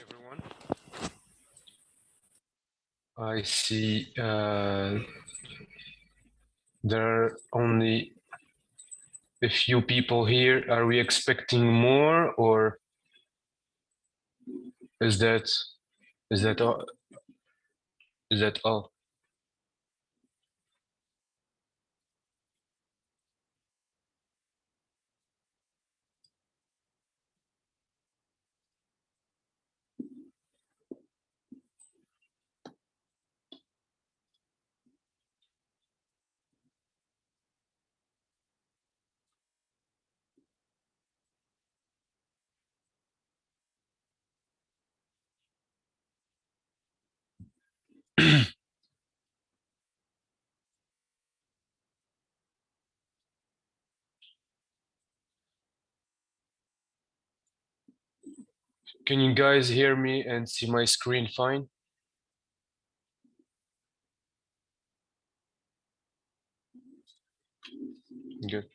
everyone. I see there are only a few people here. Are we expecting more, or is that all? Is that all? Can you guys hear me and see my screen fine? Good.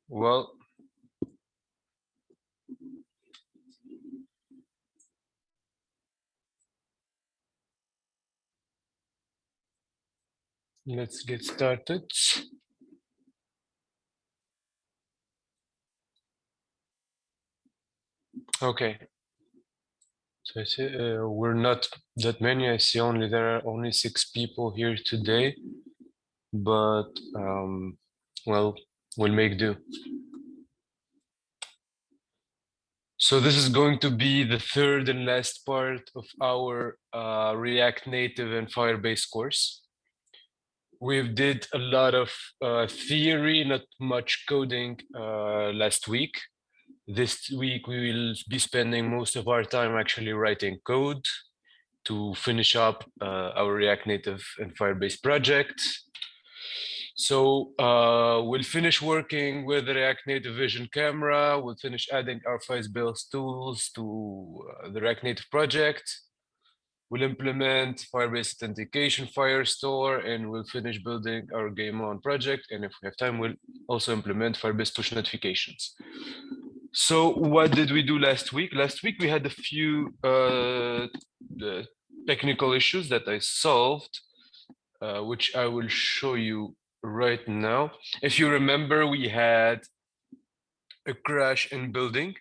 Well, let's get started. Okay. So I see we're not that many. I see there are only 6 people here today, but well, we'll make do. So this is going to be the third and last part of our React Native and Firebase course. We did a lot of theory, not much coding last week. This week we will be spending most of our time actually writing code to finish up our React Native and Firebase project. So we'll finish working with the React Native Vision Camera. We'll finish adding our Firebase tools to the React Native project. We'll implement Firebase Authentication Firestore, and we'll finish building our Game On project. And if we have time, we'll also implement Firebase push notifications. So what did we do last week? Last week, we had a few technical issues that I solved, which I will show you right now. If you remember, we had a crash in building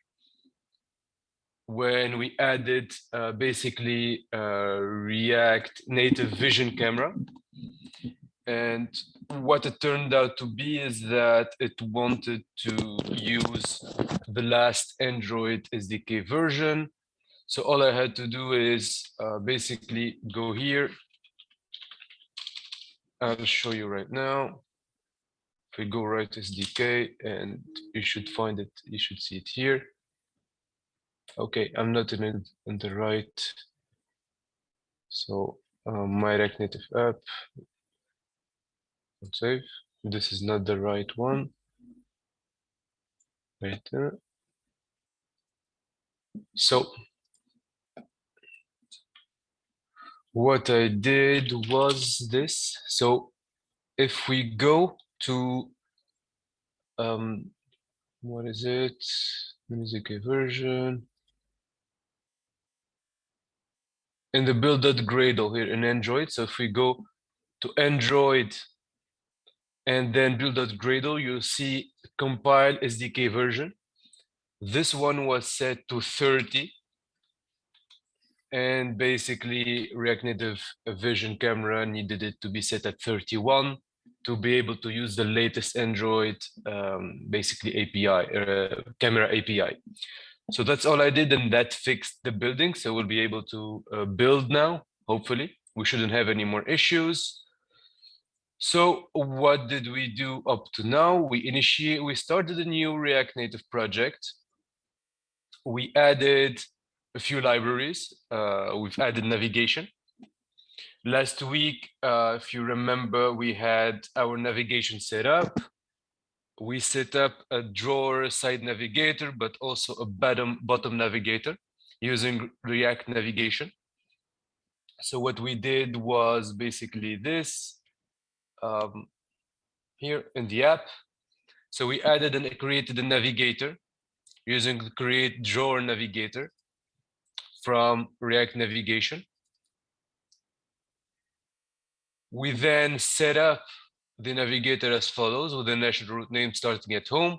when we added basically React Native Vision Camera. And what it turned out to be is that it wanted to use the last Android SDK version. So all I had to do is basically go here. I'll show you right now. If we go right SDK, and you should find it, you should see it here. Okay, I'm not in the right. So my React Native app. Save. This is not the right one. Right there. So what I did was this. So if we go to what is it? Music version. In the build.gradle here in Android. So if we go to Android and then build.gradle, you'll see compile SDK version. This one was set to 30. And basically React Native Vision Camera needed it to be set at 31 to be able to use the latest Android basically API, camera API. So that's all I did, and that fixed the building. So we'll be able to build now, hopefully. We shouldn't have any more issues. So what did we do up to now? We started a new React Native project. We added a few libraries. We've added navigation. Last week, if you remember, we had our navigation set up. We set up a drawer side navigator, but also a bottom navigator using React navigation. So what we did was basically this here in the app. So we added and created a navigator using the create drawer navigator from React navigation. We then set up the navigator as follows with the national root name starting at home.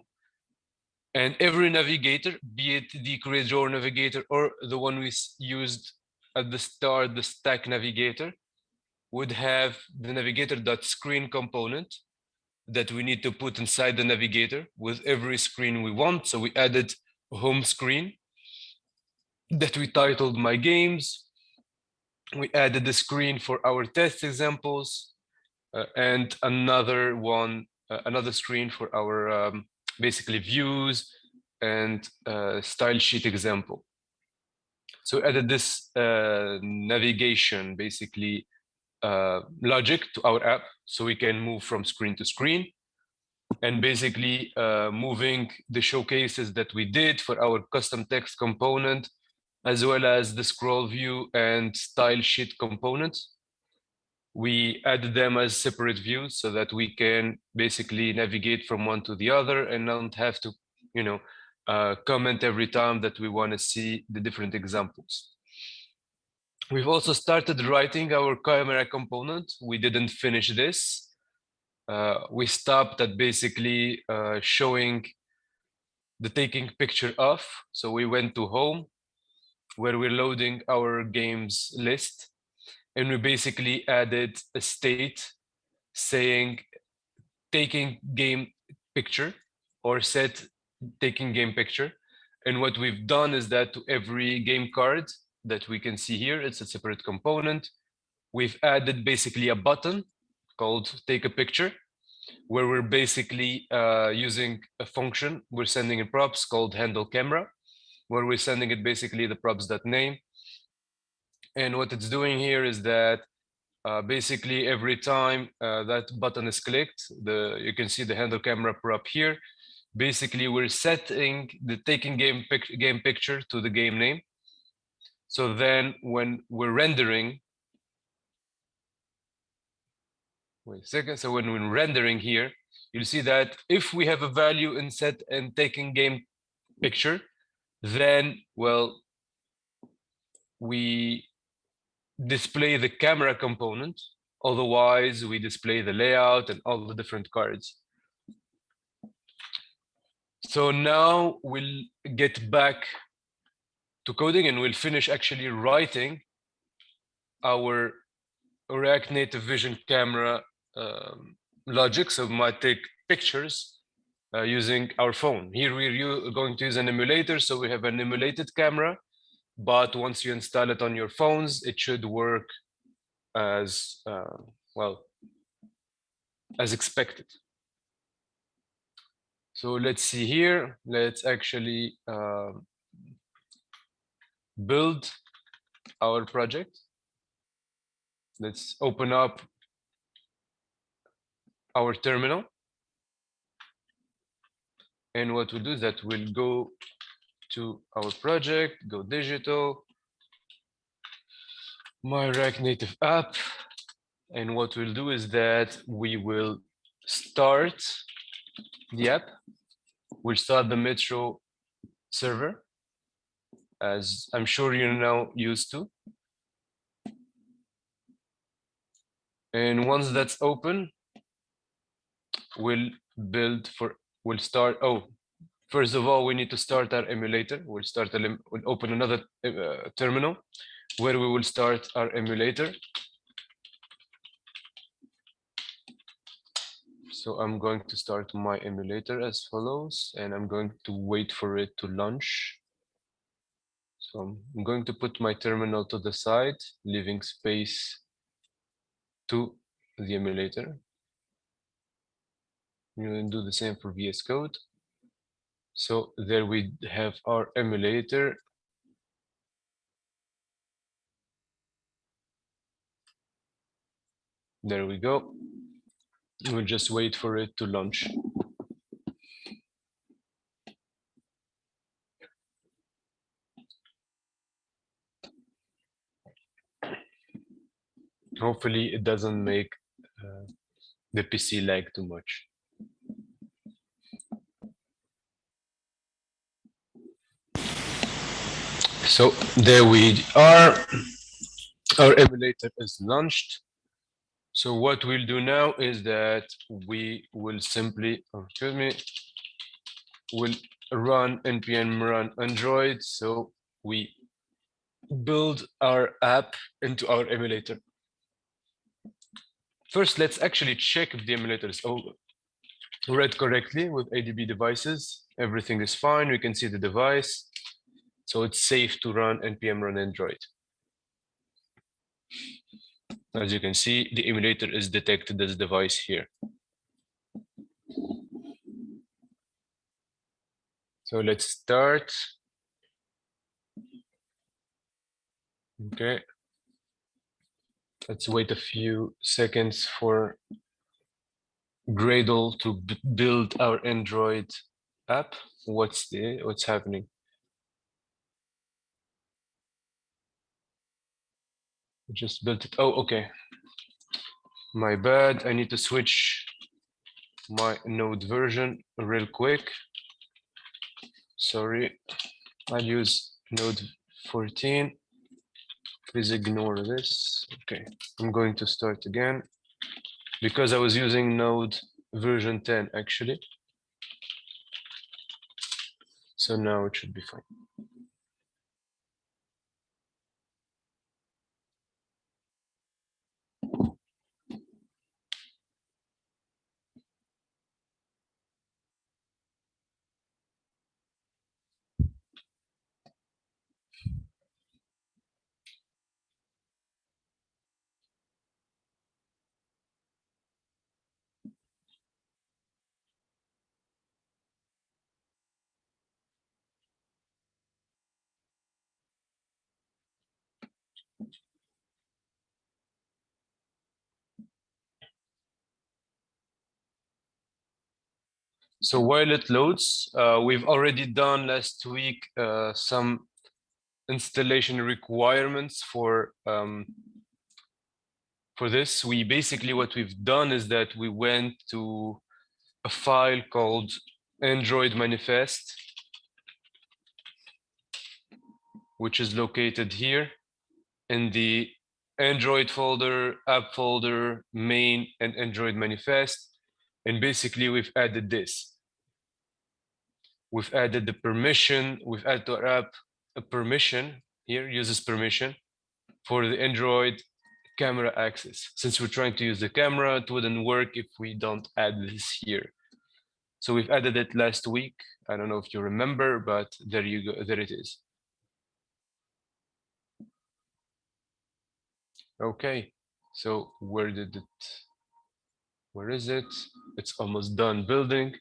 And every navigator, be it the create drawer navigator or the one we used at the start, the stack navigator, would have the navigator.screen component that we need to put inside the navigator with every screen we want. So we added a home screen that we titled My Games. We added the screen for our test examples and another one, another screen for our basically views and style sheet example. So added this navigation basically logic to our app so we can move from screen to screen, and basically moving the showcases that we did for our custom text component, as well as the scroll view and style sheet components. We added them as separate views so that we can basically navigate from one to the other and not have to, comment every time that we want to see the different examples. We've also started writing our camera component. We didn't finish this. We stopped at basically showing the taking picture of. So we went to home where we're loading our games list. And we basically added a state saying taking game picture or set taking game picture. And what we've done is that to every game card that we can see here, it's a separate component. We've added basically a button called take a picture, where we're basically using a function. We're sending in props called handle camera, where we're sending it basically the props.name. And what it's doing here is that basically every time that button is clicked, you can see the handle camera prop here. Basically, we're setting the taking game picture to the game name. So then when we're rendering, wait a second. So when we're rendering here, you'll see that if we have a value in set and taking game picture, then, well, we display the camera component. Otherwise, we display the layout and all the different cards. So now we'll get back to coding and we'll finish actually writing our React Native Vision camera logic. So we might take pictures using our phone. Here we're going to use an emulator. So we have an emulated camera, but once you install it on your phones, it should work as, well, as expected. So let's see here. Let's actually build our project. Let's open up our terminal. And what we'll do is that we'll go to our project, go digital, my React Native app. And what we'll do is that we will start the app. We'll start the Metro server, as I'm sure you're now used to. And once that's open, we'll start. Oh, first of all, we need to start our emulator. We'll open another terminal where we will start our emulator. So I'm going to start my emulator as follows, and I'm going to wait for it to launch. So I'm going to put my terminal to the side, leaving space to the emulator. You can do the same for VS Code. So there we have our emulator. There we go. We'll just wait for it to launch. Hopefully it doesn't make the PC lag too much. So there we are. Our emulator is launched. So what we'll do now is that we will simply, will run npm run Android. So we build our app into our emulator. First, let's actually check if the emulator is read correctly with ADB devices. Everything is fine. We can see the device. So it's safe to run npm run Android. As you can see, the emulator is detected as device here. So let's start. Okay. Let's wait a few seconds for Gradle to build our Android app. What's happening? Just built it. Oh, okay. My bad. I need to switch my node version real quick. Sorry. I'll use node 14. Please ignore this. Okay. I'm going to start again because I was using node version 10 actually. So now it should be fine. So while it loads, we've already done last week some installation requirements for this. What we've done is that we went to a file called Android manifest, which is located here in the Android folder, app folder, main, and Android manifest. And basically, we've added this. We've added the permission. We've added to our app a permission here, uses permission for the Android camera access. Since we're trying to use the camera, it wouldn't work if we don't add this here. So we've added it last week. I don't know if you remember, but there you go. There it is. Okay. So where is it? It's almost done building.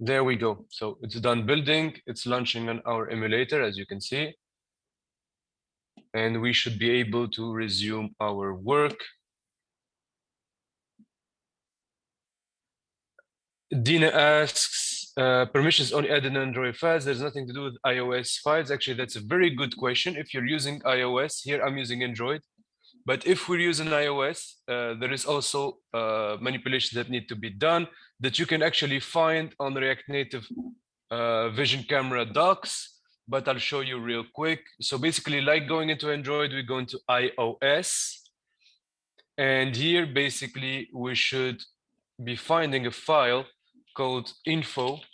There we go. So it's done building. It's launching on our emulator, as you can see. And we should be able to resume our work. Dina asks, permissions only added in Android files. There's nothing to do with iOS files. Actually, that's a very good question. If you're using iOS, here I'm using Android. But if we're using iOS, there is also manipulations that need to be done that you can actually find on React Native Vision Camera docs, but I'll show you real quick. So basically, like going into Android, we go into iOS. And here, basically, we should be finding a file called info.plist,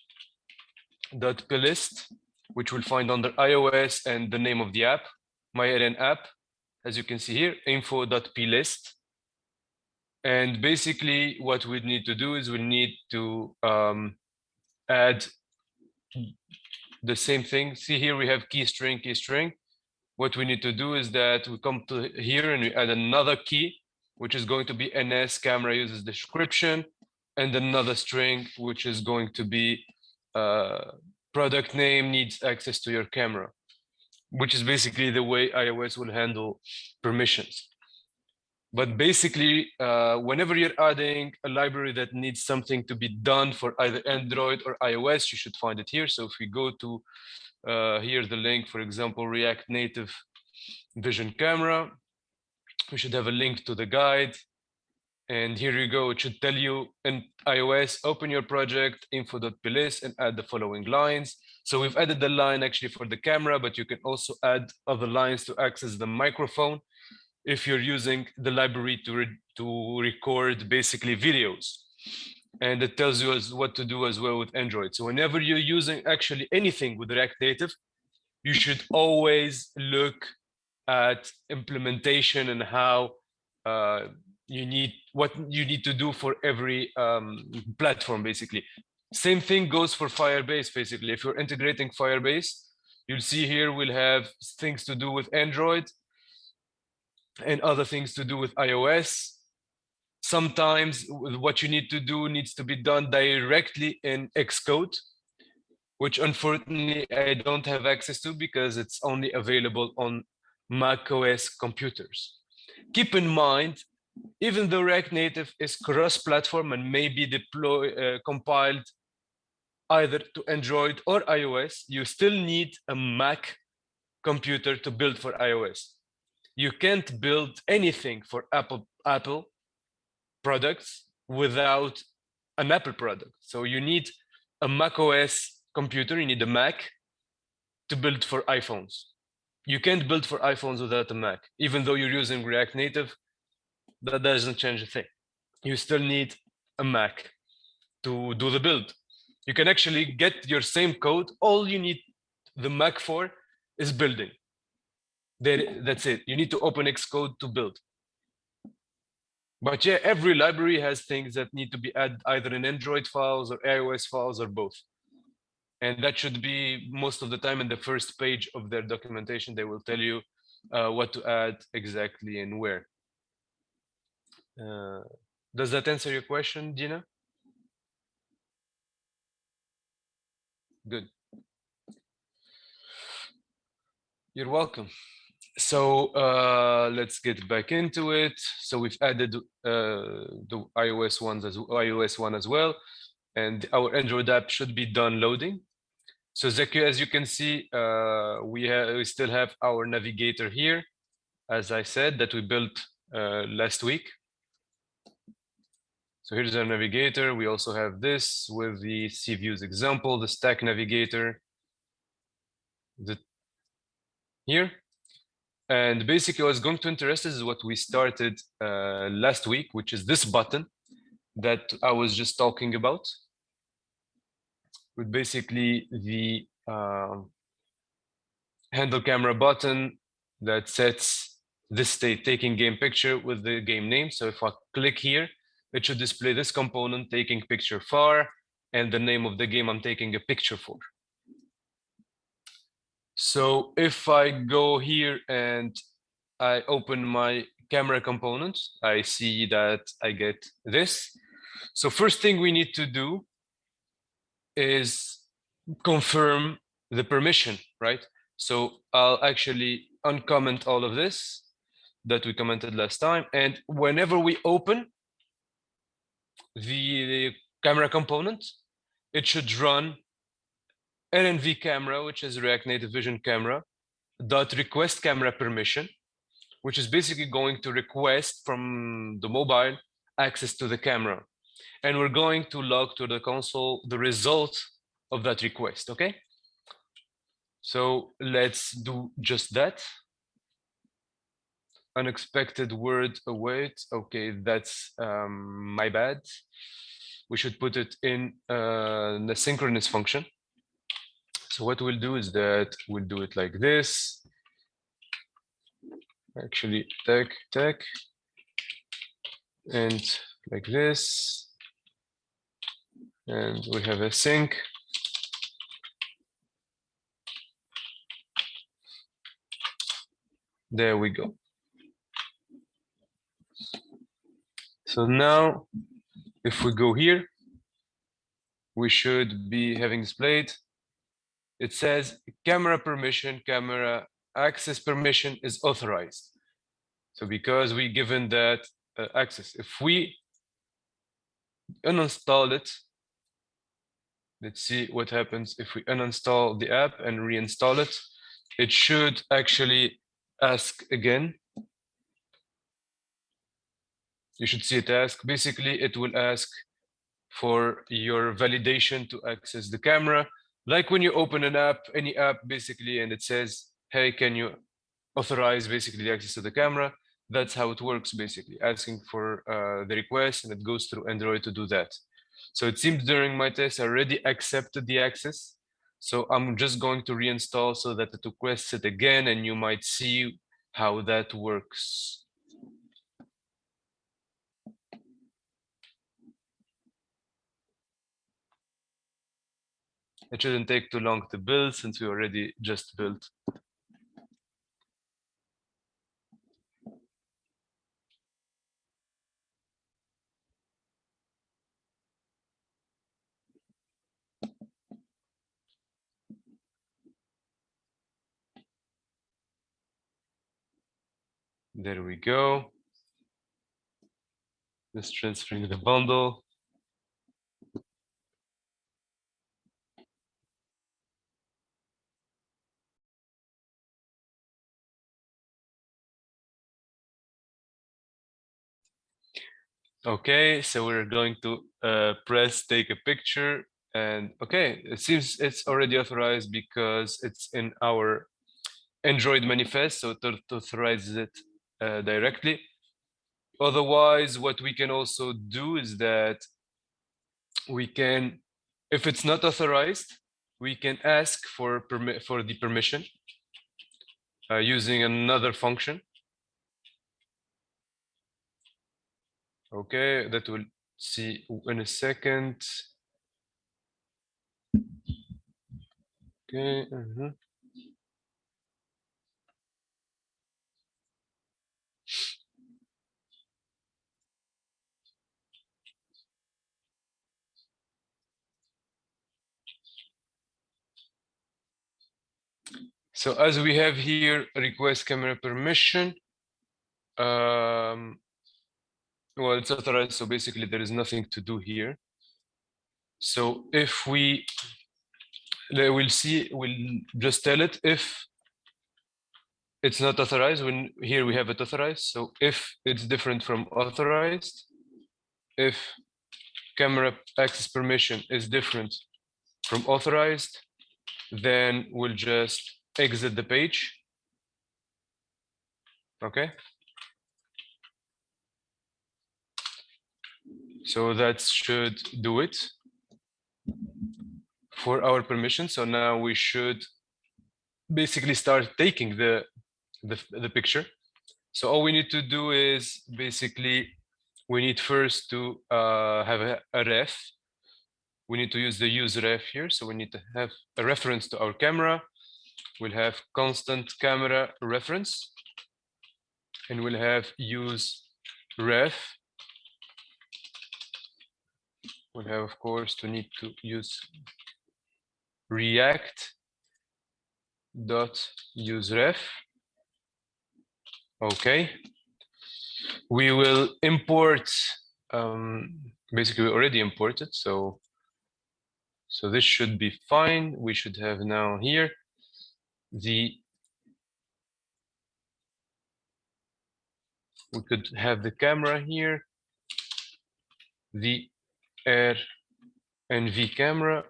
which we'll find under iOS and the name of the app, myRN app, as you can see here, info.plist. And basically what we need to do is we need to add the same thing. See here, we have key string, key string. What we need to do is that we come to here and we add another key, which is going to be NS camera uses description, and another string, which is going to be product name needs access to your camera, which is basically the way iOS will handle permissions. But basically, whenever you're adding a library that needs something to be done for either Android or iOS, you should find it here. So if we go to here's the link, for example, React Native Vision Camera, we should have a link to the guide. And here you go, it should tell you in iOS, open your project, info.plist, and add the following lines. So we've added the line actually for the camera, but you can also add other lines to access the microphone if you're using the library to record basically videos. And it tells you what to do as well with Android. So whenever you're using actually anything with React Native, you should always look at implementation and how what you need to do for every platform, basically. Same thing goes for Firebase, basically. If you're integrating Firebase, you'll see here we'll have things to do with Android and other things to do with iOS. Sometimes what you need to do needs to be done directly in Xcode, which unfortunately I don't have access to because it's only available on macOS computers. Keep in mind, even though React Native is cross-platform and may be compiled either to Android or iOS, you still need a Mac computer to build for iOS. You can't build anything for Apple products without an Apple product. So you need a macOS computer, you need a Mac to build for iPhones. You can't build for iPhones without a Mac. Even though you're using React Native, that doesn't change a thing. You still need a Mac to do the build. You can actually get your same code. All you need the Mac for is building. That's it. You need to open Xcode to build. But yeah, every library has things that need to be added either in Android files or iOS files or both. And that should be most of the time in the first page of their documentation. They will tell you what to add exactly and where. Does that answer your question, Gina? Good. You're welcome. So let's get back into it. So we've added the iOS one as well, and our Android app should be done loading. So Zeki, as you can see, we still have our navigator here, as I said, that we built last week. So here's our navigator. We also have this with the CViews example, the stack navigator here. And basically what's going to interest us is what we started last week, which is this button that I was just talking about, with basically the handle camera button that sets this state, taking game picture with the game name. So if I click here, it should display this component, taking picture far, and the name of the game I'm taking a picture for. So if I go here and I open my camera component, I see that I get this. So first thing we need to do is confirm the permission, right? So I'll actually uncomment all of this that we commented last time. And whenever we open the camera component, it should run RNV camera, which is React Native Vision Camera, dot request camera permission, which is basically going to request from the mobile access to the camera. And we're going to log to the console the result of that request, okay? So let's do just that. Unexpected word await. Okay, that's my bad. We should put it in the synchronous function. So what we'll do is that we'll do it like this. actually tag, and like this, and we have a sync. There we go. So now, if we go here, we should be having displayed. It says camera permission, camera access permission is authorized. So because we given that access, if we uninstall it, let's see what happens if we uninstall the app and reinstall it. It should actually ask again. You should see it ask. Basically, it will ask for your validation to access the camera. Like when you open an app, any app basically, and it says, hey, can you authorize basically the access to the camera? That's how it works basically, asking for the request, and it goes through Android to do that. So it seems during my test, I already accepted the access. So I'm just going to reinstall so that it requests it again, and you might see how that works. It shouldn't take too long to build since we already just built. There we go. Just transferring the bundle. Okay, so we're going to press take a picture, and okay, it seems it's already authorized because it's in our Android manifest, so it authorizes it directly. Otherwise, what we can also do is that we can, if it's not authorized, we can ask for the permission using another function. Okay, that we'll see in a second. Okay. So as we have here, request camera permission. Well, it's authorized, so basically there is nothing to do here. So if we'll just tell it if it's not authorized. When here we have it authorized. So if it's different from authorized, if camera access permission is different from authorized, then we'll just exit the page. Okay. So that should do it for our permission. So now we should basically start taking the picture. So all we need to do is basically we need first to have a ref. We need to use the use ref here. So we need to have a reference to our camera. We'll have constant camera reference, and we'll have use ref. We'll have, of course, to need to use react dot use ref. Okay. We will import, basically we already imported, so this should be fine. We should have now here we could have the camera here, the R and V camera,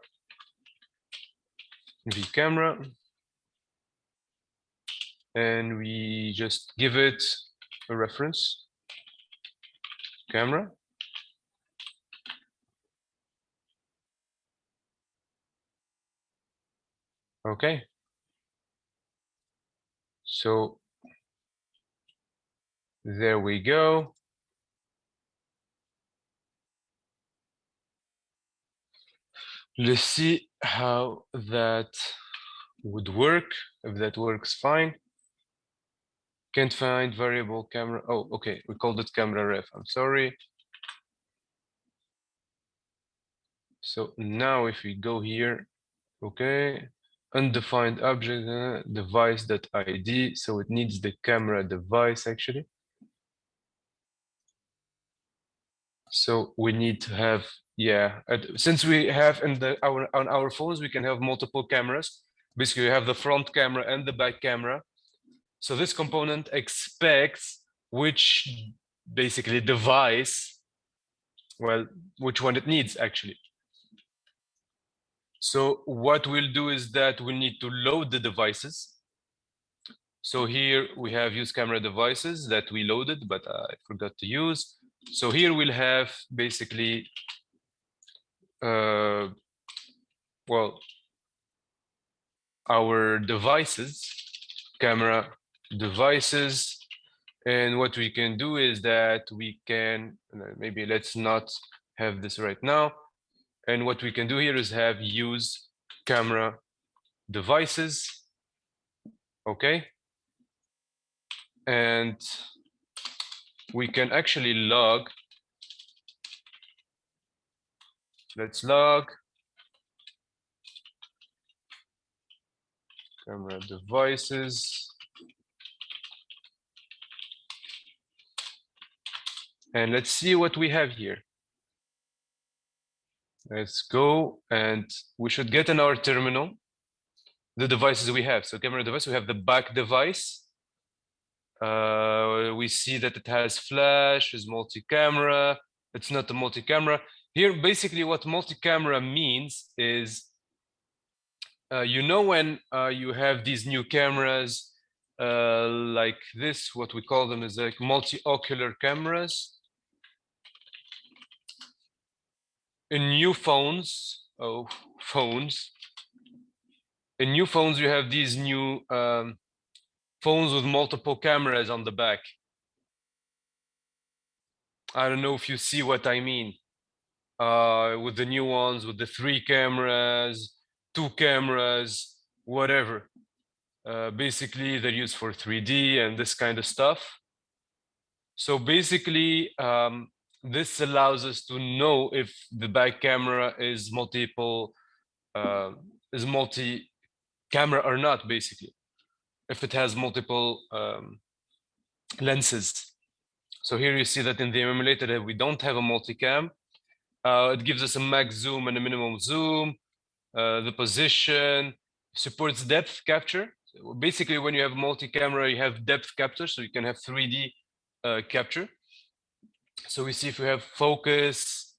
and we just give it a reference camera. Okay. So There we go. Let's see how that would work, if that works fine. Can't find variable camera. Oh, okay, we called it camera ref. I'm sorry. So now if we go here, okay, undefined object device.id. So it needs the camera device actually. So we need to have, yeah, since we have on our phones, we can have multiple cameras. Basically, we have the front camera and the back camera. So this component expects which basically device, well, which one it needs actually. So what we'll do is that we need to load the devices. So here we have use camera devices that we loaded, but I forgot to use. So here we'll have basically, well, our devices, camera devices. And what we can do is that we can, maybe let's not have this right now. And what we can do here is have use camera devices, okay? And we can actually log, let's log camera devices. And let's see what we have here. Let's go, and we should get in our terminal the devices we have. So camera device, we have the back device. We see that it has flash, is multi-camera. It's not a multi-camera. Here, basically what multi-camera means is, you know, when you have these new cameras like this, what we call them is like multi-ocular cameras. In new phones, in new phones, you have these new phones with multiple cameras on the back. I don't know if you see what I mean. With the new ones, with the 3 cameras, 2 cameras, whatever. Basically, they're used for 3D and this kind of stuff. So basically, this allows us to know if the back camera is multi-camera or not, basically. If it has multiple lenses. So here you see that in the emulator we don't have a multicam. It gives us a max zoom and a minimum zoom. The position supports depth capture. So basically, when you have multi-camera, you have depth capture, so you can have 3D capture. So we see if we have focus,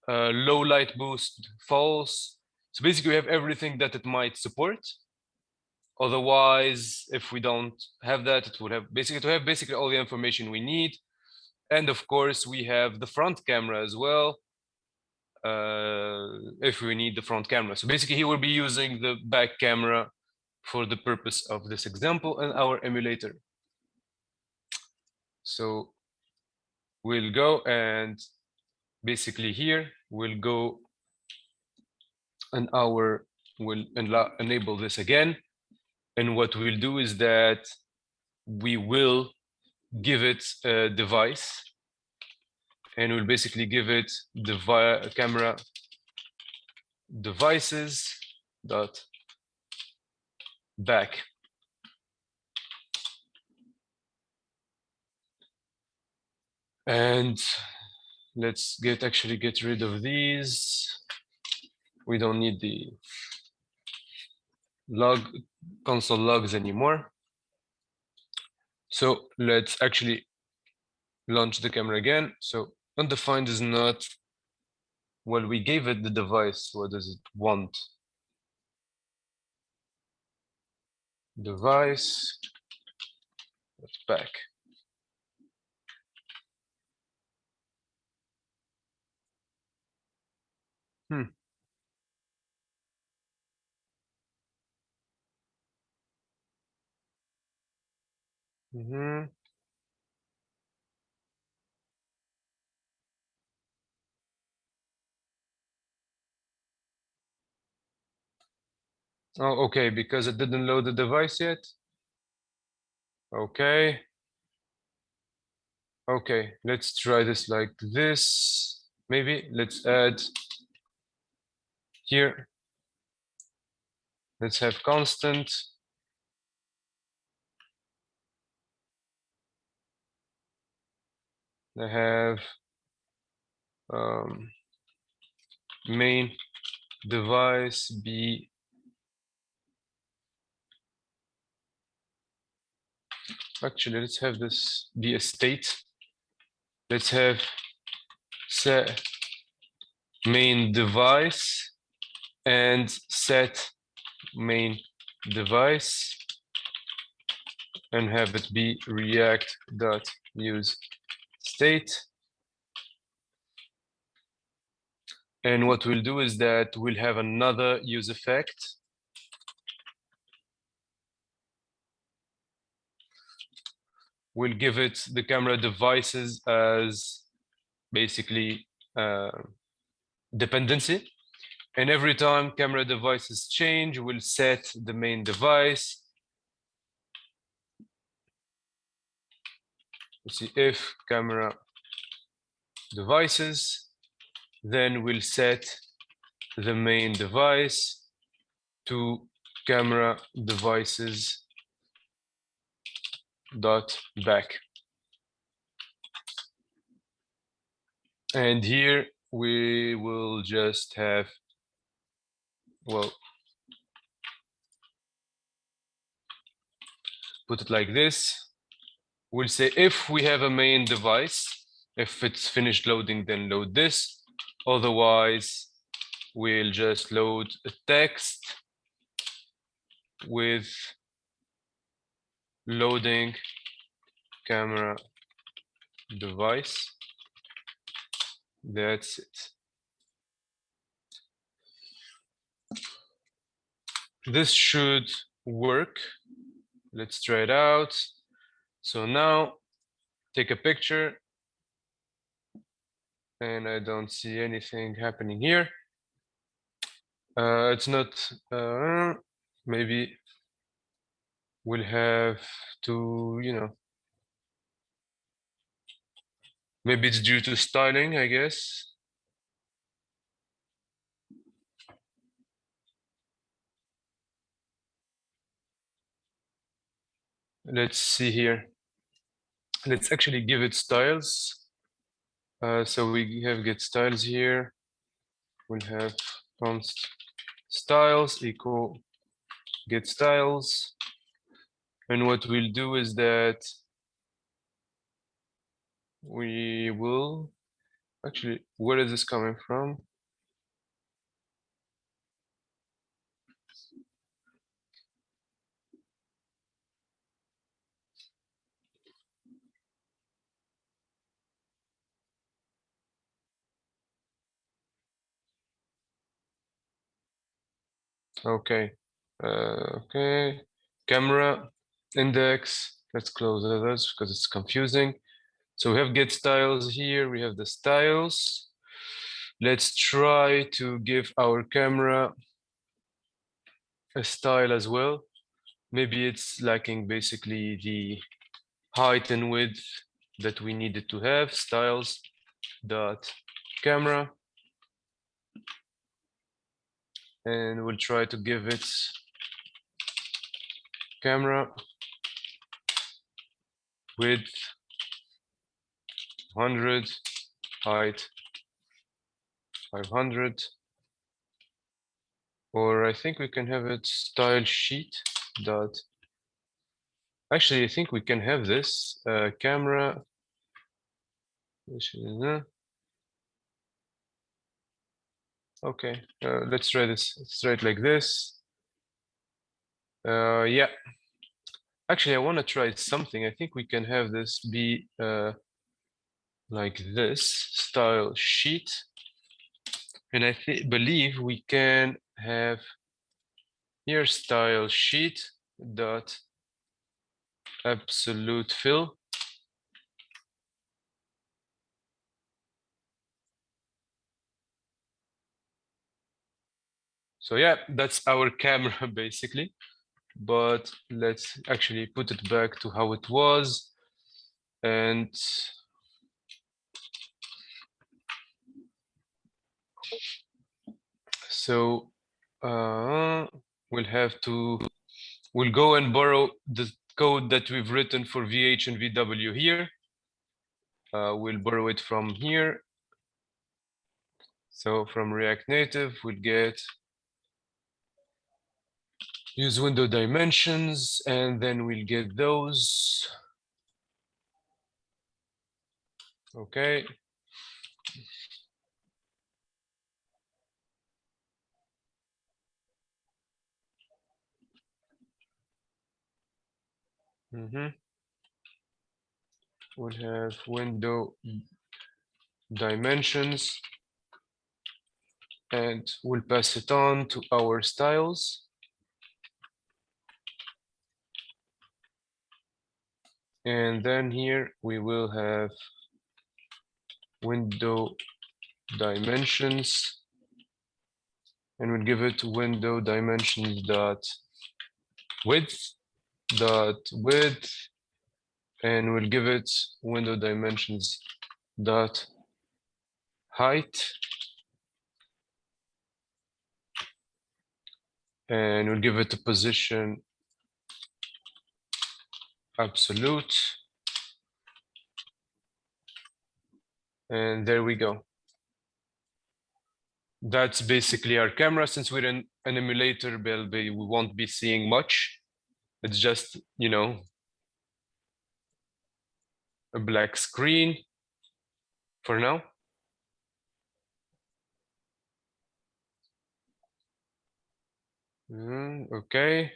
low light boost, false. So basically, we have everything that it might support. Otherwise, if we don't have that, it would have basically all the information we need. And of course, we have the front camera as well, if we need the front camera. So basically, he will be using the back camera for the purpose of this example in our emulator. So we'll go and basically here, we'll go and we'll enable this again. And what we'll do is that we will give it a device, and we'll basically give it the camera devices dot back. And let's actually get rid of these. We don't need the console logs anymore. So let's actually launch the camera again. So undefined is not, well, we gave it the device. What does it want? Device, that's back. Oh, okay, because it didn't load the device yet. Okay. Okay, let's try this like this. Maybe let's add here. Let's have constant. I have main device be actually let's have this be a state. Let's have set main device and set main device and have it be react.use state. And what we'll do is that we'll have another use effect. We'll give it the camera devices as basically dependency. And every time camera devices change, we'll set the main device. Let's see if camera devices, then we'll set the main device to camera devices dot back. And here we will just have, well, put it like this. We'll say if we have a main device, if it's finished loading, then load this. Otherwise, we'll just load a text with loading camera device. That's it. This should work. Let's try it out. So now take a picture. And I don't see anything happening here. It's not, maybe we'll have to, maybe it's due to styling, I guess. Let's see here. Let's actually give it styles. So we have get styles here. We'll have const styles equal get styles. And what we'll do is that we will actually, where is this coming from? Okay. Okay. Camera index. Let's close this because it's confusing. So we have get styles here. We have the styles. Let's try to give our camera a style as well. Maybe it's lacking basically the height and width that we needed to have. Styles dot camera. And we'll try to give it camera width 100, height 500. Or I think we can have it style sheet dot. Actually, I think we can have this camera. Okay, let's try this. Let's try it like this. Yeah. Actually, I want to try something. I think we can have this be like this style sheet. And I believe we can have here style sheet dot absolute fill. So yeah, that's our camera basically. But let's actually put it back to how it was. And so we'll go and borrow the code that we've written for VH and VW here. We'll borrow it from here. So from React Native, we'll get use window dimensions, and then we'll get those. Okay. We'll have window dimensions, and we'll pass it on to our styles. And then here we will have window dimensions, and we'll give it window dimensions dot width, and we'll give it window dimensions dot height, and we'll give it a position absolute, and there we go. That's basically our camera. Since we're in an emulator, we won't be seeing much. It's just, you know, a black screen for now. Okay.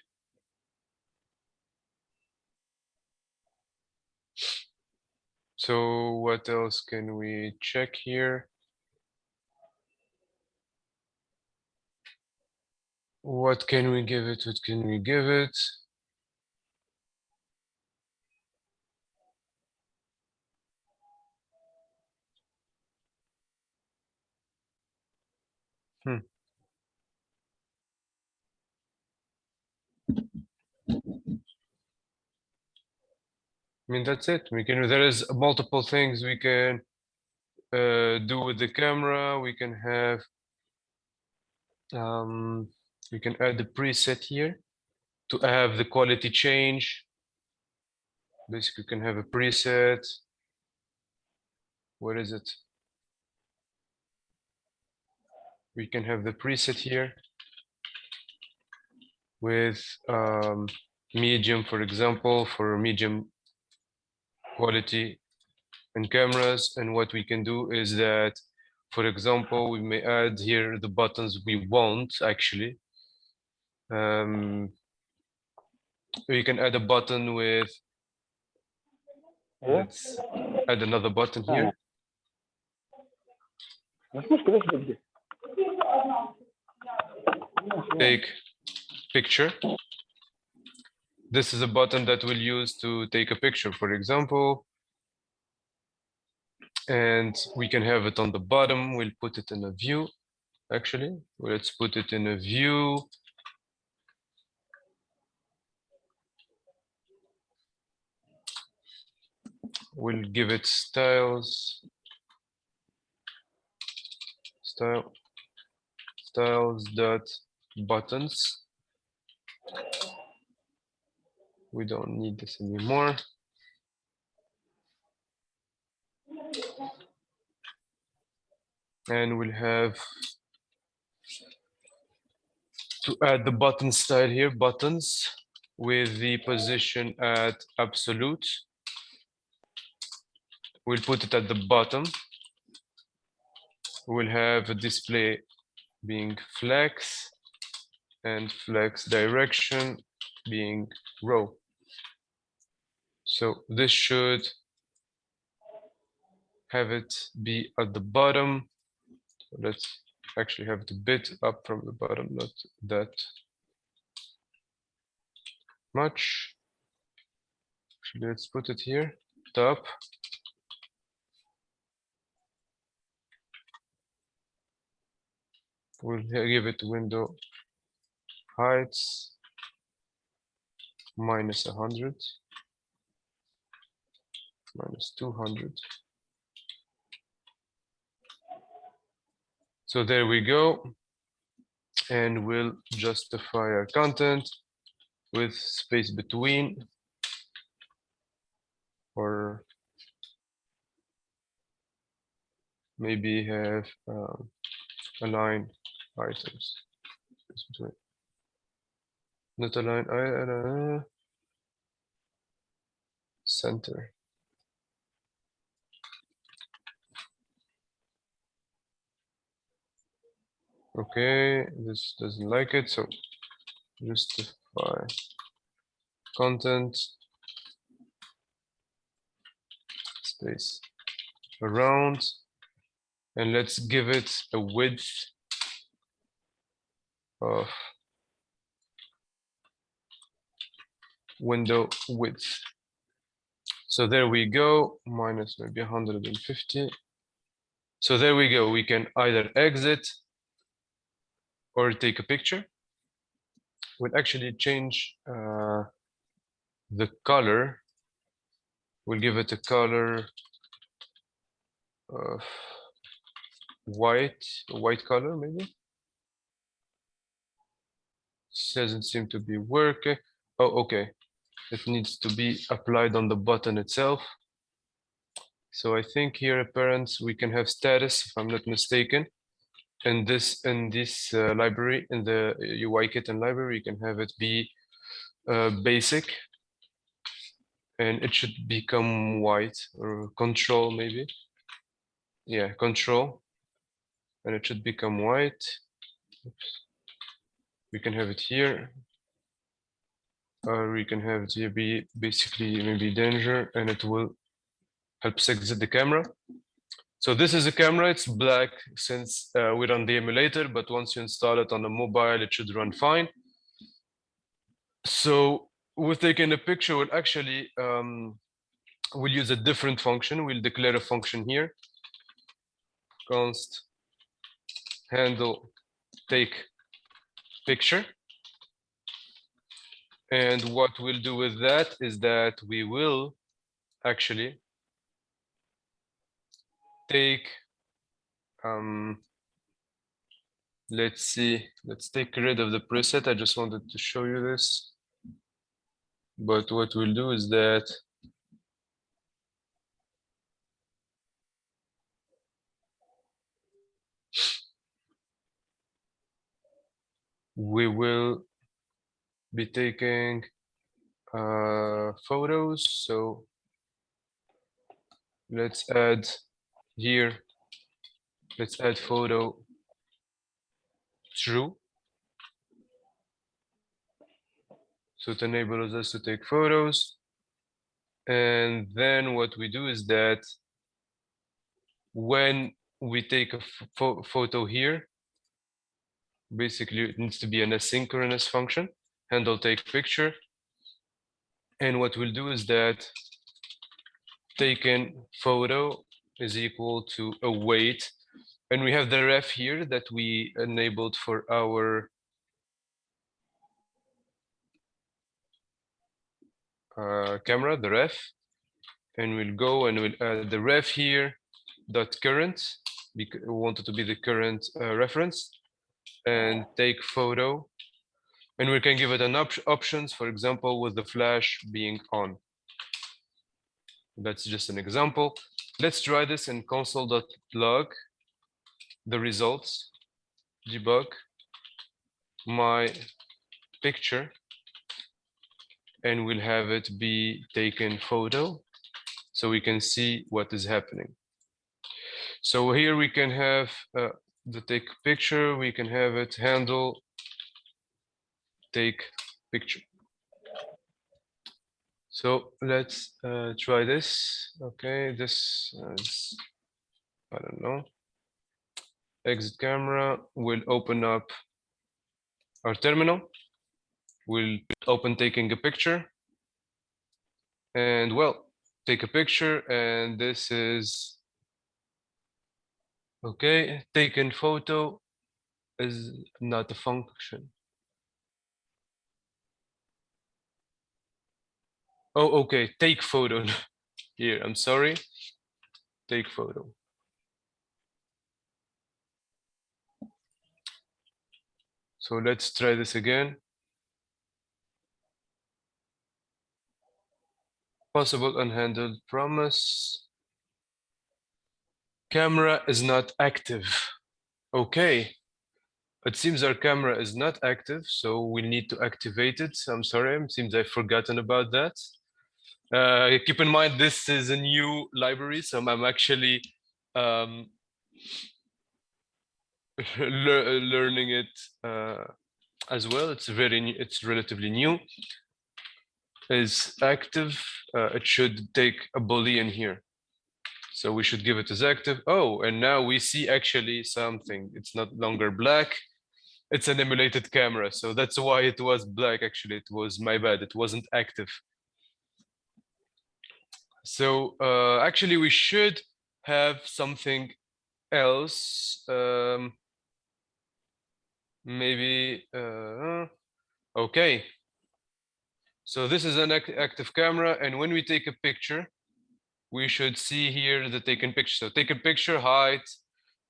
So what else can we check here? What can we give it? What can we give it? I mean, that's it. There is multiple things we can do with the camera. We can have, we can add the preset here to have the quality change. Basically, you can have a preset. What is it? We can have the preset here with medium, for example, for medium quality in cameras. And what we can do is that, for example, we may add here the buttons we want actually. We can add a button with, let's add another button here. Take picture. This is a button that we'll use to take a picture, for example. And we can have it on the bottom. We'll put it in a view, actually. Let's put it in a view. We'll give it styles dot buttons. We don't need this anymore. And we'll have to add the button style here, buttons, with the position at absolute. We'll put it at the bottom. We'll have a display being flex, and flex direction being row. So this should have it be at the bottom. Let's actually have the bit up from the bottom, not that much. Actually, let's put it here, top. We'll give it window heights minus 100, minus 200. So there we go. And we'll justify our content with space between, or maybe have align items. Space between. Not align, center. Okay, this doesn't like it, so justify content space around, and let's give it a width of window width. So there we go, minus maybe 150. So there we go. We can either exit or take a picture. We'll actually change the color. We'll give it a color of white color maybe. Doesn't seem to be working. Oh, okay. It needs to be applied on the button itself. So I think here appearance we can have status, if I'm not mistaken. In this library, in the UI kitten library, you can have it be basic, and it should become white, or control maybe. Yeah, control, and it should become white. Oops. We can have it here, or we can have it here be basically maybe danger, and it will help exit the camera. So this is a camera, it's black since we run the emulator, but once you install it on a mobile, it should run fine. So we're taking a picture, we'll actually, we'll use a different function. We'll declare a function here, const handle take picture. And what we'll do with that is that we will actually take, let's see, let's take rid of the preset. I just wanted to show you this. But what we'll do is that we will be taking photos. So let's add here, let's add photo true. So it enables us to take photos. And then what we do is that when we take a photo here, basically it needs to be an asynchronous function, handle take picture. And what we'll do is that taken photo is equal to await. And we have the ref here that we enabled for our camera, the ref. And we'll go and we'll add the ref here dot current, because we want it to be the current reference, and take photo. And we can give it an options, for example, with the flash being on. That's just an example. Let's try this in console.log, the results, debug my picture, and we'll have it be taken photo so we can see what is happening. So here we can have the take picture, we can have it handle take picture. So let's try this. Okay, this is, I don't know. Exit camera will open up our terminal. We'll open taking a picture. And well, take a picture, and this is okay, taken photo. is not a function. Oh, okay, take photo. Here, I'm sorry. Take photo. So let's try this again. Possible unhandled promise. Camera is not active. Okay. It seems our camera is not active, so we need to activate it. I'm sorry, it seems I've forgotten about that. Keep in mind, this is a new library, so I'm actually learning it as well. It's it's relatively new. Is active. It should take a boolean here. So we should give it as active. Oh, and now we see actually something. It's not longer black. It's an emulated camera. So that's why it was black. Actually, it was my bad. It wasn't active. So actually, we should have something else. Maybe, okay. So this is an active camera. And when we take a picture, we should see here the taken picture. So take a picture, height,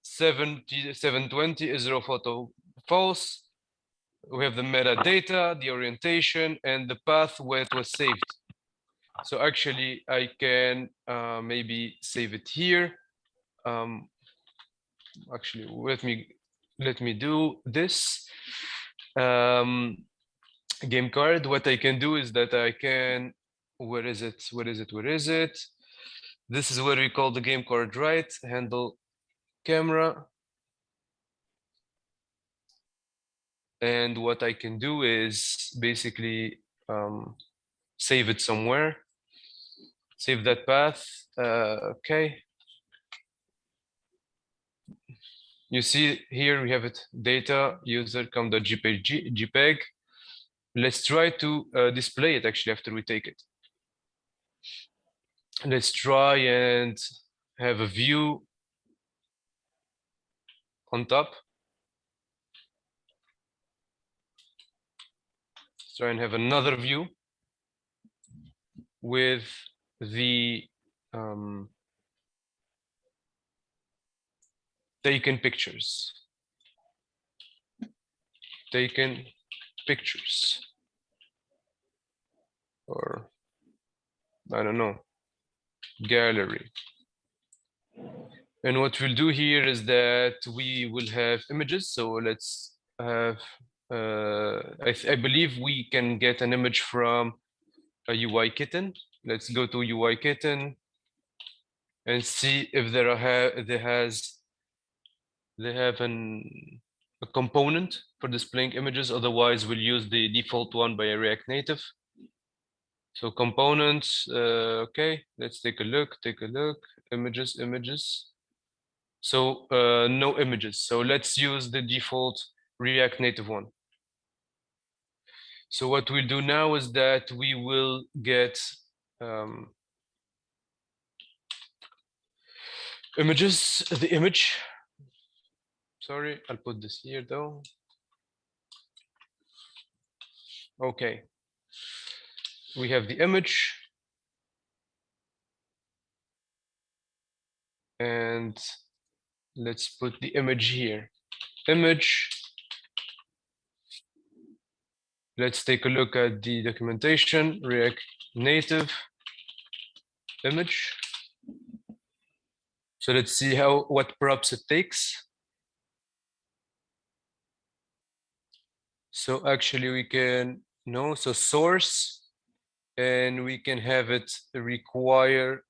720 is raw photo false. We have the metadata, the orientation, and the path where it was saved. So actually, I can maybe save it here. Actually, let me do this. Game card. What I can do is that I can. Where is it? Where is it? Where is it? This is what we call the game card, right? Handle camera. And what I can do is basically save it somewhere. Save that path. Okay. You see here we have it, data user.com.jpg. Let's try to display it actually after we take it. Let's try and have a view on top. Let's try and have another view with the taken pictures. Taken pictures. Or I don't know, gallery. And what we'll do here is that we will have images. So let's have, I believe we can get an image from a UI kitten. Let's go to UI kitten and see if they have a component for displaying images. Otherwise, we'll use the default one by React Native. So components, okay, let's take a look, images. So no images. So let's use the default React Native one. So what we'll do now is that we will get images, the image. Sorry, I'll put this here though. Okay. We have the image. And let's put the image here. Image. Let's take a look at the documentation, React Native image. So let's see what props it takes. So actually we can know, so source, and we can have it require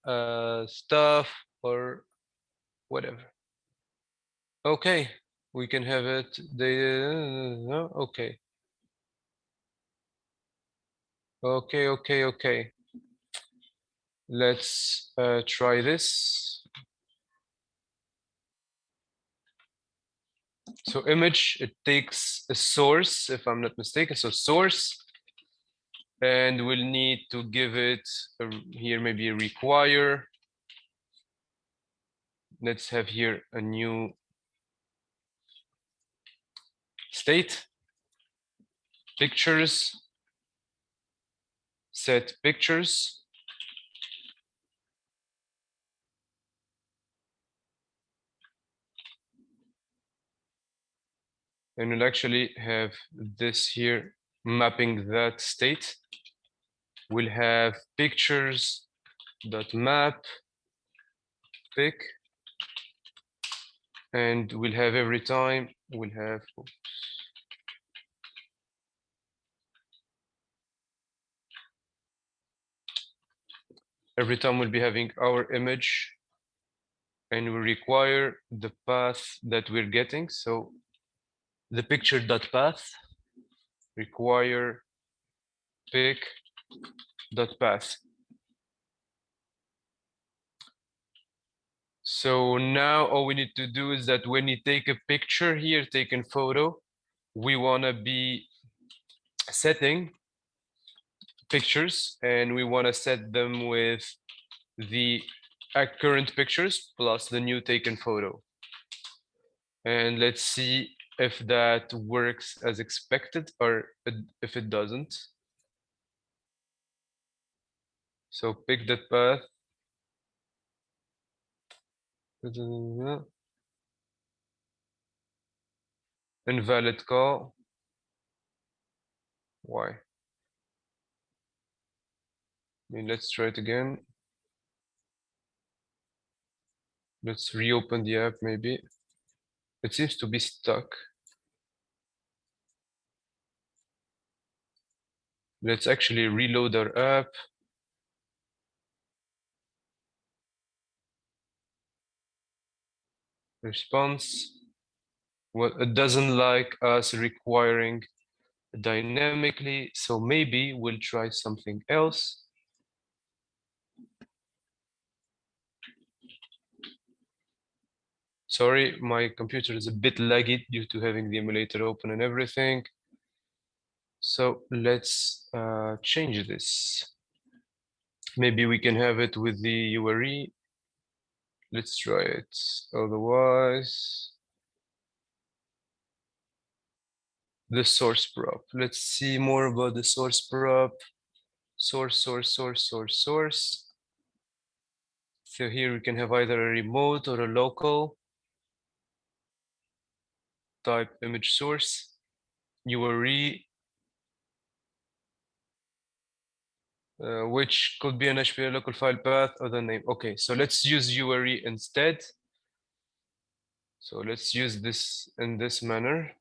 stuff or whatever. Okay, we can have it, okay. Okay. Let's try this. So image, it takes a source, if I'm not mistaken. So source, and we'll need to give it here maybe a require. Let's have here a new state, pictures, set pictures, and we'll actually have this here mapping that state. We'll have pictures dot map pic, and we'll have every time we'll have every time we'll be having our image, and we require the path that we're getting. So the picture dot path require pic dot path. So now all we need to do is that when you take a picture here, taken photo, we want to be setting pictures, and we want to set them with the current pictures plus the new taken photo. And let's see if that works as expected or if it doesn't. So pick that path. Invalid call. Why? I mean, let's try it again. Let's reopen the app maybe. It seems to be stuck. Let's actually reload our app. Response. Well, it doesn't like us requiring dynamically, so maybe we'll try something else. Sorry, my computer is a bit laggy due to having the emulator open and everything. So let's change this. Maybe we can have it with the URI. Let's try it. Otherwise, the source prop. Let's see more about the source prop. Source. So here we can have either a remote or a local. Type image source, URI, which could be an HPA local file path or the name. Okay, so let's use URI instead. So let's use this in this manner.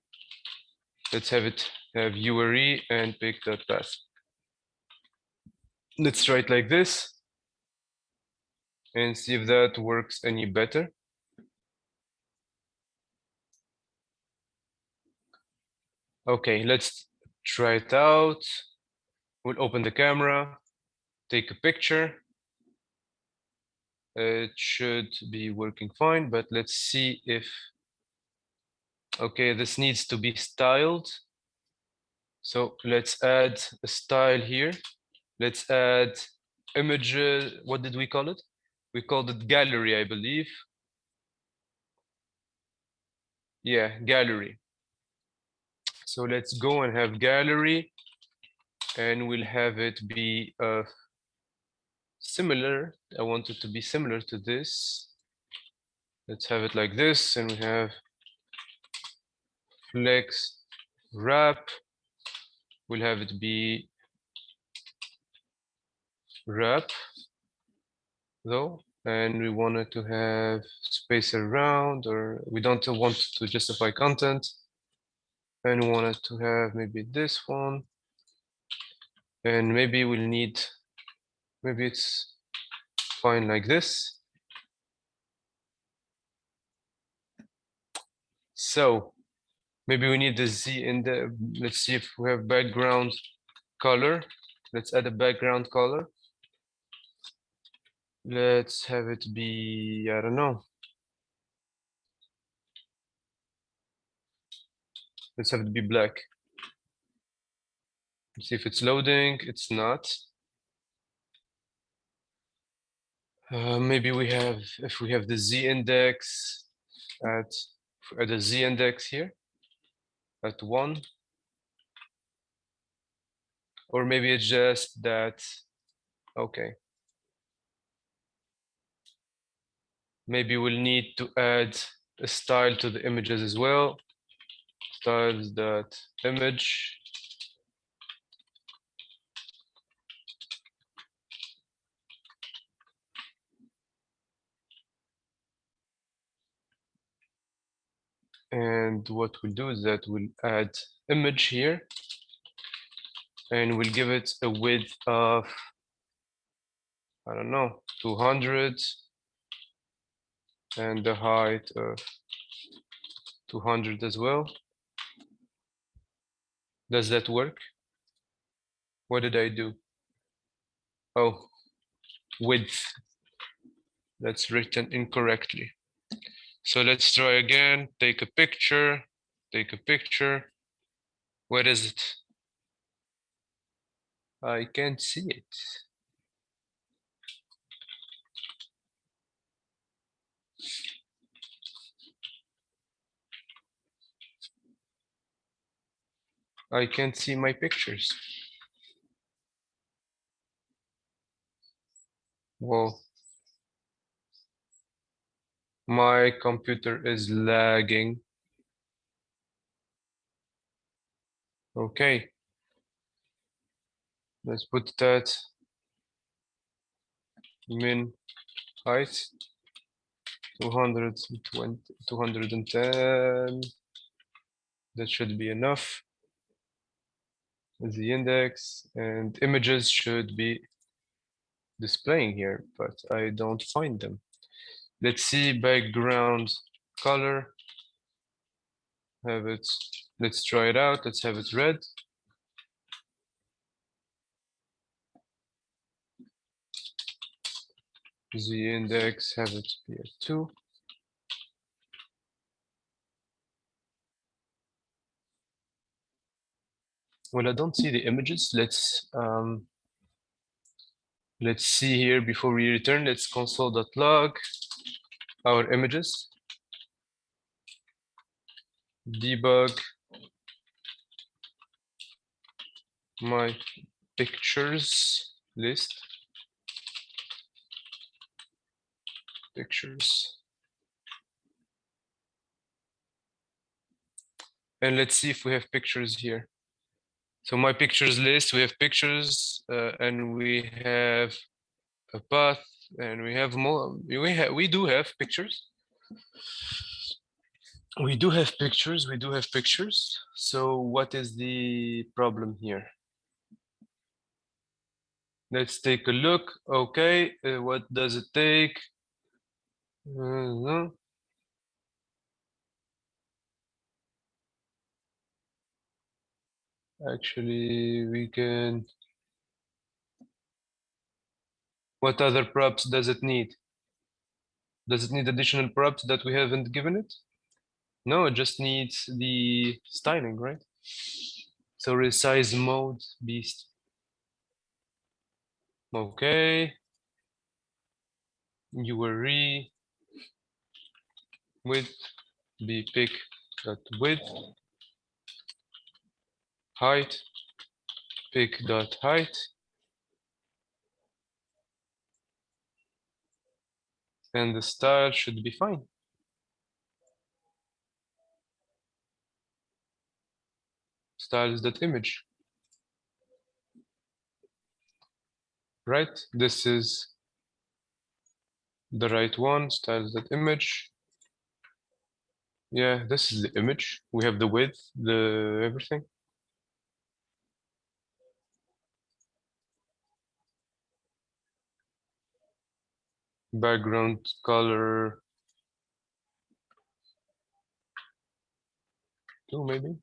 Let's have it have URI and pick that path. Let's try it like this and see if that works any better. Okay, let's try it out. We'll open the camera, take a picture. It should be working fine, but let's see if, okay, this needs to be styled. So let's add a style here. Let's add images. What did we call it? We called it gallery, I believe. Yeah, gallery. So let's go and have gallery, and we'll have it be similar. I want it to be similar to this. Let's have it like this, and we have flex wrap. We'll have it be wrap though, and we wanted to have space around, or we don't want to justify content, and we wanted to have maybe this one, and maybe we'll need, maybe it's fine like this. So maybe we need the Z in the, let's see if we have background color. Let's add a background color. Let's have it be, I don't know. Let's have it be black. Let's see if it's loading. It's not. Maybe we have, if we have the Z index at the Z index here, at 1. Or maybe it's just that, okay. Maybe we'll need to add a style to the images as well. Styles.image. And what we'll do is that we'll add image here, and we'll give it a width of, I don't know, 200, and the height of 200 as well. Does that work? What did I do? Oh, width. That's written incorrectly. So let's try again. Take a picture. Take a picture. Where is it? I can't see it. I can't see my pictures. Whoa. My computer is lagging. Okay. Let's put that min height 220, 210. That should be enough. The index and images should be displaying here, but I don't find them. Let's see background color. Have it. Let's try it out. Let's have it red. The index, have it be at 2. Well, I don't see the images. Let's see here before we return. Let's console.log our images. Debug my pictures list. Pictures. And let's see if we have pictures here. So my pictures list, we have pictures, and we have a path, and we have more. We do have pictures. We do have pictures. We do have pictures. So what is the problem here? Let's take a look. Okay, what does it take? Actually, we can. What other props does it need? Does it need additional props that we haven't given it? No, it just needs the styling, right? So resize mode beast. Okay. URI width be pick dot width height pick dot height, and the style should be fine. Styles.image. Right? This is the right one. Styles.image. Yeah, this is the image. We have the width, the everything. Background color 2 maybe.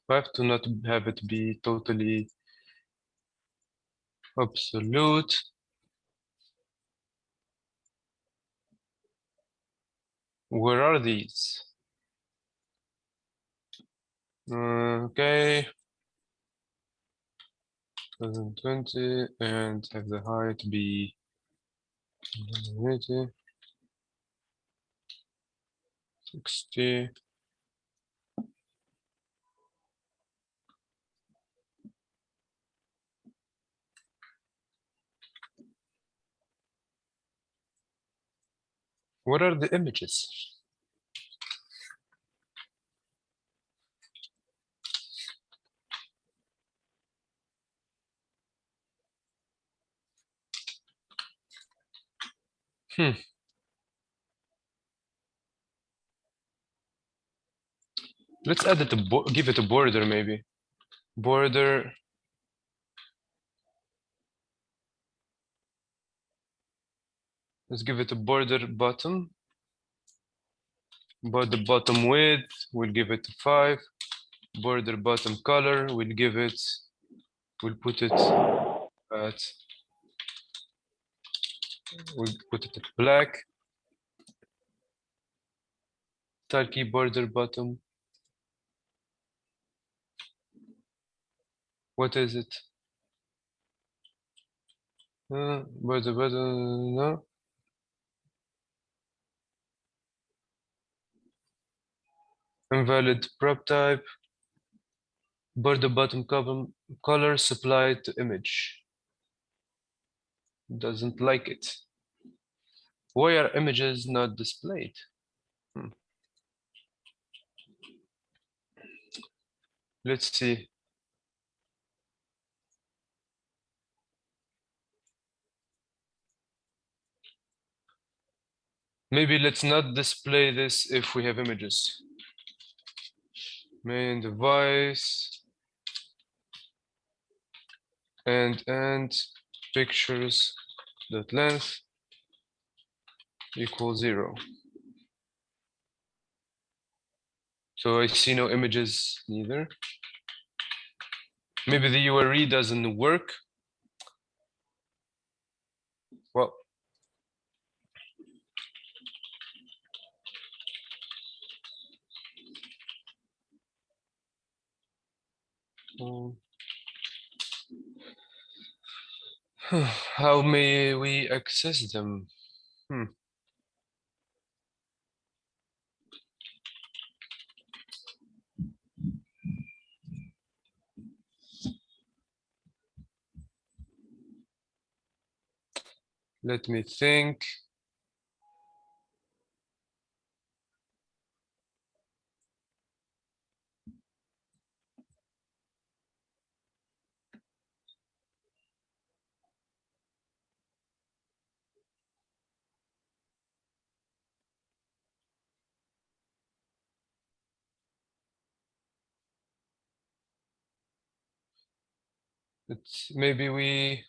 I have to not have it be totally absolute. Where are these? Okay. 2020, and have the height be 80. 60. What are the images? Let's add it to give it a border maybe. Border. Let's give it a border bottom. Border bottom width, we'll give it 5. Border bottom color, we'll put it at, black. Turkey border bottom. What is it? Border bottom, no. Invalid prop type. Border bottom color supplied to image. Doesn't like it. Why are images not displayed? Let's see. Maybe let's not display this if we have images. Main device and pictures dot length equals 0. So I see no images neither. Maybe the URI doesn't work. Well, how may we access them? Let me think. Maybe we.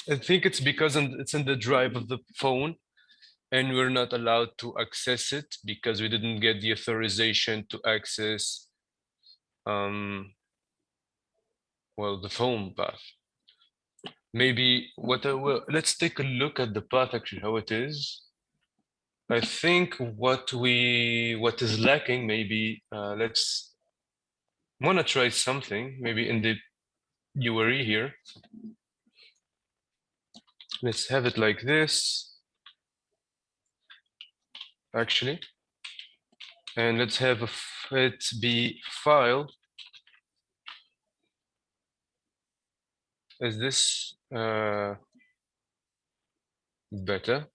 I think it's because it's in the drive of the phone and we're not allowed to access it because we didn't get the authorization to access well, the phone path. Maybe let's take a look at the path actually, how it is. I think what is lacking, maybe let's wanna try something, maybe in the URI here. Let's have it like this, actually. And let's have it be file. Is this better?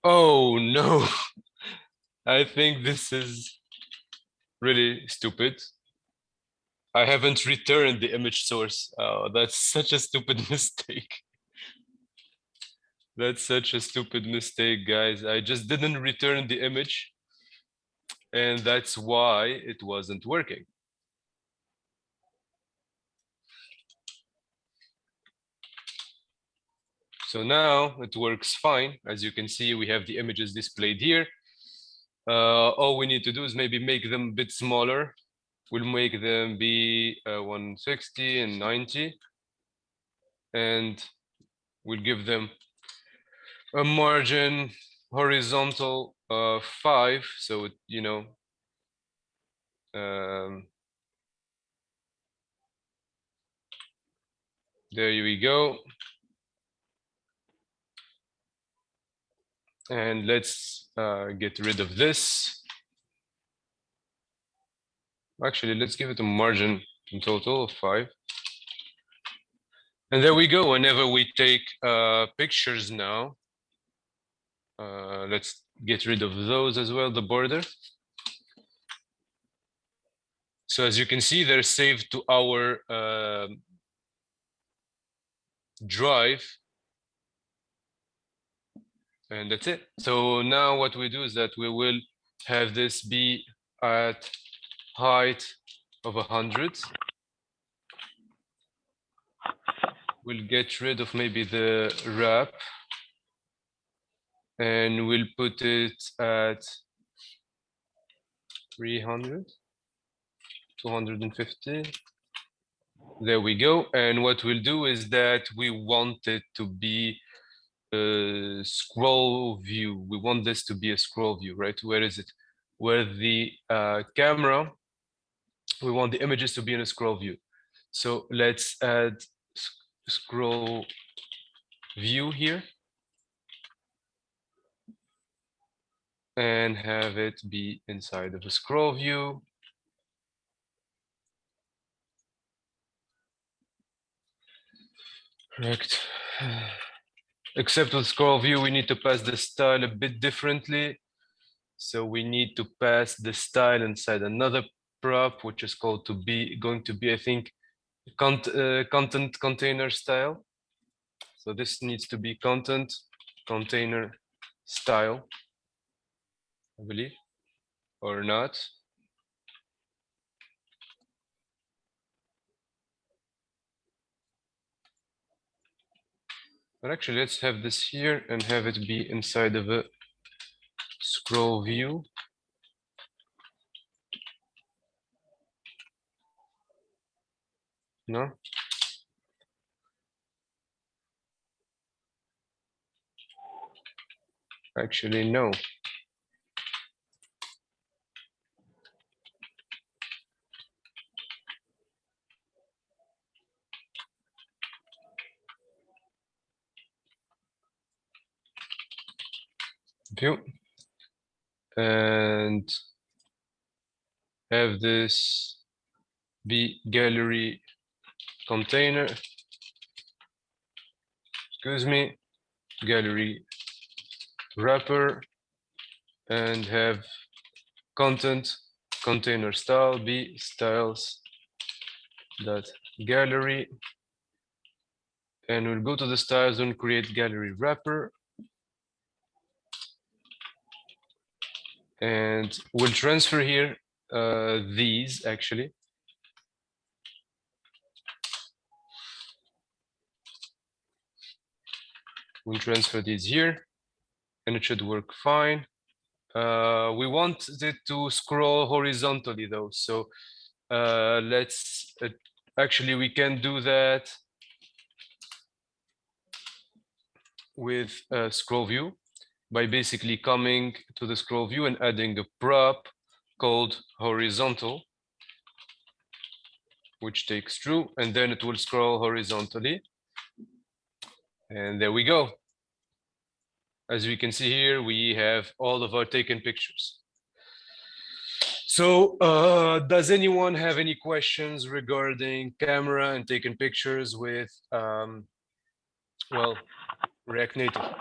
Oh no, I think this is really stupid. I haven't returned the image source. Oh, that's such a stupid mistake. That's such a stupid mistake, guys. I just didn't return the image, and that's why it wasn't working. So now it works fine. As you can see, we have the images displayed here. All we need to do is maybe make them a bit smaller. We'll make them be 160 and 90. And we'll give them a margin horizontal of 5. So, there we go. And let's get rid of this. Actually, let's give it a margin in total of 5. And there we go. Whenever we take pictures now, let's get rid of those as well, the border. So as you can see, they're saved to our drive. And that's it. So now what we do is that we will have this be at height of 100. We'll get rid of maybe the wrap. And we'll put it at 300, 250. There we go. And what we'll do is that we want it to be a scroll view. We want this to be a scroll view, right? Where is it? Where the camera, we want the images to be in a scroll view. So let's add scroll view here and have it be inside of a scroll view. Correct. Except with scroll view, we need to pass the style a bit differently. So we need to pass the style inside another prop, which is going to be, I think, content container style. So this needs to be content container style, I believe, or not. But actually, let's have this here and have it be inside of a scroll view. No? Actually, no. View. And have this be gallery container. Excuse me, gallery wrapper, and have content container style be styles dot gallery, and we'll go to the styles and create gallery wrapper, and we'll transfer here these actually. We'll transfer these here and it should work fine. We want it to scroll horizontally though. So let's actually, we can do that with scroll view by basically coming to the scroll view and adding a prop called horizontal, which takes true, and then it will scroll horizontally. And there we go. As we can see here, we have all of our taken pictures. So does anyone have any questions regarding camera and taking pictures with, well, React Native?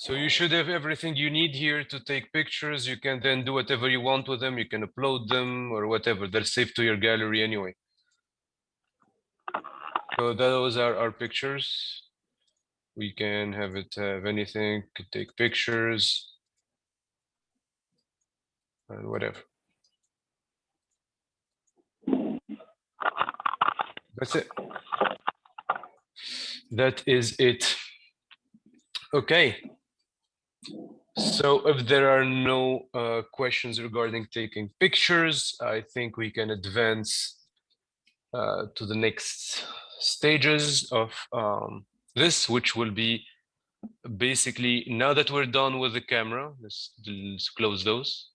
So you should have everything you need here to take pictures. You can then do whatever you want with them. You can upload them or whatever. They're saved to your gallery anyway. So those are our pictures. We can have it have anything, could take pictures and whatever. That's it. That is it. Okay. So if there are no questions regarding taking pictures, I think we can advance to the next stages of this, which will be basically, now that we're done with the camera, let's close those.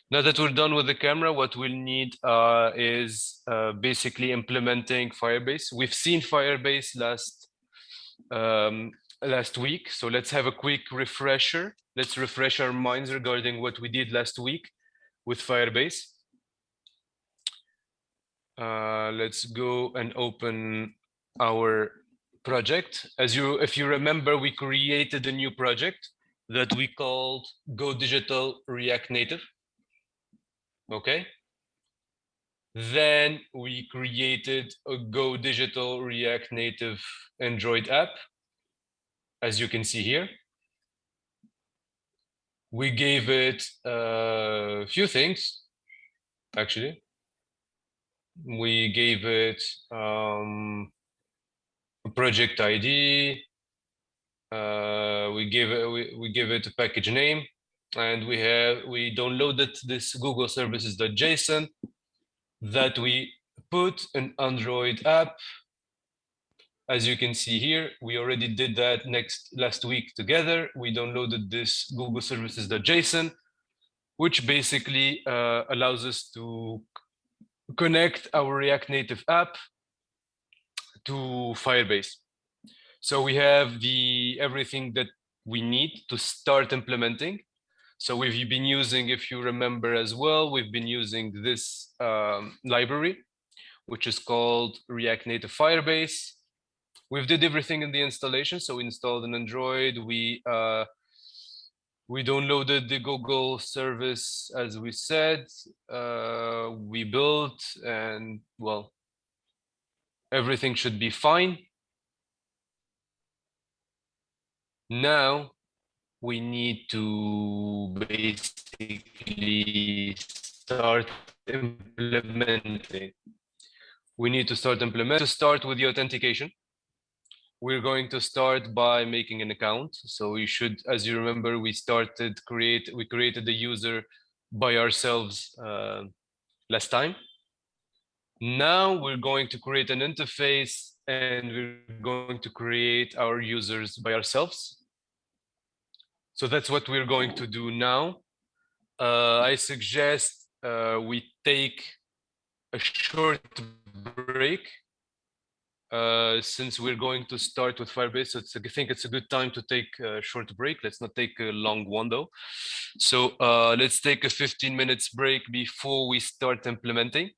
Now that we're done with the camera, what we'll need is basically implementing Firebase. We've seen Firebase last week, so let's have a quick refresher. Let's refresh our minds regarding what we did last week with Firebase. Let's go and open our project. If you remember, we created a new project that we called Go Digital React Native. Okay. Then we created a Go Digital React Native Android app, as you can see here. We gave it a few things, actually. We gave it a project ID. We give it a package name, and we downloaded this Google services.json that we put an Android app. As you can see here, we already did that last week together. We downloaded this Google services.json, which basically allows us to connect our React Native app to Firebase. So we have everything that we need to start implementing. So we've been using, if you remember as well, we've been using this library, which is called React Native Firebase. We've did everything in the installation. So we installed an Android. We downloaded the Google service, as we said. We built, and well, everything should be fine. Now we need to basically start implementing. We need to start implementing. To start with the authentication, we're going to start by making an account. So you should, as you remember, we created the user by ourselves last time. Now we're going to create an interface, and we're going to create our users by ourselves. So that's what we're going to do now. I suggest we take a short break since we're going to start with Firebase. So I think it's a good time to take a short break. Let's not take a long one though. So let's take a 15 minutes break before we start implementing.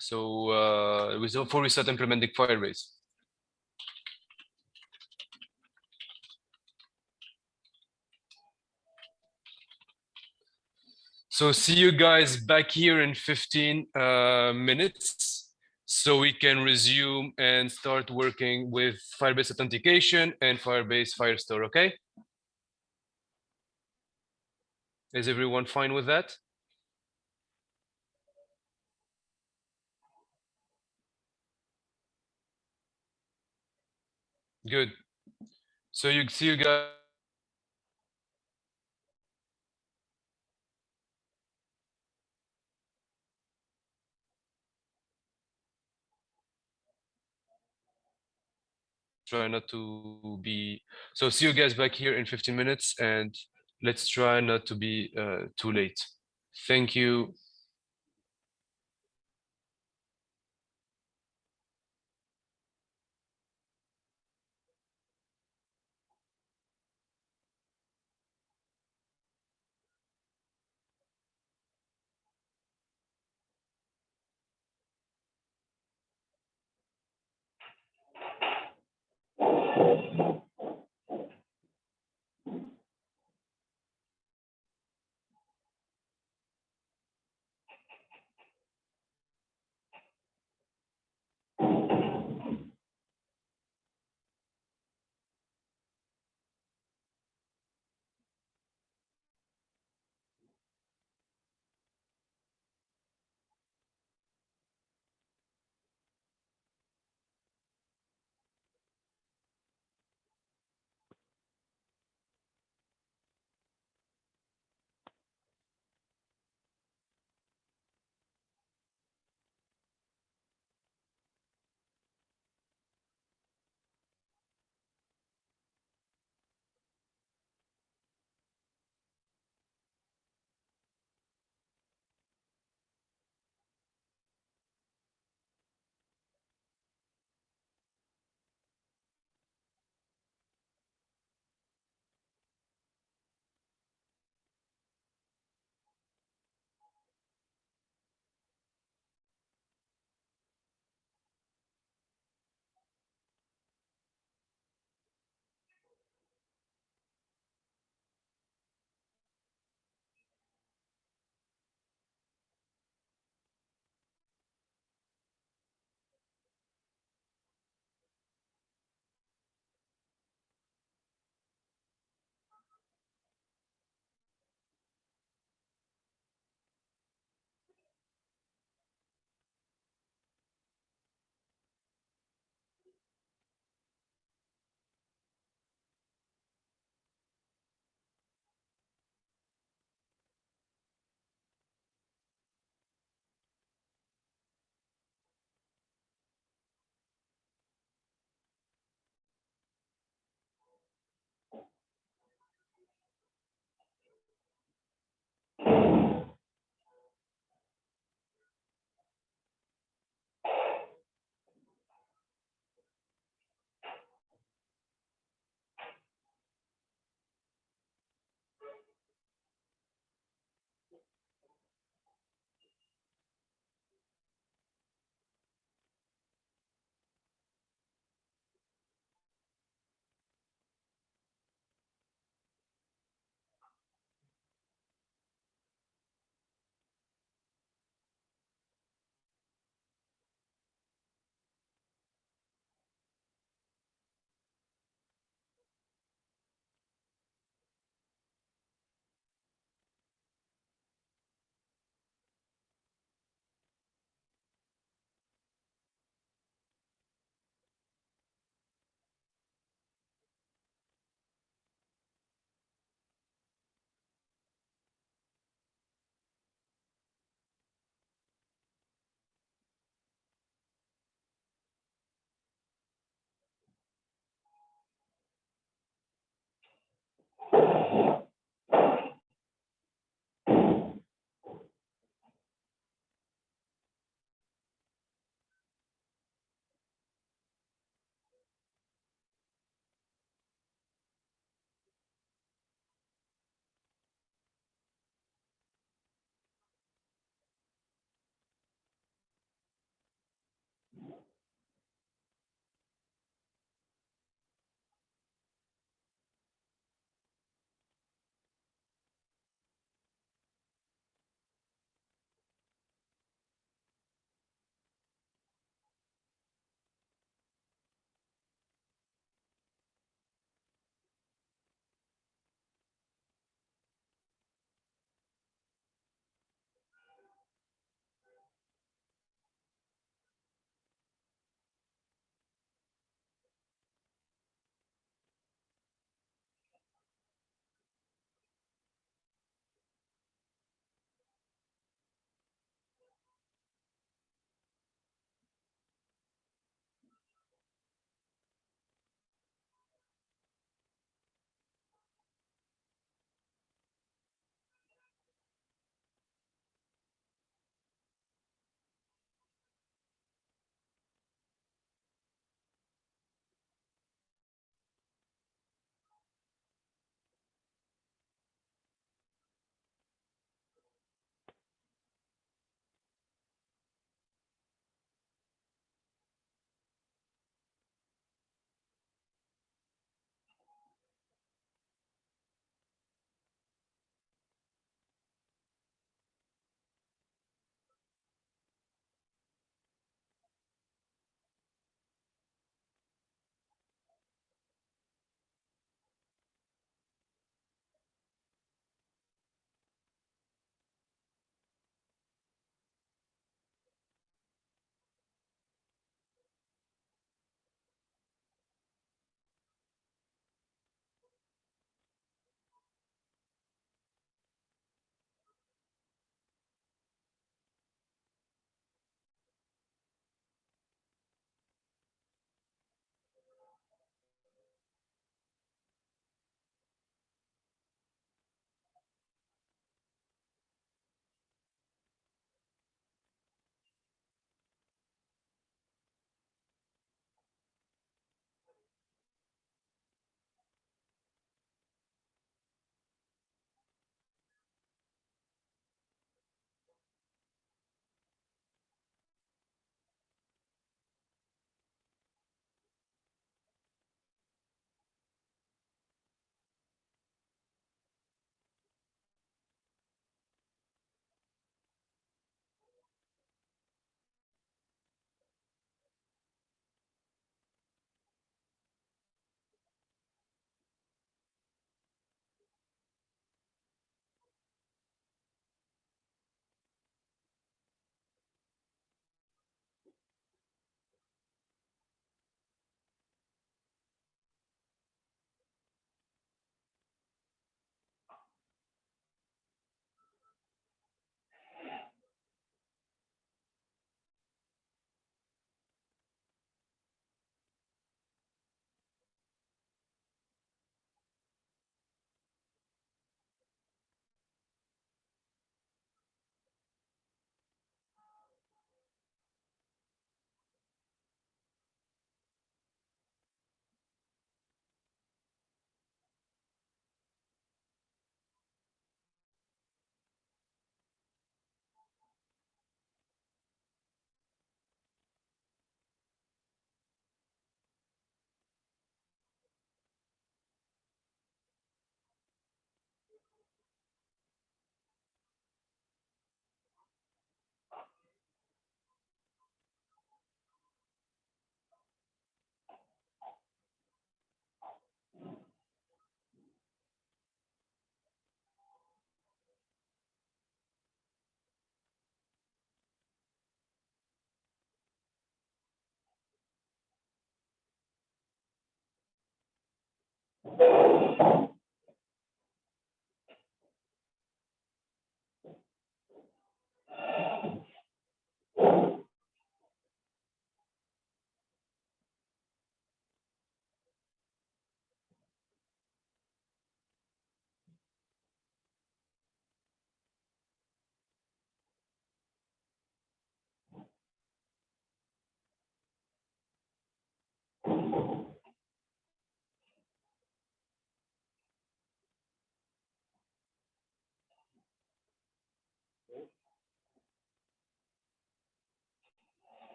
So before we start implementing Firebase. So see you guys back here in 15 minutes, so we can resume and start working with Firebase Authentication and Firebase Firestore, okay? Is everyone fine with that? Good. So you see you guys. Try not to be, so see you guys back here in 15 minutes, and let's try not to be too late. Thank you.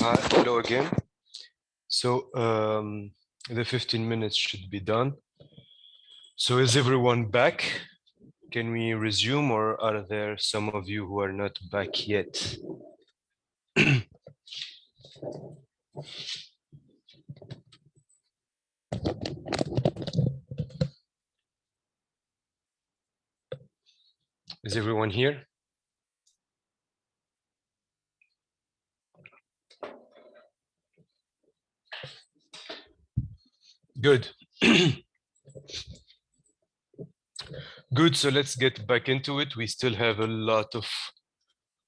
Hello again. So the 15 minutes should be done. So is everyone back? Can we resume, or are there some of you who are not back yet? Is everyone here? Good. Good, so let's get back into it. We still have a lot of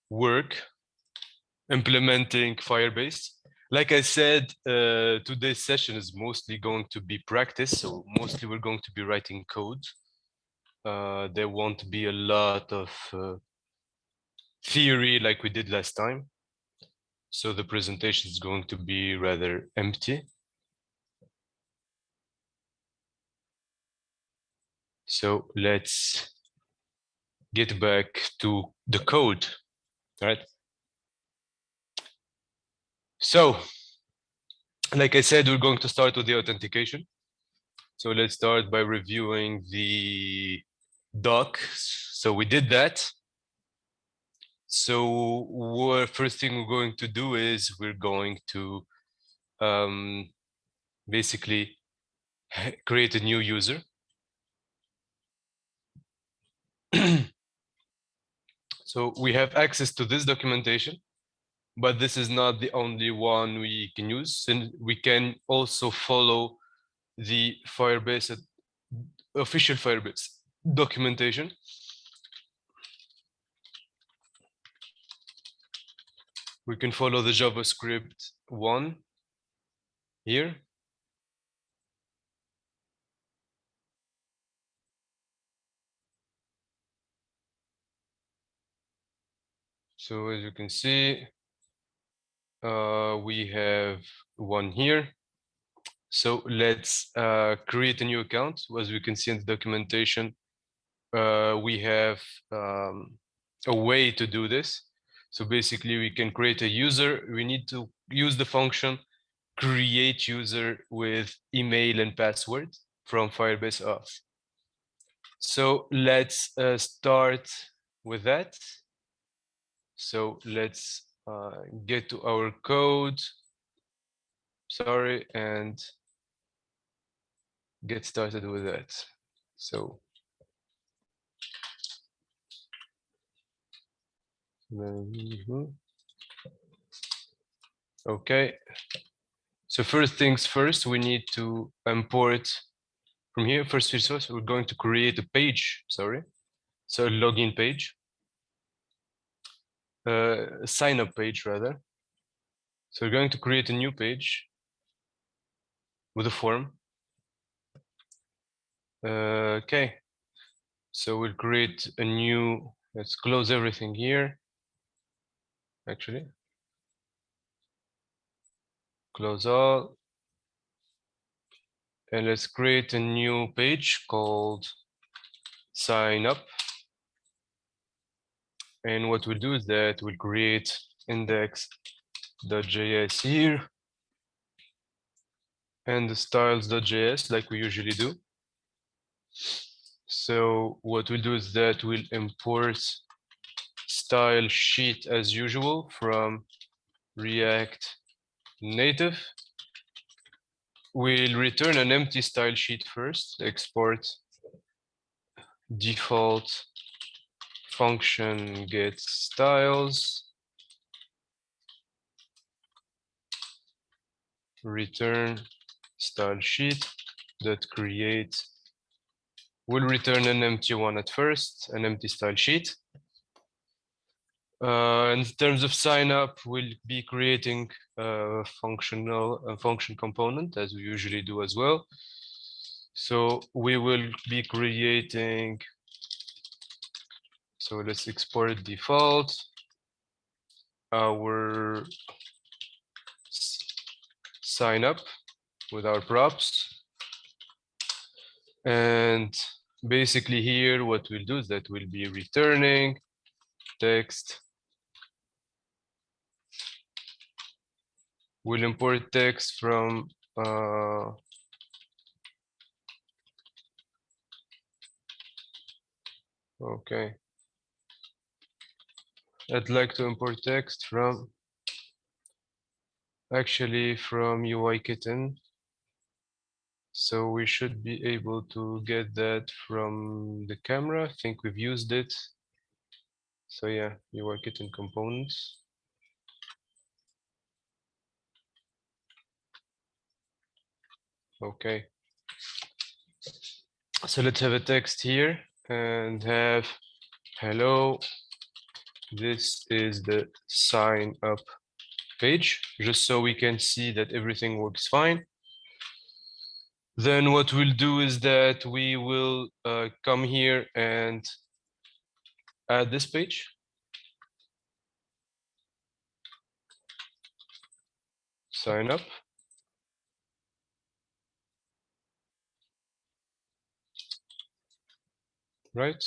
work implementing Firebase. Like I said, today's session is mostly going to be practice. So mostly we're going to be writing code. There won't be a lot of theory like we did last time. So the presentation is going to be rather empty. So let's get back to the code, right? So, like I said, we're going to start with the authentication. So let's start by reviewing the doc. So we did that. So what first thing we're going to do is we're going to basically create a new user. So we have access to this documentation, but this is not the only one we can use. And we can also follow the Firebase, official Firebase documentation. We can follow the JavaScript one here. So as you can see, we have one here. So let's create a new account. As we can see in the documentation, we have a way to do this. So basically we can create a user. We need to use the function create user with email and password from Firebase auth. So let's start with that. So let's get to our code. Sorry, and get started with that. So okay. So first things first, we need to import from here. First resource, we're going to create a page. Sorry, so a login page, a sign up page rather. So we're going to create a new page with a form. Okay, so we'll create a new. Let's close everything here. Actually, close all. And let's create a new page called sign up. And what we'll do is that we'll create index.js here and the styles.js like we usually do. So what we'll do is that we'll import style sheet as usual from React Native. We'll return an empty style sheet first, export default function get styles, return style sheet that create. We'll return an empty one at first, an empty style sheet. In terms of sign up, we'll be creating a function component as we usually do as well. So we will be creating, so let's export default, our sign up with our props. And basically here, what we'll do is that we'll be returning text We'll import text from okay. I'd like to import text from from UI kitten. So we should be able to get that from the camera. I think we've used it. So yeah, UI kitten components. Okay. So let's have a text here and have hello. This is the sign up page, just so we can see that everything works fine. Then what we'll do is that we will come here and add this page. Sign up. Right?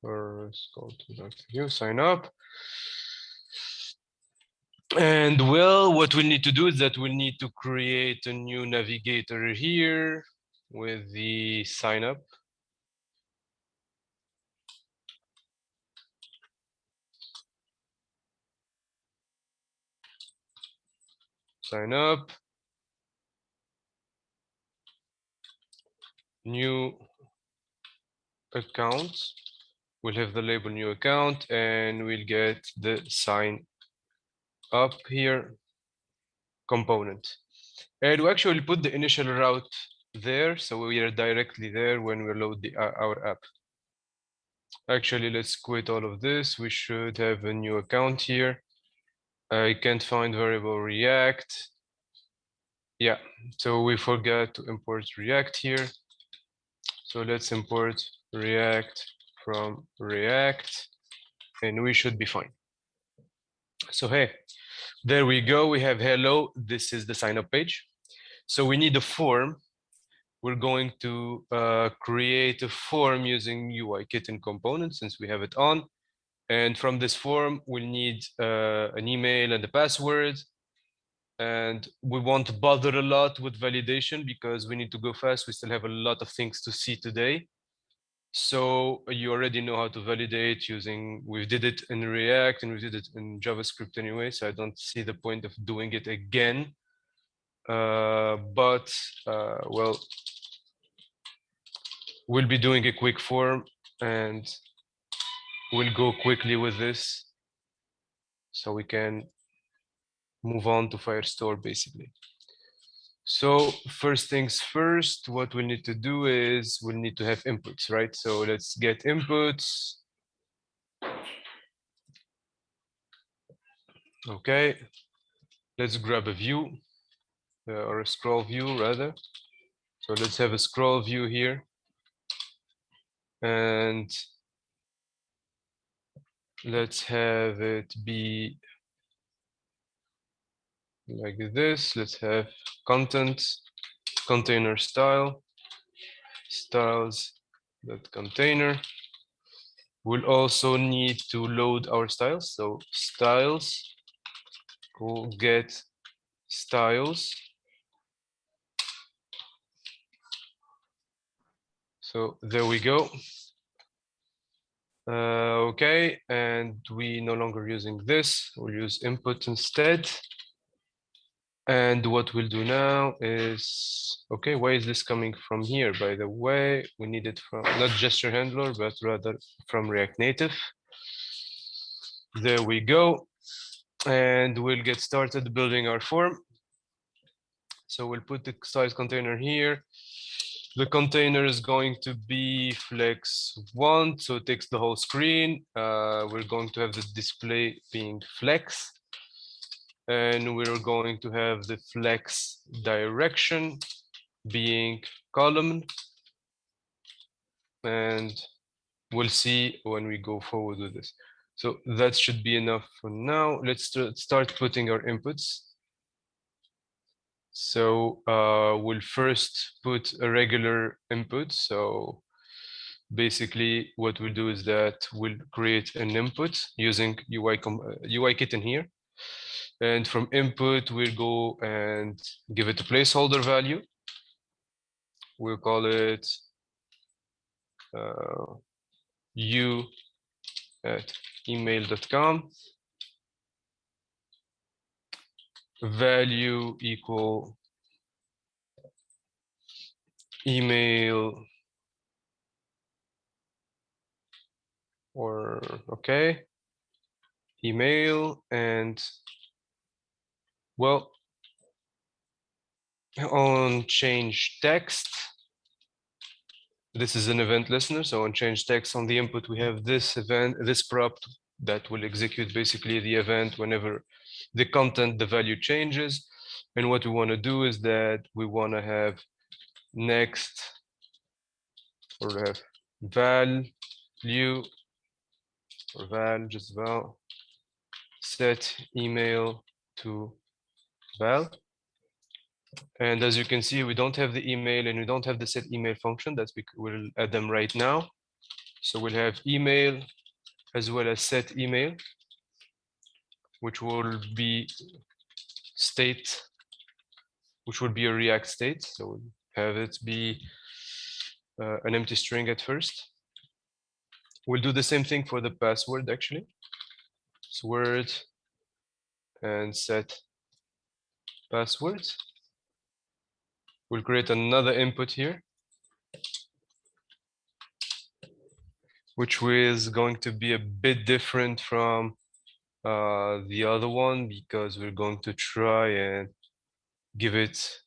Or let's go to view, sign up. And well, what we need to do is that we'll need to create a new navigator here with the sign up. Sign up. New account. We'll have the label new account and we'll get the sign up here component. And we actually put the initial route there, so we are directly there when we load our app. Actually, let's quit all of this. We should have a new account here. I can't find variable React. Yeah, so we forgot to import React here. So let's import React from React, and we should be fine. So hey, there we go. We have hello. This is the sign up page. So we need a form. We're going to create a form using UI kitten component since we have it on. And from this form, we'll need an email and a password. And we won't bother a lot with validation because we need to go fast. We still have a lot of things to see today. So you already know how to validate using, we did it in React and we did it in JavaScript anyway. So I don't see the point of doing it again. Well, we'll be doing a quick form and we'll go quickly with this so we can move on to Firestore basically. So first things first, what we need to do is we'll need to have inputs, right? So let's get inputs. Okay, let's grab a view or a scroll view rather. So let's have a scroll view here. And let's have it be like this. Let's have content, container style, styles.container. We'll also need to load our styles. So styles, we'll get styles. So there we go. Okay, and we no longer using this. We'll use input instead. And what we'll do now is, okay, why is this coming from here? By the way, we need it from not gesture handler, but rather from React Native. There we go. And we'll get started building our form. So we'll put the size container here. The container is going to be flex1, so it takes the whole screen. We're going to have the display being flex. And we're going to have the flex direction being column. And we'll see when we go forward with this. So that should be enough for now. Let's start putting our inputs. So we'll first put a regular input. So basically what we'll do is that we'll create an input using UI kitten here. And from input, we'll go and give it a placeholder value. We'll call it u@email.com. Value equal email or okay, email, and well, on change text, this is an event listener. So on change text on the input, we have this event, this prop that will execute basically the event whenever the content, the value changes. And what we want to do is that we want to have next or have value or val, just val, set email to val. And as you can see, we don't have the email and we don't have the set email function. That's because we'll add them right now. So we'll have email as well as set email, which will be state, which will be a React state. So we'll have it be an empty string at first. We'll do the same thing for the password actually. So word and set password. We'll create another input here, which is going to be a bit different from the other one because we're going to try and give it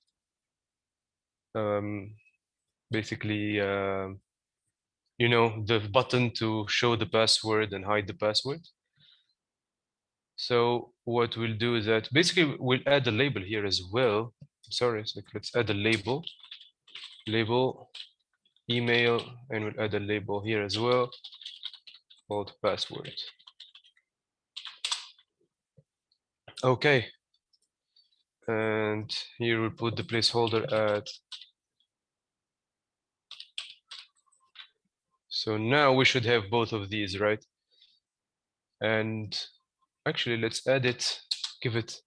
basically you know, the button to show the password and hide the password. So what we'll do is that basically we'll add a label here as well. Sorry, so let's add a label email, and we'll add a label here as well called password. Okay. And here we'll put the placeholder at. So now we should have both of these, right? And actually, let's add it, give it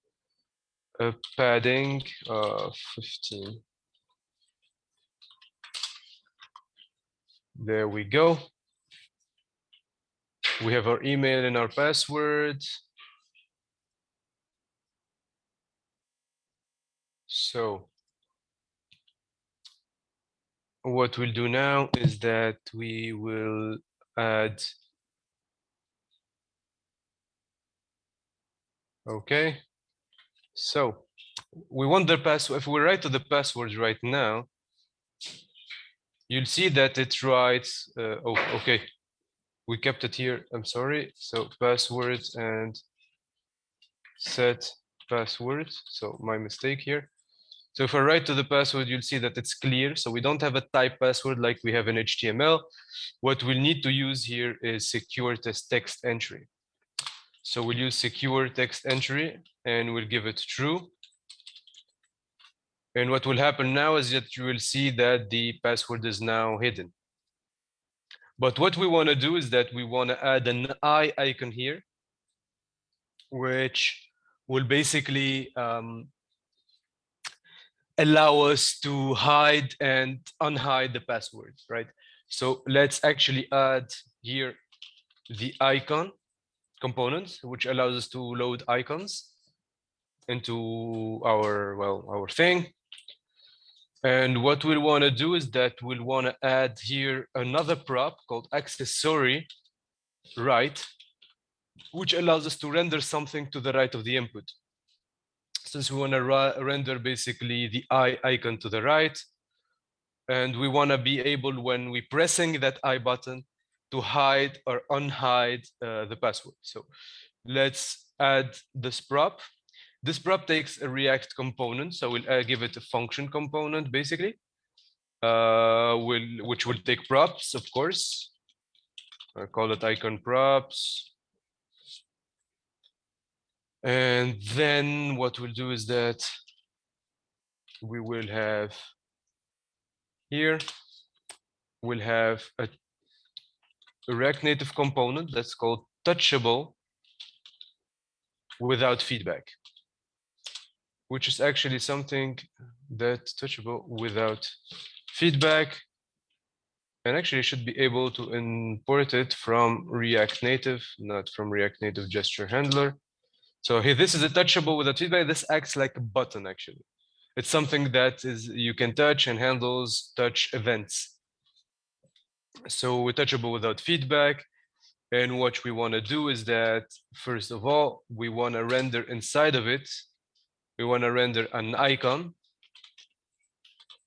a padding of 15. There we go. We have our email and our password. So what we'll do now is that we will add, okay. So we want the password. If we write to the password right now, you'll see that it writes, oh, okay. We kept it here, I'm sorry. So passwords and set password. So my mistake here. So if I write to the password, you'll see that it's clear. So we don't have a type password like we have in HTML. What we'll need to use here is secure text entry. So we'll use secure text entry and we'll give it true. And what will happen now is that you will see that the password is now hidden. But what we want to do is that we want to add an eye icon here, which will basically allow us to hide and unhide the password, right? So let's actually add here the icon component, which allows us to load icons into our, well, our thing. And what we'll want to do is that we'll want to add here another prop called accessory right, which allows us to render something to the right of the input. Since we want to render basically the eye icon to the right, and we want to be able, when we pressing that I button, to hide or unhide the password. So let's add this prop. This prop takes a React component, so we'll give it a function component basically, which will take props, of course. I call it icon props. And then what we'll do is that we will have here, we'll have a React Native component that's called touchable without feedback, which is actually something that's touchable without feedback. And actually should be able to import it from React Native, not from React Native gesture handler. So here, this is a touchable without feedback. This acts like a button, actually. It's something that is you can touch and handles touch events. So we're touchable without feedback. And what we want to do is that, first of all, we want to render inside of it. We want to render an icon.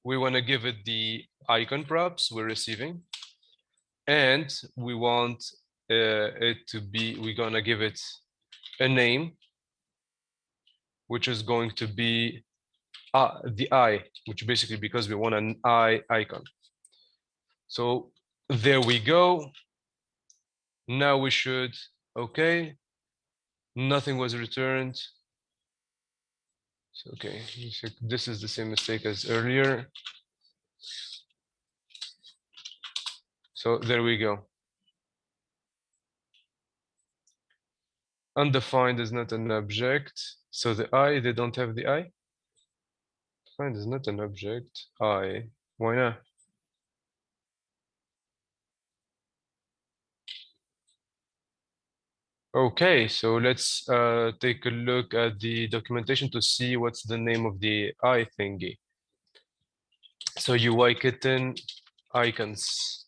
We want to give it the icon props we're receiving. And we want it to be, we're going to give it a name, which is going to be the eye, which basically because we want an eye icon. So there we go. Now we should, okay, nothing was returned. So, okay, this is the same mistake as earlier. So there we go. Undefined is not an object. So the eye, they don't have the eye. Defined is not an object. Eye, why not? Okay, so let's take a look at the documentation to see what's the name of the eye thingy. So UI kitten icons.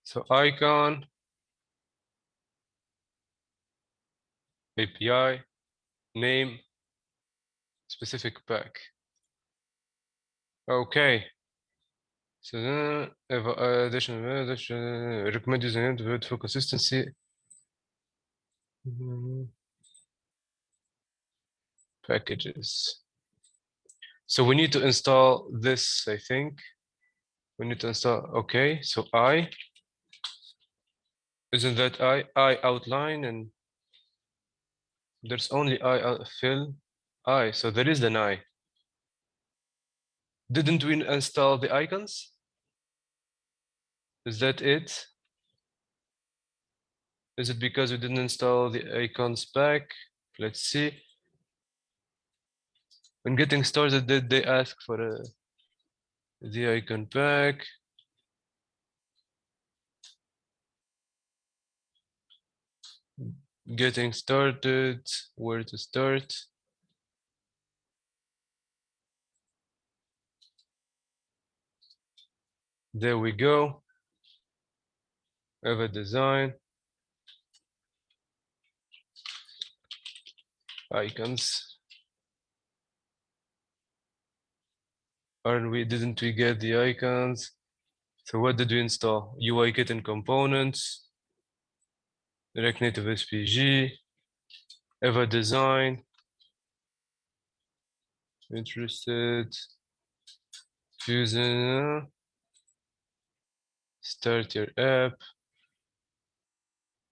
So icon, API, name, specific pack. Okay. So addition, recommend using it for consistency. Packages. So we need to install this, I think. We need to install, okay, so isn't that I outline, and there's only fill so there is an I. Didn't we install the icons? Is that it? Is it because we didn't install the icons pack? Let's see. When getting started, did they ask for the icon pack? Getting started, where to start? There we go. Have a design. Icons. Didn't we get the icons? So what did we install? UI kitten components, React Native SPG, Eva design, interested, Fusion, start your app.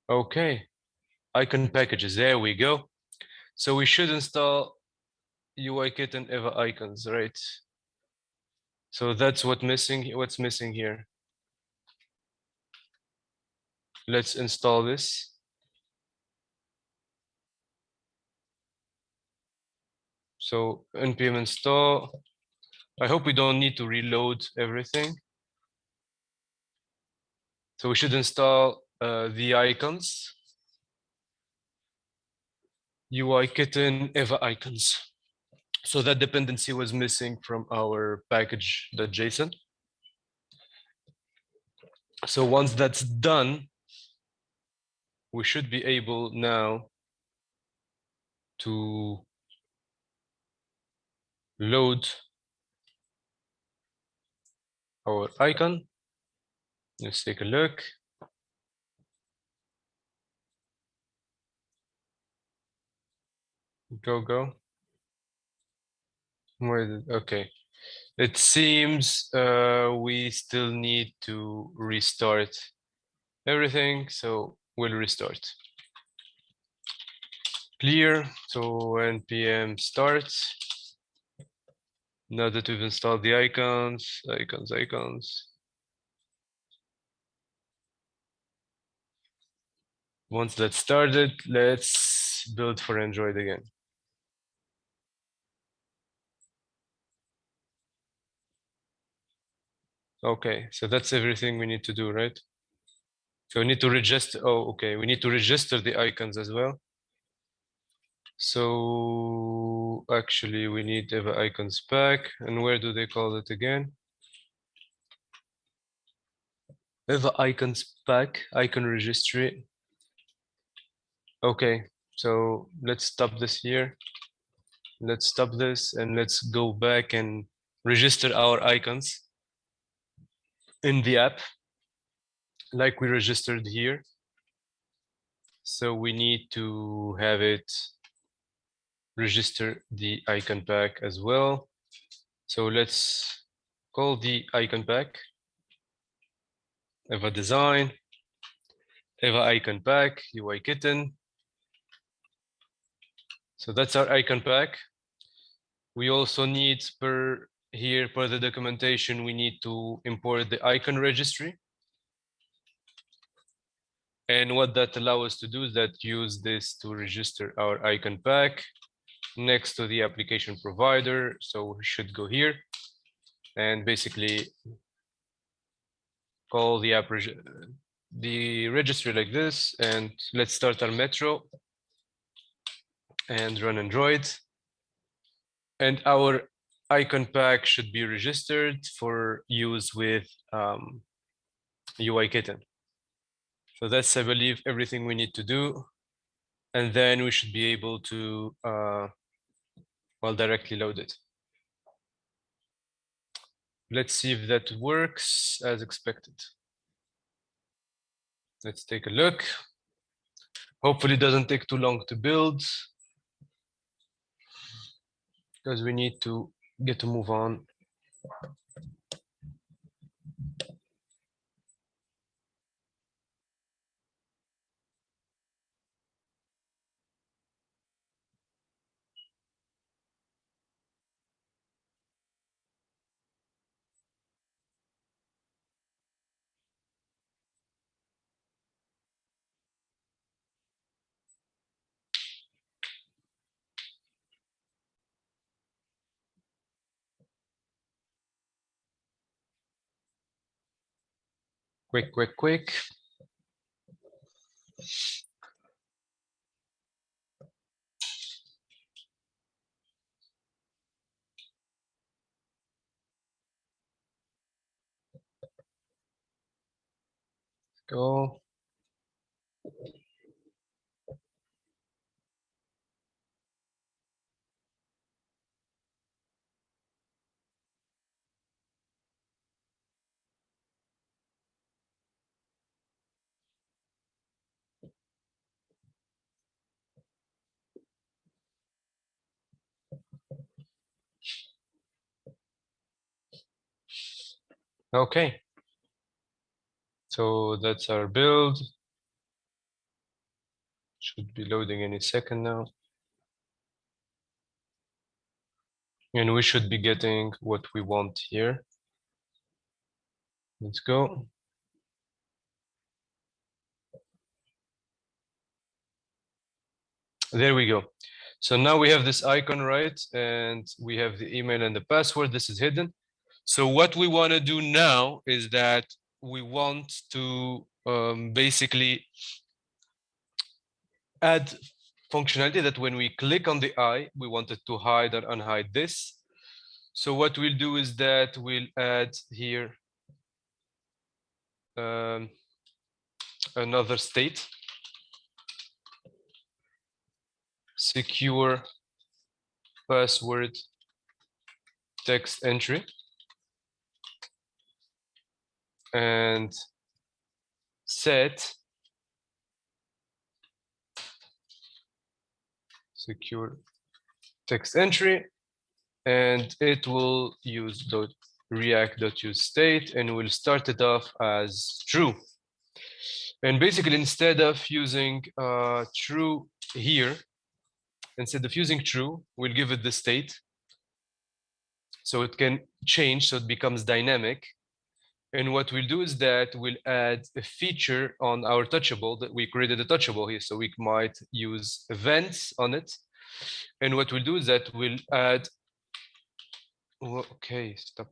Okay, icon packages, there we go. So we should install UI kitten Eva icons, right? So that's what's missing here. Let's install this. So npm install. I hope we don't need to reload everything. So we should install the icons. UI kitten Eva icons. So that dependency was missing from our package.json. So once that's done, we should be able now to load our icon. Let's take a look. Go. Okay. It seems we still need to restart everything, so we'll restart. Clear, so npm start. Now that we've installed the icons. Once that's started, let's build for Android again. Okay, so that's everything we need to do, right? So we need to register. Oh, okay. We need to register the icons as well. So actually, we need Eva icons pack. And where do they call it again? Eva icons pack, icon registry. Okay, so let's stop this here. Let's stop this and let's go back and register our icons in the app like we registered here. So we need to have it register the icon pack as well. So let's call the icon pack Eva design, Eva icon pack, UI kitten. So that's our icon pack. We also need per the documentation, we need to import the icon registry. And what that allows us to do is that use this to register our icon pack next to the application provider. So we should go here and basically call the app the registry like this. And let's start our metro and run Android. And our icon pack should be registered for use with UI kitten. So that's, I believe, everything we need to do. And then we should be able to, directly load it. Let's see if that works as expected. Let's take a look. Hopefully it doesn't take too long to build because we need to get to move on. Quick. Go. Okay. So that's our build. Should be loading any second now. And we should be getting what we want here. Let's go. There we go. So now we have this icon, right? And we have the email and the password. This is hidden. So what we want to do now is that we want to basically add functionality that when we click on the eye, we wanted to hide or unhide this. So what we'll do is that we'll add here another state, secure password text entry, and set secure text entry, and it will use react.use state, and we'll start it off as true. And basically, instead of using true here, instead of using true, we'll give it the state. So it can change, so it becomes dynamic. And what we'll do is that we'll add a feature on our touchable, that we created a touchable here. So we might use events on it. And what we'll do is that we'll add, okay, stop,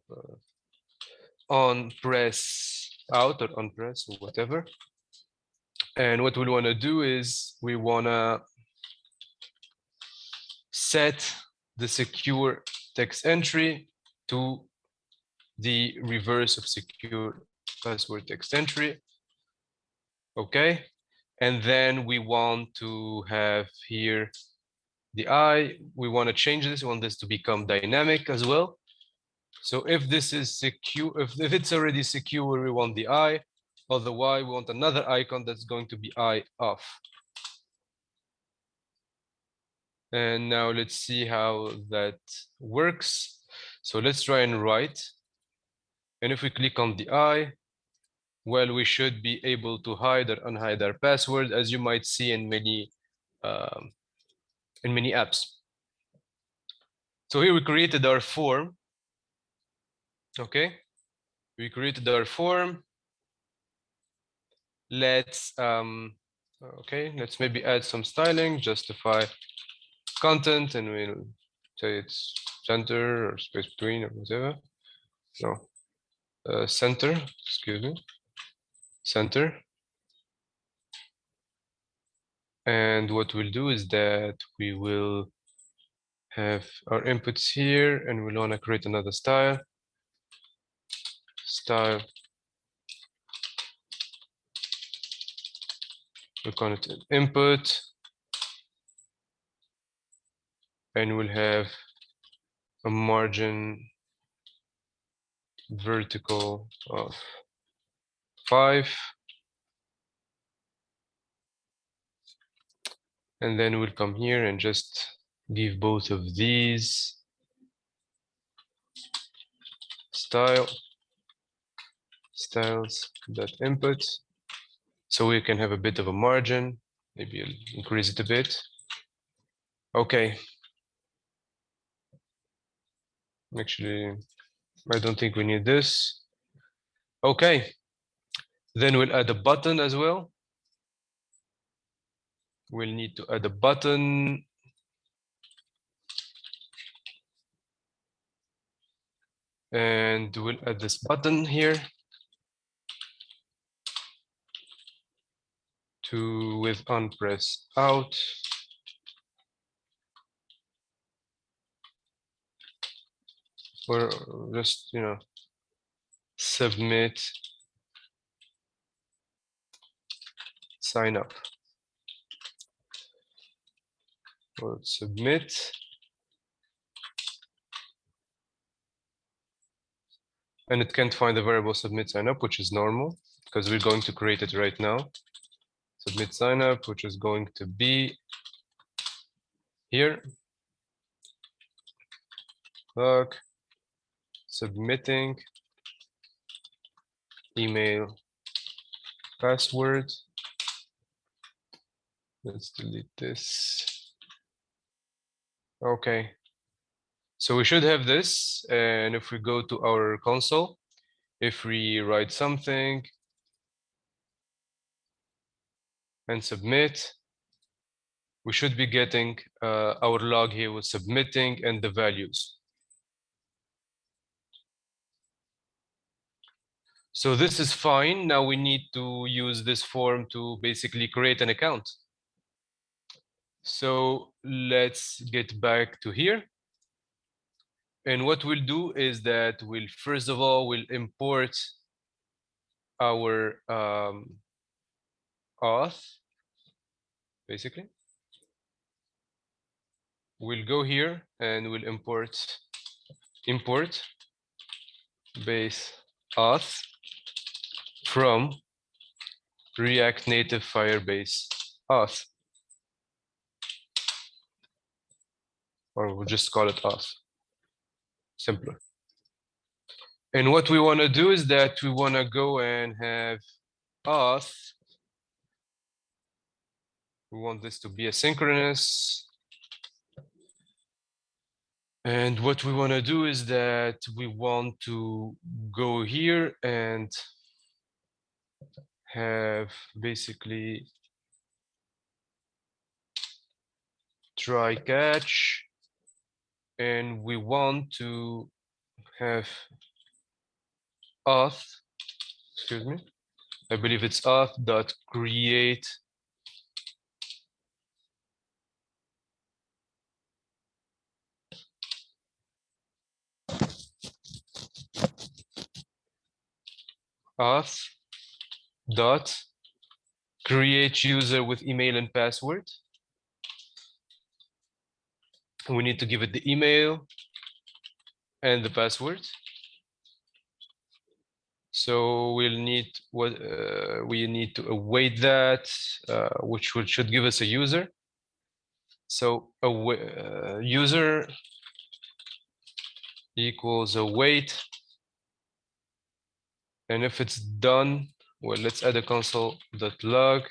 on press out or on press or whatever. And what we want to do is we want to set the secure text entry to the reverse of secure password text entry. Okay. And then we want to have here the I. We want to change this. We want this to become dynamic as well. So if this is secure, if it's already secure, we want the I. Otherwise, we want another icon that's going to be I off. And now let's see how that works. So let's try and write. And if we click on the I, well, we should be able to hide or unhide our password, as you might see in many apps. So here we created our form. Okay, we created our form. Let's let's maybe add some styling, justify content, and we'll say it's center or space between or whatever. No, center, excuse me, center. And what we'll do is that we will have our inputs here, and we'll want to create another style. We'll call it input, and we'll have a margin vertical of 5. And then we'll come here and just give both of these styles.input. So we can have a bit of a margin. Maybe I'll increase it a bit. Okay. Actually, I don't think we need this. Okay. Then we'll add a button as well. We'll need to add a button. And we'll add this button here with on press out. Or just, submit, sign up. Or submit. And it can't find the variable submit sign up, which is normal because we're going to create it right now. Submit sign up, which is going to be here. Look, submitting email password. Let's delete this. Okay. So we should have this. And if we go to our console, if we write something and submit, we should be getting our log here with submitting and the values. So this is fine. Now we need to use this form to basically create an account. So let's get back to here. And what we'll do is that we'll, first of all, we'll import our auth, basically. We'll go here and we'll import base auth from React Native Firebase auth. Or we'll just call it auth. Simpler. And what we want to do is that we want to go and have auth. We want this to be asynchronous. And what we want to do is that we want to go here and have basically try catch, and we want to have auth, excuse me, I believe it's auth dot create auth dot create user with email and password. We need to give it the email and the password. So we'll need what we need to await that, which should give us a user. So user equals await, and if it's done, well, let's add a console.log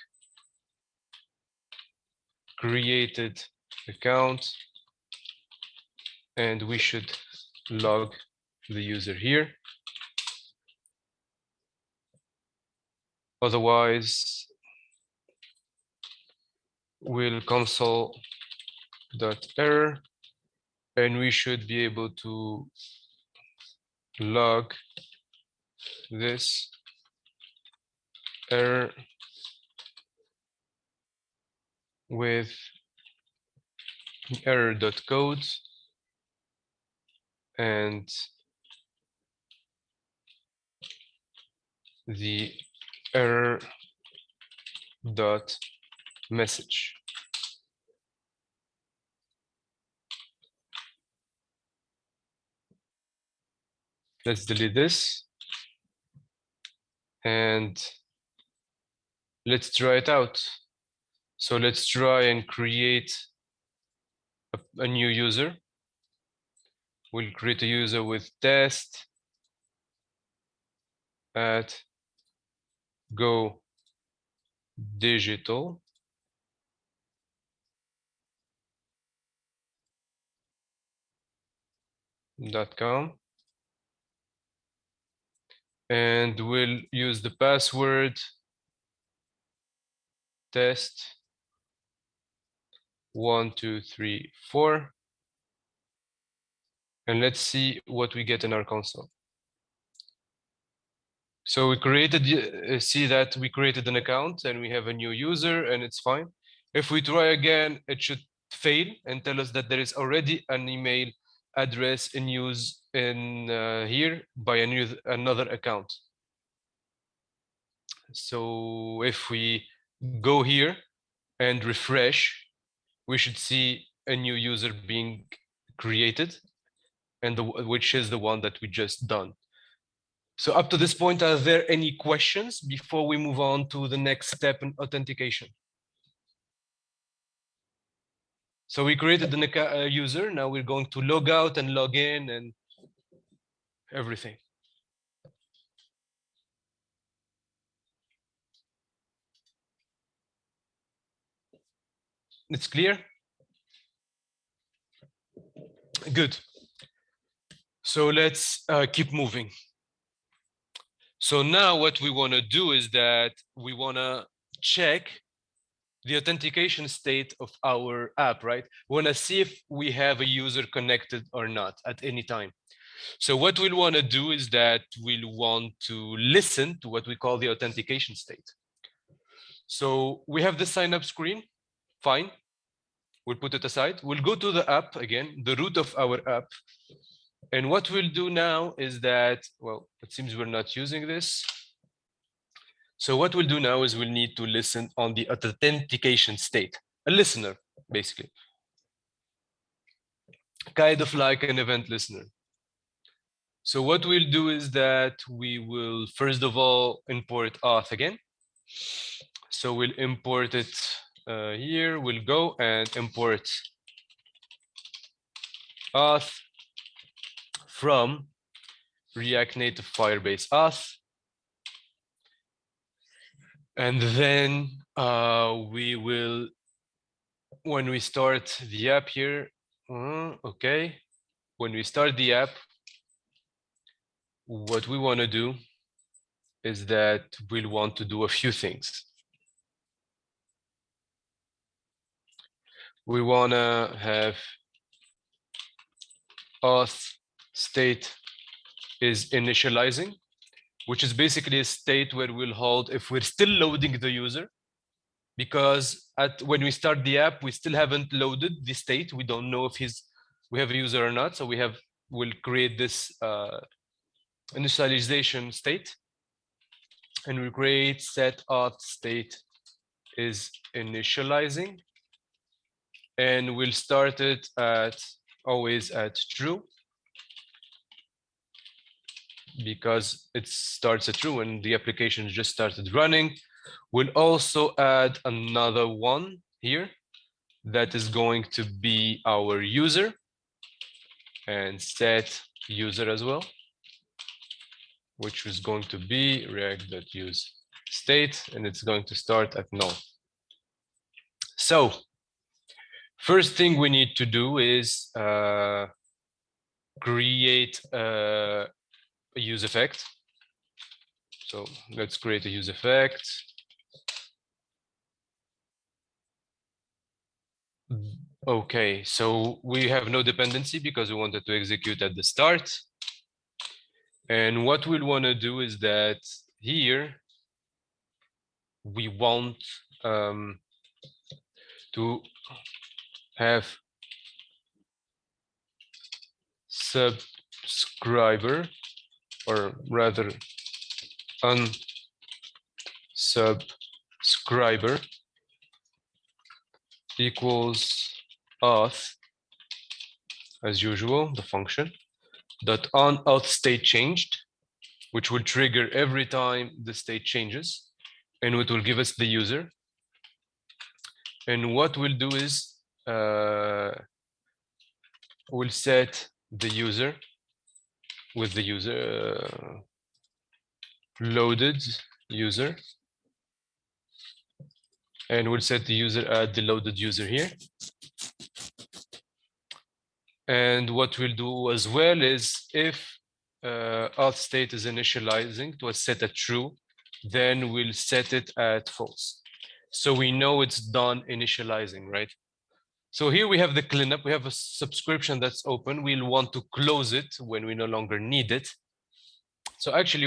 created account, and we should log the user here. Otherwise, we'll console.error, and we should be able to log this error with error.code and the error.message. Let's delete this and let's try it out. So let's try and create a new user. We'll create a user with test at go digital.com, and we'll use the password test 1, 2, 3, 4, and let's see what we get in our console. So we created, see that we created an account and we have a new user and it's fine. If we try again, it should fail and tell us that there is already an email address in use in here by another account. So if we go here and refresh, we should see a new user being created, and which is the one that we just done. So up to this point, are there any questions before we move on to the next step in authentication? So we created the user. Now we're going to log out and log in and everything. It's clear? Good. So let's keep moving. So now what we want to do is that we want to check the authentication state of our app, right? We want to see if we have a user connected or not at any time. So what we'll want to do is that we'll want to listen to what we call the authentication state. So we have the sign up screen, fine. We'll put it aside. We'll go to the app again, the root of our app. And what we'll do now is that, well, it seems we're not using this. So what we'll do now is we'll need to listen on the authentication state, a listener, basically. Kind of like an event listener. So what we'll do is that we will, first of all, import auth again. So we'll import it here. We'll go and import auth from React Native Firebase auth. And then we will, when we start the app here, okay. when we start the app, what we want to do is that we'll want to do a few things. We want to have auth state is initializing, which is basically a state where we'll hold if we're still loading the user, because when we start the app, we still haven't loaded the state. We don't know if we have a user or not. So we'll create this initialization state, and we create set auth state is initializing, and we'll start it always at true, because it starts at true and the application just started running. We'll also add another one here that is going to be our user, and set user as well, which is going to be react.use state, and it's going to start at null. So first thing we need to do is create a use effect. So let's create a use effect. Okay, so we have no dependency because we wanted to execute at the start. And what we'll want to do is that here we want to have subscriber, or rather unsubscriber equals auth, as usual, the function dot on auth state changed, which will trigger every time the state changes, and it will give us the user. And what we'll do is we'll set the user with the user loaded user, and we'll set the user at the loaded user here. And what we'll do as well is if auth state is initializing, it was set at true, then we'll set it at false. So we know it's done initializing, right? So here we have the cleanup. We have a subscription that's open. We'll want to close it when we no longer need it. So actually,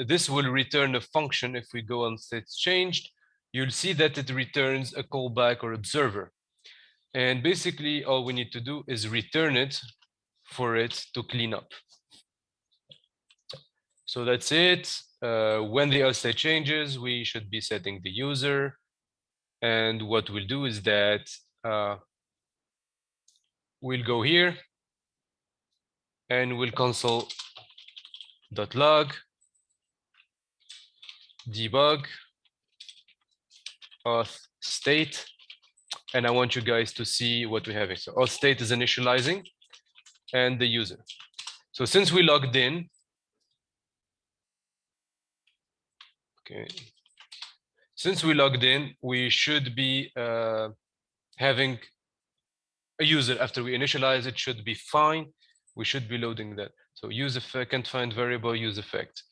this will return a function. If we go on states changed, you'll see that it returns a callback or observer. And basically, all we need to do is return it for it to clean up. So that's it. When the auth state changes, we should be setting the user. And what we'll do is that we'll go here and we'll console.log debug auth state. And I want you guys to see what we have here. So auth state is initializing and the user. So since we logged in, okay, since we logged in, we should be having a user after we initialize it. Should be fine. We should be loading that. So use effect, can't find variable use effect.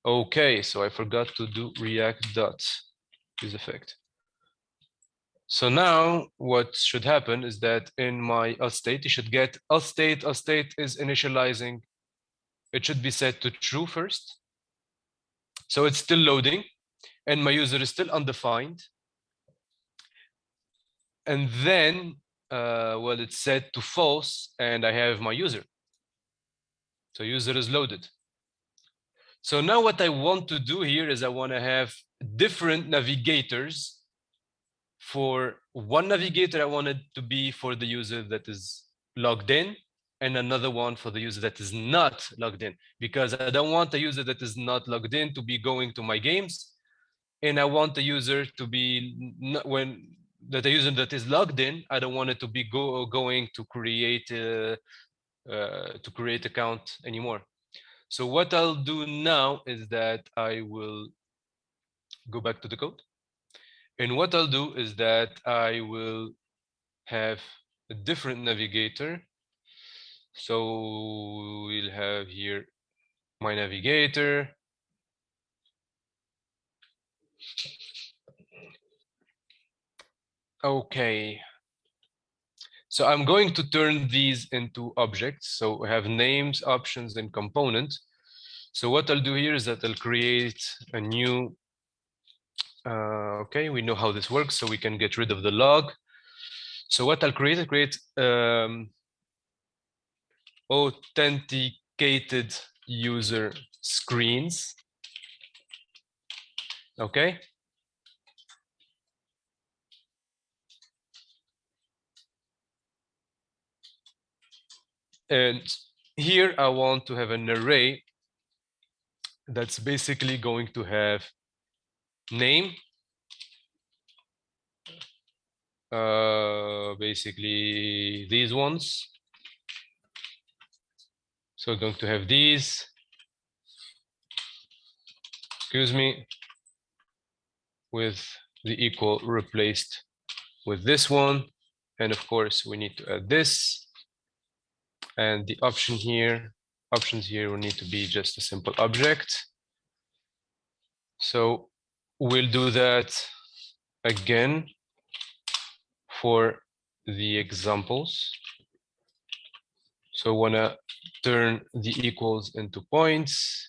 Okay, so I forgot to do react dot use effect. So now what should happen is that in my auth state, you should get auth state is initializing. It should be set to true first. So it's still loading and my user is still undefined. And then, well, it's set to false and I have my user. So user is loaded. So now what I want to do here is I want to have different navigators. For one navigator, I want it to be for the user that is logged in, and another one for the user that is not logged in, because I don't want the user that is not logged in to be going to my games, and I want the user to be the user that is logged in. I don't want it to be going to create account anymore. So what I'll do now is that I will go back to the code. And what I'll do is that I will have a different navigator So we'll have here my navigator. Okay. So I'm going to turn these into objects. So we have names, options, and component. So what I'll do here is that I'll create a new, okay, we know how this works, so we can get rid of the log. So what I'll create authenticated user screens, okay? And here I want to have an array that's basically going to have name, basically these ones. So we're going to have these, excuse me, with the equal replaced with this one. And of course, we need to add this. And the options here will need to be just a simple object. So we'll do that again for the examples. So I want to turn the equals into points.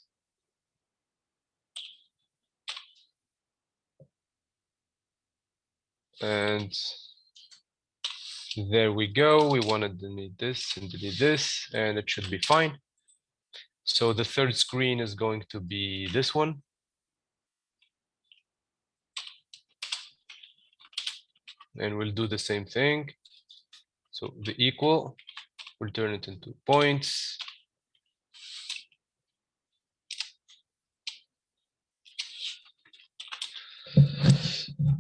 And there we go. We want to delete this and delete this, and it should be fine. So the third screen is going to be this one. And we'll do the same thing. So the equal, we'll turn it into points.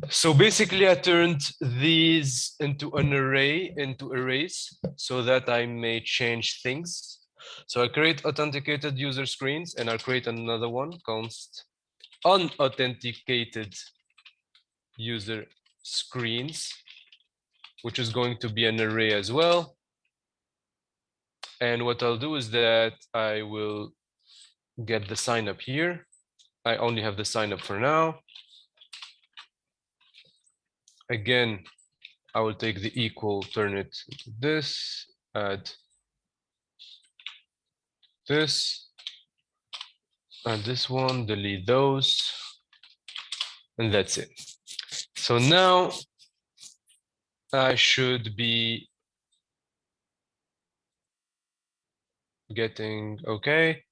So basically I turned these into an array, into arrays, so that I may change things. So I create authenticated user screens, and I'll create another one, const unauthenticated user screens, which is going to be an array as well. And what I'll do is that I will get the sign up here. I only have the sign up for now. Again, I will take the equal, turn it into this, add this, add this one, delete those, and that's it. So now I should be getting okay.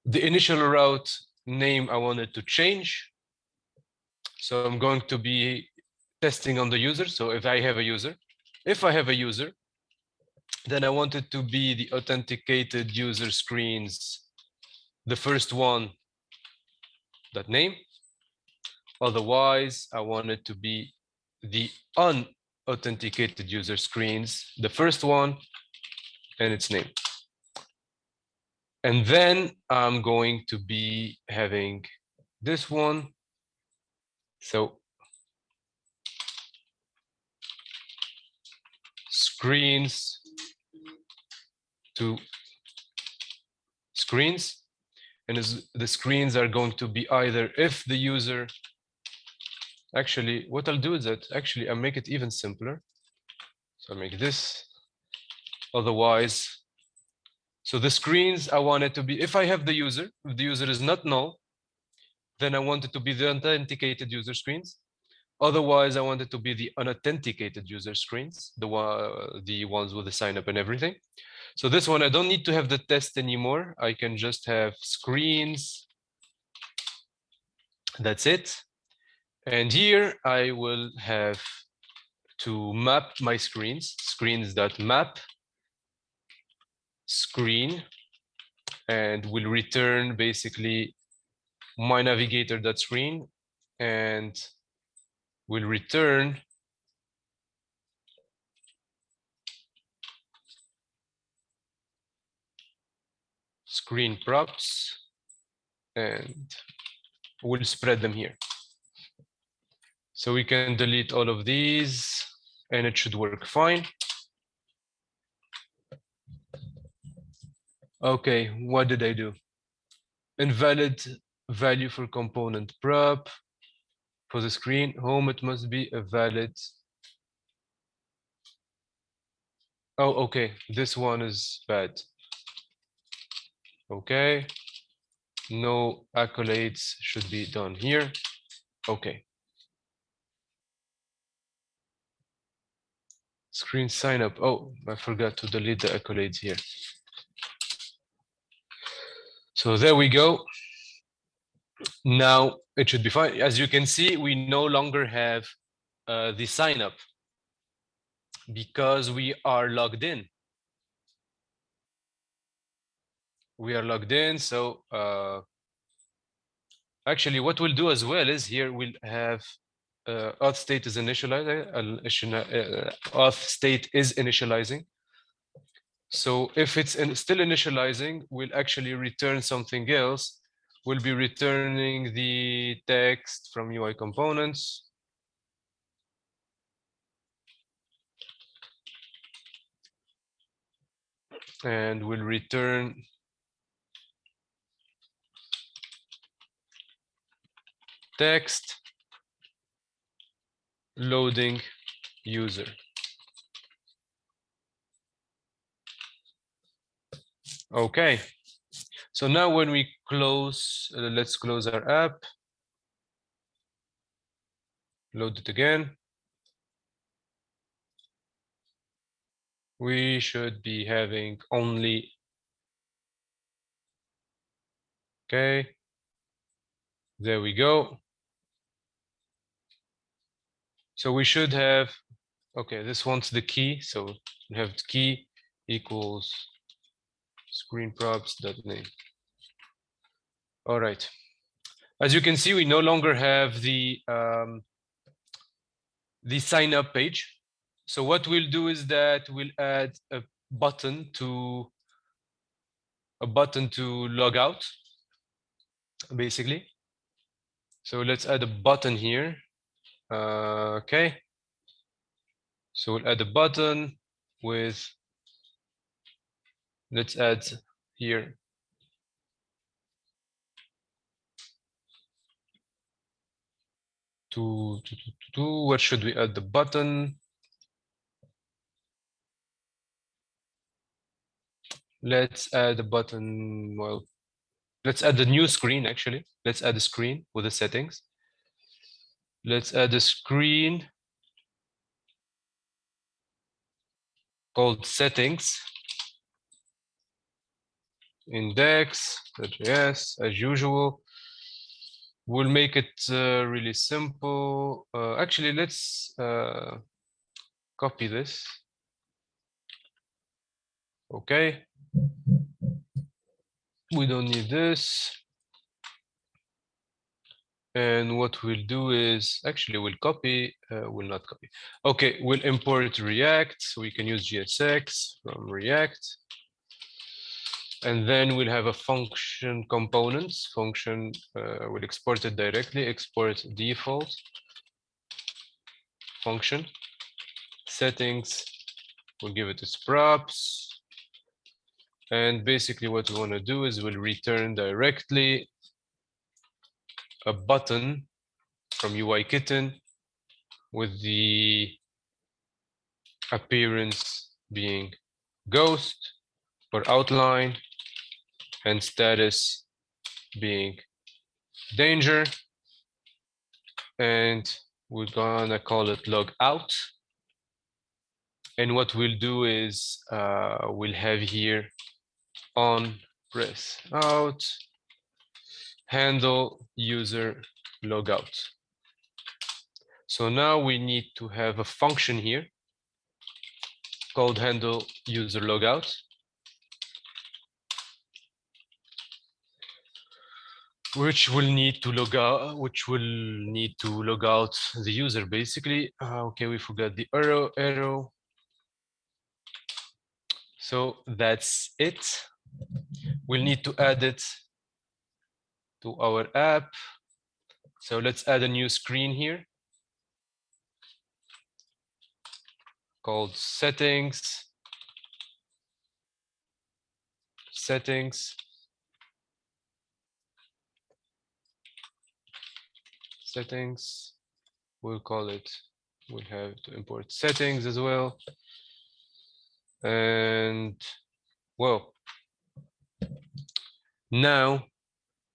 The initial route name I wanted to change. So I'm going to be testing on the user. So if I have a user, then I want it to be the authenticated user screens, the first one, that name. Otherwise, I want it to be the unauthenticated user screens, the first one and its name. And then I'm going to be having this one. So screens to screens. And the screens are going to be either if the user, actually, what I'll do is that actually I'll make it even simpler. So I'll make this, otherwise. So the screens I want it to be, if I have the user, if the user is not null, then I want it to be the authenticated user screens. Otherwise, I want it to be the unauthenticated user screens, the ones with the sign up and everything. So this one, I don't need to have the test anymore. I can just have screens. That's it. And here I will have to map my screens, screens.map screen, and will return basically my navigator.screen, and will return screen props, and we'll spread them here. So we can delete all of these. and it should work fine. Okay, what did I do? Invalid value for component prop. For the screen home, it must be a valid. Oh, okay, this one is bad. Okay, no accolades should be done here. Okay. Screen sign up. Oh, I forgot to delete the accolades here. So there we go. Now it should be fine. As you can see, we no longer have the sign up because we are logged in. We are logged in. So actually, what we'll do as well is here we'll have auth state is initializing. Auth state is initializing. So if it's still initializing, we'll actually return something else. We'll be returning the text from UI components. And we'll return text loading user. Okay. So now when we close, let's close our app. Load it again. We should be having only, okay. There we go. So we should have, okay, this one's the key. So we have the key equals screen props.name. All right. As you can see, we no longer have the sign up page. So what we'll do is that we'll add a button to log out, basically. So let's add a button here. Okay. So we'll add a button with, let's add here what should we add the button? Let's add a button, well, let's add the new screen actually. Let's add a screen with the settings. Let's add a screen called settings. Index.js as usual. We'll make it really simple. Actually, let's copy this. Okay. We don't need this. And what we'll do is, actually we'll copy, we'll not copy. Okay, we'll import React. So we can use GSX from React. And then we'll have a function components. Function, we'll export it directly, export default function. Settings, we'll give it its props. And basically what we want to do is we'll return directly a button from UI kitten with the appearance being ghost or outline and status being danger. And we're gonna call it logout. And what we'll do is we'll have here on press out handle user logout. So now we need to have a function here called handle user logout, which will need to log out, the user basically. Okay, we forgot the arrow. So that's it. We'll need to add it to our app. So let's add a new screen here. called settings. Settings. We'll call it, we'll have to import settings as well. And well, now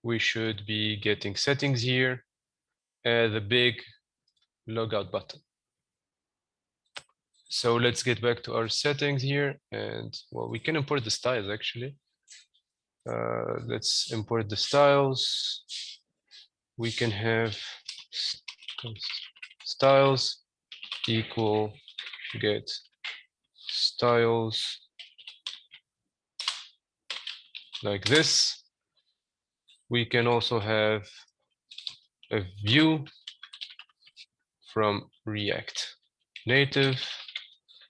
we should be getting settings here, the big logout button. So let's get back to our settings here, and well, we can import the styles actually. Let's import the styles. We can have styles equal get styles like this. We can also have a view from React Native.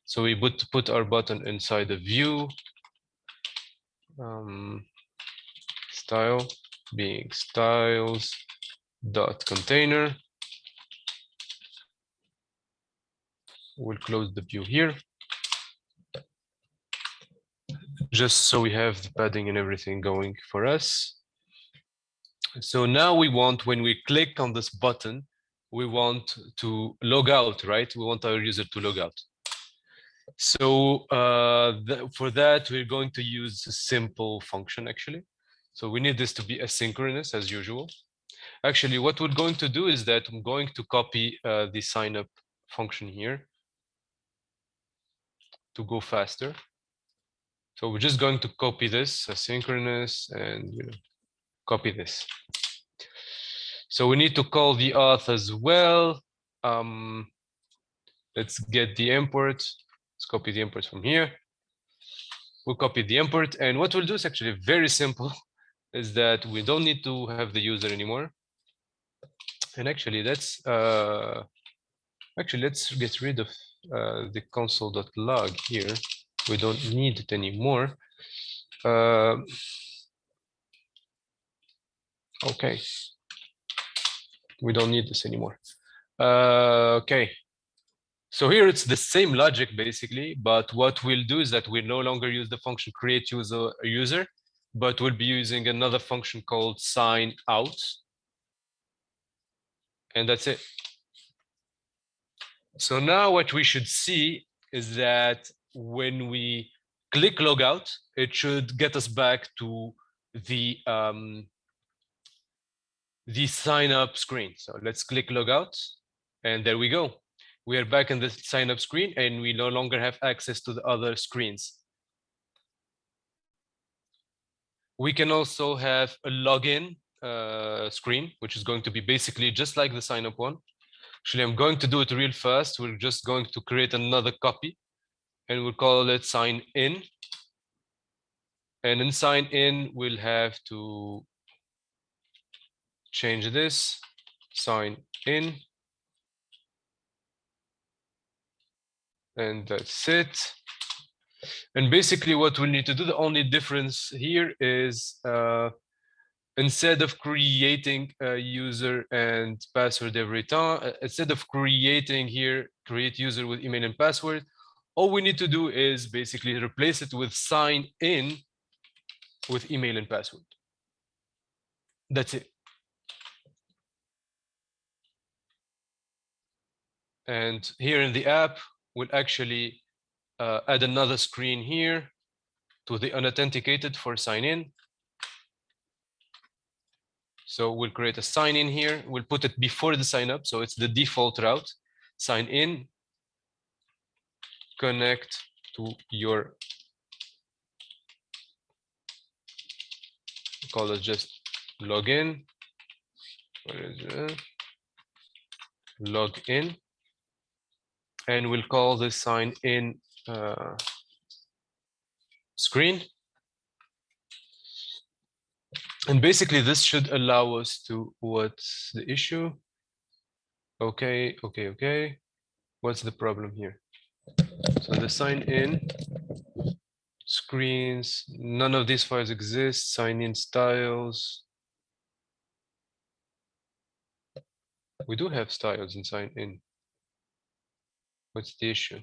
So we put our button inside the view. Style being styles dot container. We'll close the view here, just so we have the padding and everything going for us. So now we want, when we click on this button, we want to log out, right? We want our user to log out. So for that, we're going to use a simple function actually. So we need this to be asynchronous as usual. Actually, what we're going to do is that I'm going to copy the sign up function here to go faster. So we're just going to copy this asynchronous and copy this. So we need to call the auth as well. Let's get the import. Let's copy the import from here. We'll copy the import, and what we'll do is actually very simple, is that we don't need to have the user anymore. And actually, let's get rid of the console.log here. We don't need it anymore. Okay, we don't need this anymore. Okay, so here it's the same logic basically, but what we'll do is that we no longer use the function create user, but we'll be using another function called sign out, and that's it. So now what we should see is that when we click logout, it should get us back to the sign up screen. So let's click logout, and there we go. We are back in the sign up screen, and we no longer have access to the other screens. We can also have a login screen, which is going to be basically just like the sign up one. Actually, I'm going to do it real fast. We're just going to create another copy, and we'll call it sign in. And in sign in, we'll have to change this, sign in. And that's it. And basically what we need to do, the only difference here is instead of creating a user and password every time, instead of creating here, create user with email and password, all we need to do is basically replace it with sign in with email and password. That's it. And here in the app, we'll actually add another screen here to the unauthenticated for sign in. So we'll create a sign in here. We'll put it before the sign up. So it's the default route. Sign in, connect to your, call it just login. Log in. And we'll call this sign in screen. And basically this should allow us to, what's the issue? Okay. What's the problem here? So the sign in screens, none of these files exist. Sign in styles. We do have styles in sign in. What's the issue?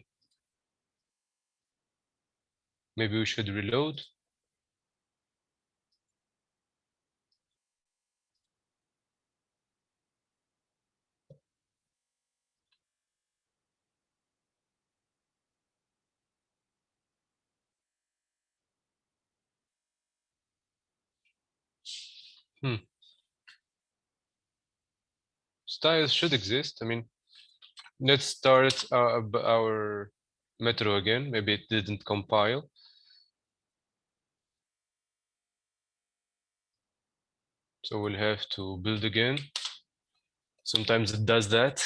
Maybe we should reload. Styles should exist. I mean, let's start our metro again. Maybe it didn't compile. So we'll have to build again. Sometimes it does that.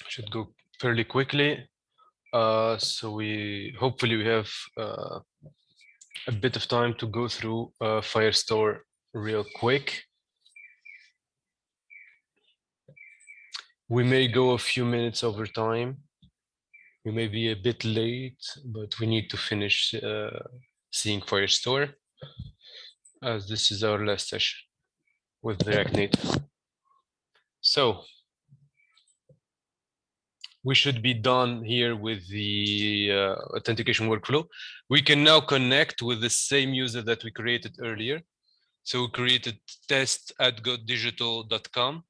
Should go fairly quickly. So hopefully we have a bit of time to go through Firestore real quick. We may go a few minutes over time. We may be a bit late, but we need to finish seeing Firestore, as this is our last session with React Native. So we should be done here with the authentication workflow. We can now connect with the same user that we created earlier. So we created test@godigital.com.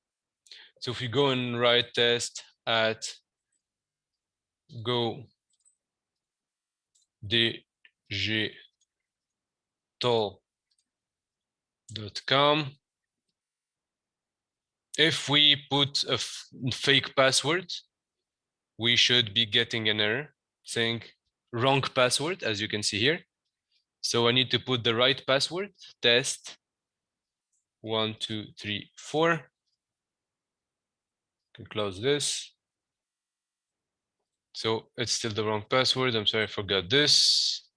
So if you go and write test@godigital.com, if we put a fake password, we should be getting an error saying wrong password, as you can see here. So I need to put the right password, test 1, 2, 3, 4. Can close this. So it's still the wrong password. I'm sorry, I forgot this.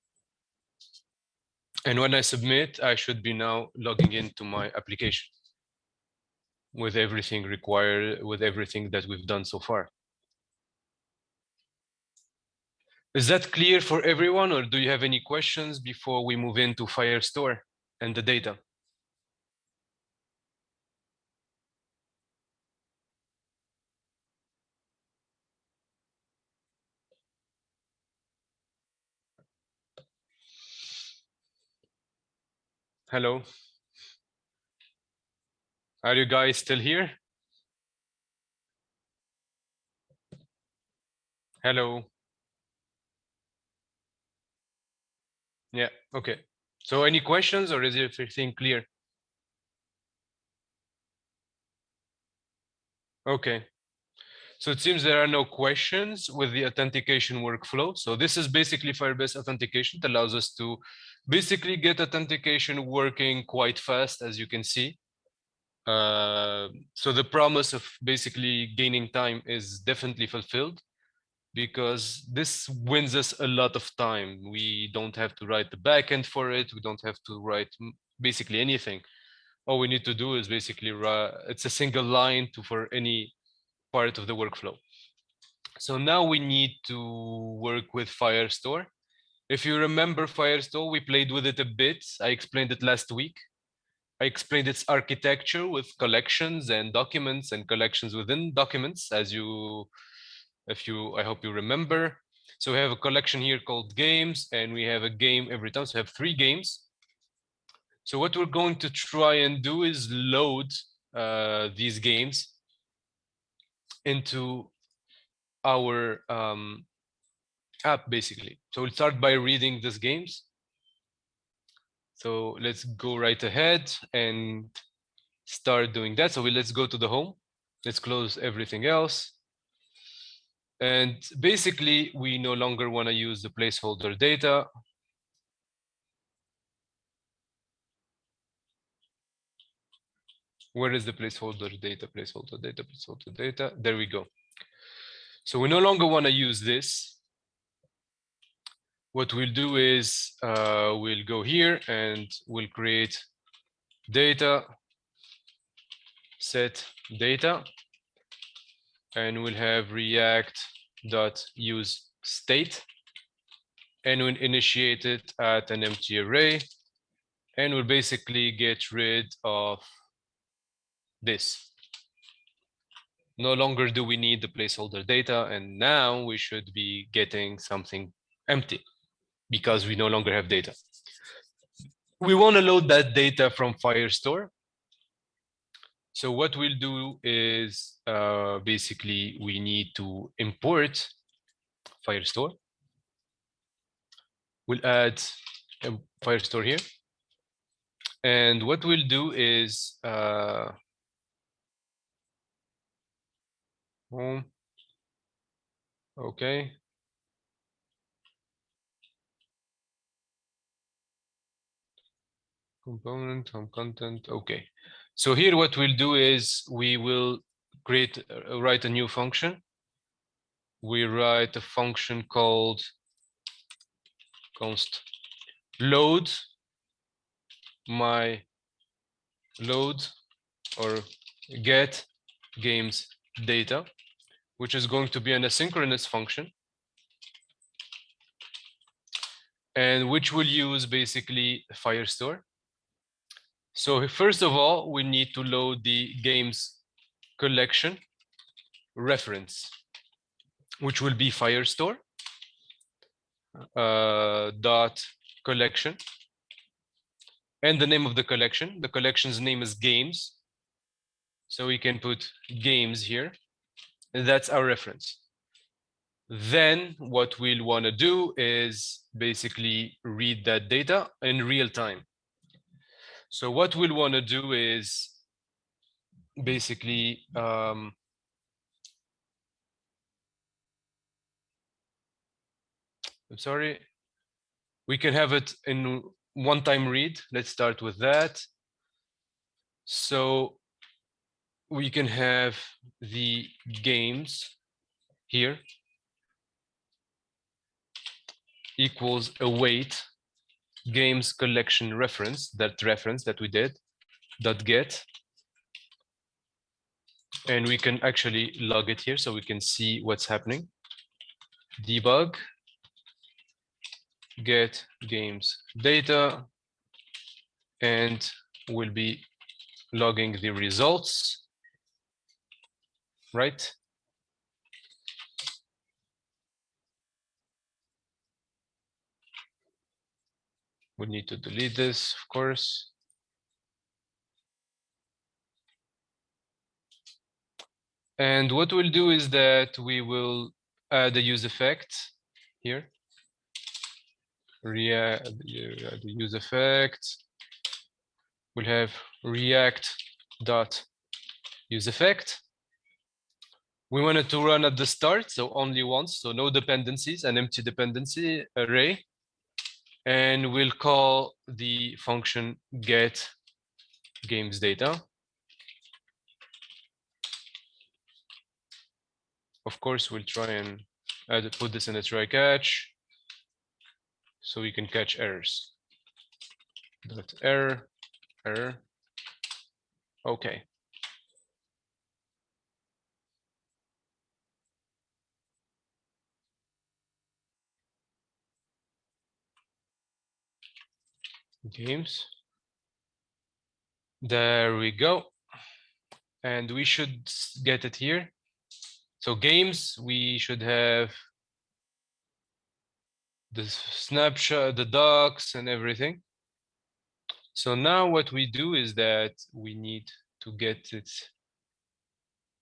And when I submit, I should be now logging into my application with everything required, with everything that we've done so far. Is that clear for everyone, or do you have any questions before we move into Firestore and the data? Hello. Are you guys still here? Hello. Yeah, okay. So any questions, or is everything clear? Okay. So it seems there are no questions with the authentication workflow. So this is basically Firebase authentication. It allows us to basically get authentication working quite fast, as you can see. So the promise of basically gaining time is definitely fulfilled, because this wins us a lot of time. We don't have to write the backend for it. We don't have to write basically anything. All we need to do is basically it's a single line for any part of the workflow. So now we need to work with Firestore. If you remember Firestore, we played with it a bit. I explained it last week. I explained its architecture with collections and documents and collections within documents, I hope you remember. So we have a collection here called games, and we have a game every time. So we have 3 games. So what we're going to try and do is load these games into our app, basically. So we'll start by reading these games. So let's go right ahead and start doing that. So let's go to the home. Let's close everything else. And basically, we no longer want to use the placeholder data. Where is the placeholder data, placeholder data, placeholder data? There we go. So we no longer want to use this. What we'll do is we'll go here and we'll create data set data, and we'll have react.use state, and we'll initiate it at an empty array, and we'll basically get rid of this. No longer do we need the placeholder data, and now we should be getting something empty because we no longer have data. We want to load that data from Firestore. So what we'll do is basically we need to import Firestore. We'll add a Firestore here. And what we'll do is okay. Component, home content, okay. So here what we'll do is we will create, write a new function. We write a function called const load my load or get games data, which is going to be an asynchronous function, and which will use basically Firestore. So first of all, we need to load the games collection reference, which will be Firestore dot collection, and the name of the collection. The collection's name is games, so we can put games here, and that's our reference. Then what we'll want to do is basically read that data in real time. So what we'll want to do is basically I'm sorry, we can have it in one-time read. Let's start with that. So we can have the games here equals await games collection reference, that reference that we did, dot get. And we can actually log it here so we can see what's happening. Debug, get games data, and we'll be logging the results, right? We need to delete this, of course. And what we'll do is that we will add a use effect here. The use effect. We'll have react dot use effect. We want it to run at the start, so only once, so no dependencies, an empty dependency array. And we'll call the function get games data. Of course, we'll try and put this in a try catch so we can catch errors. Dot error, error. Okay. Games. There we go. And we should get it here. So games, we should have the snapshot, the docs and everything. So now what we do is that we need to get it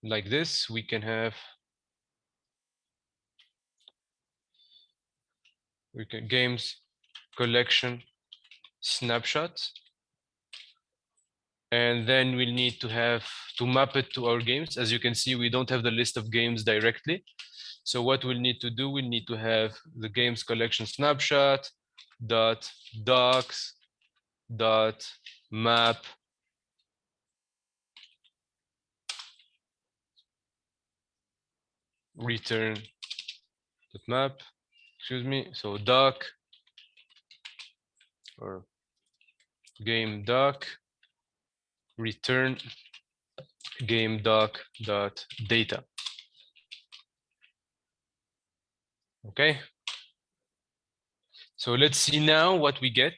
like this. We can have, games collection snapshot. And then we'll need to have to map it to our games. As you can see, we don't have the list of games directly. So what we'll need to do, we need to have the games collection snapshot dot docs dot map return map, excuse me, so doc or game doc return game doc dot data. Okay, so let's see now what we get.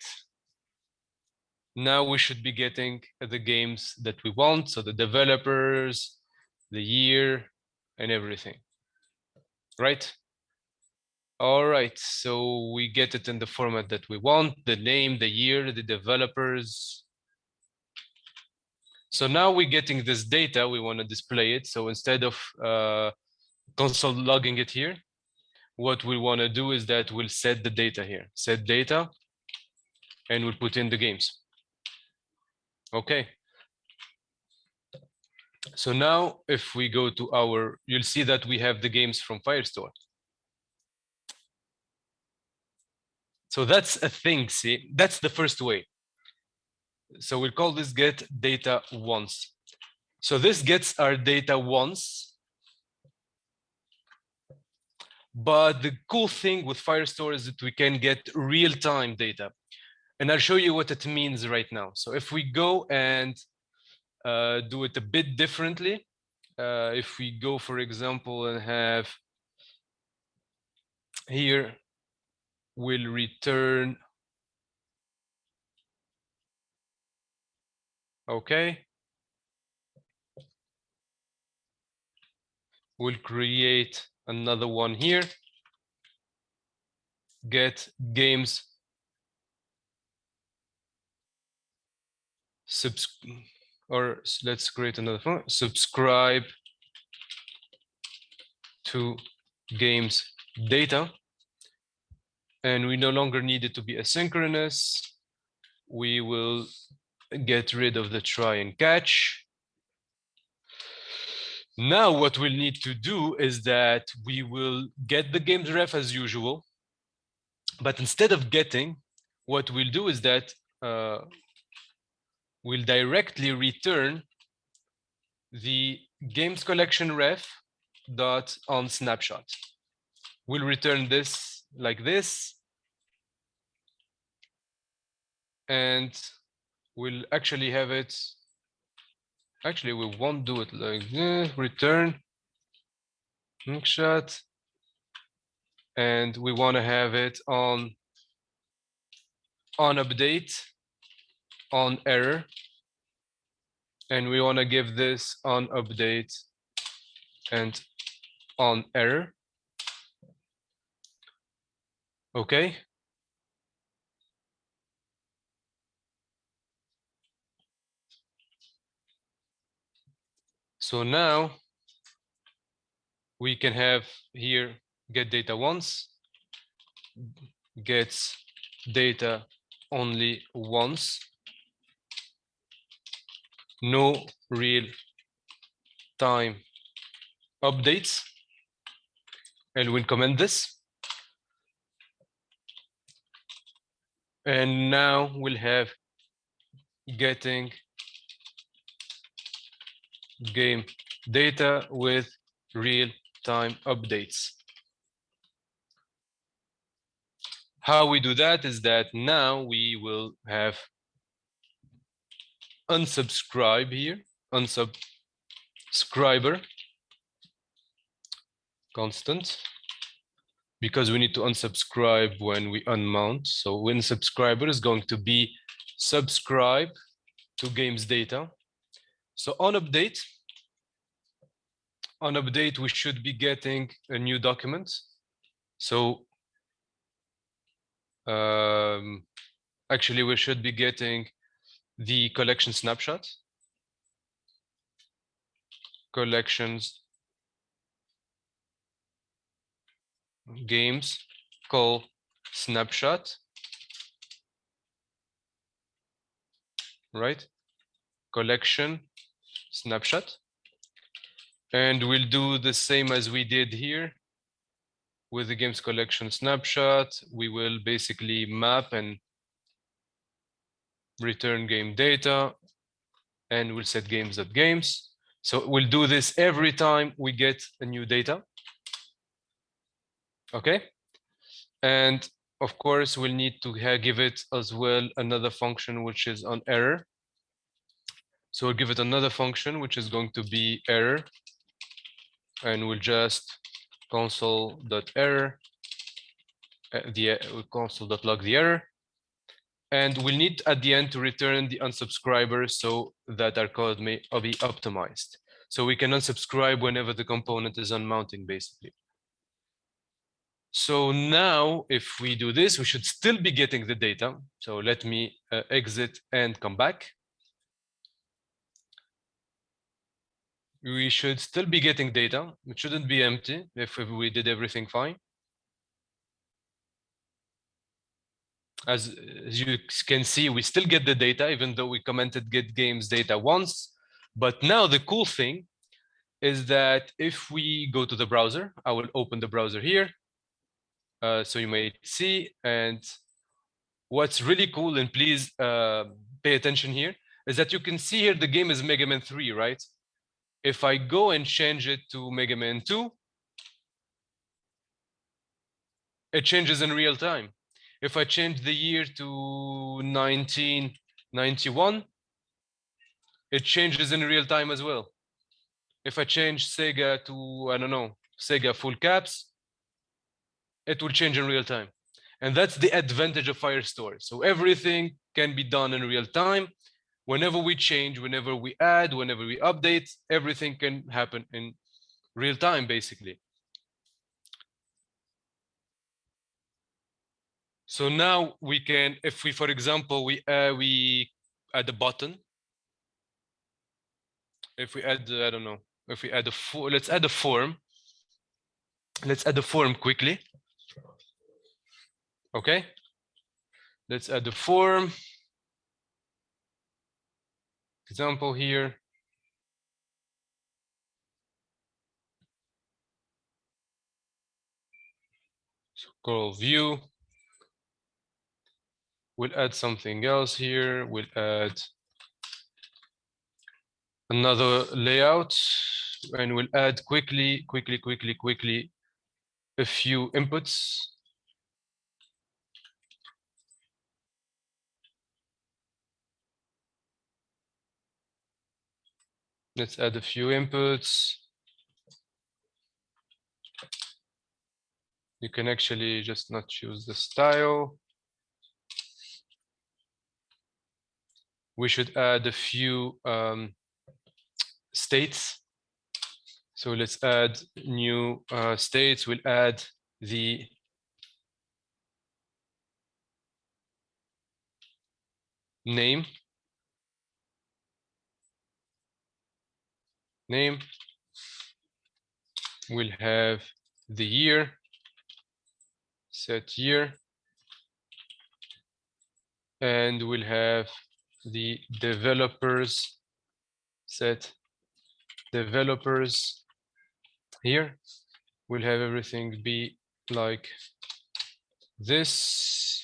Now we should be getting the games that we want, so the developers, the year, and everything, right? All right, so we get it in the format that we want, the name, the year, the developers. So now we're getting this data, we want to display it. So instead of console logging it here, what we want to do is that we'll set the data here, set data, and we'll put in the games. Okay. So now if we go to our, you'll see that we have the games from Firestore. So that's a thing, see, that's the first way. So we'll call this get data once. So this gets our data once. But the cool thing with Firestore is that we can get real-time data. And I'll show you what it means right now. So if we go and do it a bit differently, if we go, for example, and have here, we'll return, okay. We'll create another one here, get games, or let's create another one, subscribe to games data. And we no longer need it to be asynchronous. We will get rid of the try and catch. Now what we'll need to do is that we will get the games ref as usual, but instead of getting, what we'll do is that we'll directly return the games collection ref dot on snapshot. We'll return this like this, and we'll actually have it. Actually, we won't do it like this. Return snapshot, and we want to have it on update, on error, and we want to give this on update and on error. Okay. So now we can have here get data once, gets data only once, no real time updates, and we'll comment this. And now we'll have getting game data with real time updates. How we do that is that now we will have unsubscribe here, unsubscriber constant, because we need to unsubscribe when we unmount. So when subscriber is going to be subscribe to games data. So on update, we should be getting a new document. So actually we should be getting the collection snapshot, collections games call snapshot, right? Collection snapshot. And we'll do the same as we did here with the games collection snapshot. We will basically map and return game data, and we'll set games.games. So we'll do this every time we get a new data. Okay. And of course, we'll need to give it as well another function which is on error. So we'll give it another function which is going to be error, and we'll just console.error, console.log the error. And we'll need at the end to return the unsubscriber so that our code may be optimized. So we can unsubscribe whenever the component is unmounting, basically. So now if we do this, we should still be getting the data. So let me exit and come back. We should still be getting data. It shouldn't be empty if we did everything fine. As you can see, we still get the data, even though we commented get games data once. But now the cool thing is that if we go to the browser, I will open the browser here. So you may see, and what's really cool, and please pay attention here, is that you can see here the game is Mega Man 3, right? If I go and change it to Mega Man 2, it changes in real time. If I change the year to 1991, it changes in real time as well. If I change Sega to, I don't know, Sega full caps, it will change in real time. And that's the advantage of Firestore. So everything can be done in real time. Whenever we change, whenever we add, whenever we update, everything can happen in real time, basically. So now we can, if we, for example, we add a button. If we add, I don't know, if we add let's add a form. Let's add a form quickly. Okay. Let's add the form. Example here. So call view. We'll add something else here. We'll add another layout, and we'll add quickly a few inputs. Let's add a few inputs. You can actually just not choose the style. We should add a few states. So let's add new states. We'll add the name. We'll have the year, set year, and we'll have the developers, set developers here. We'll have everything be like this.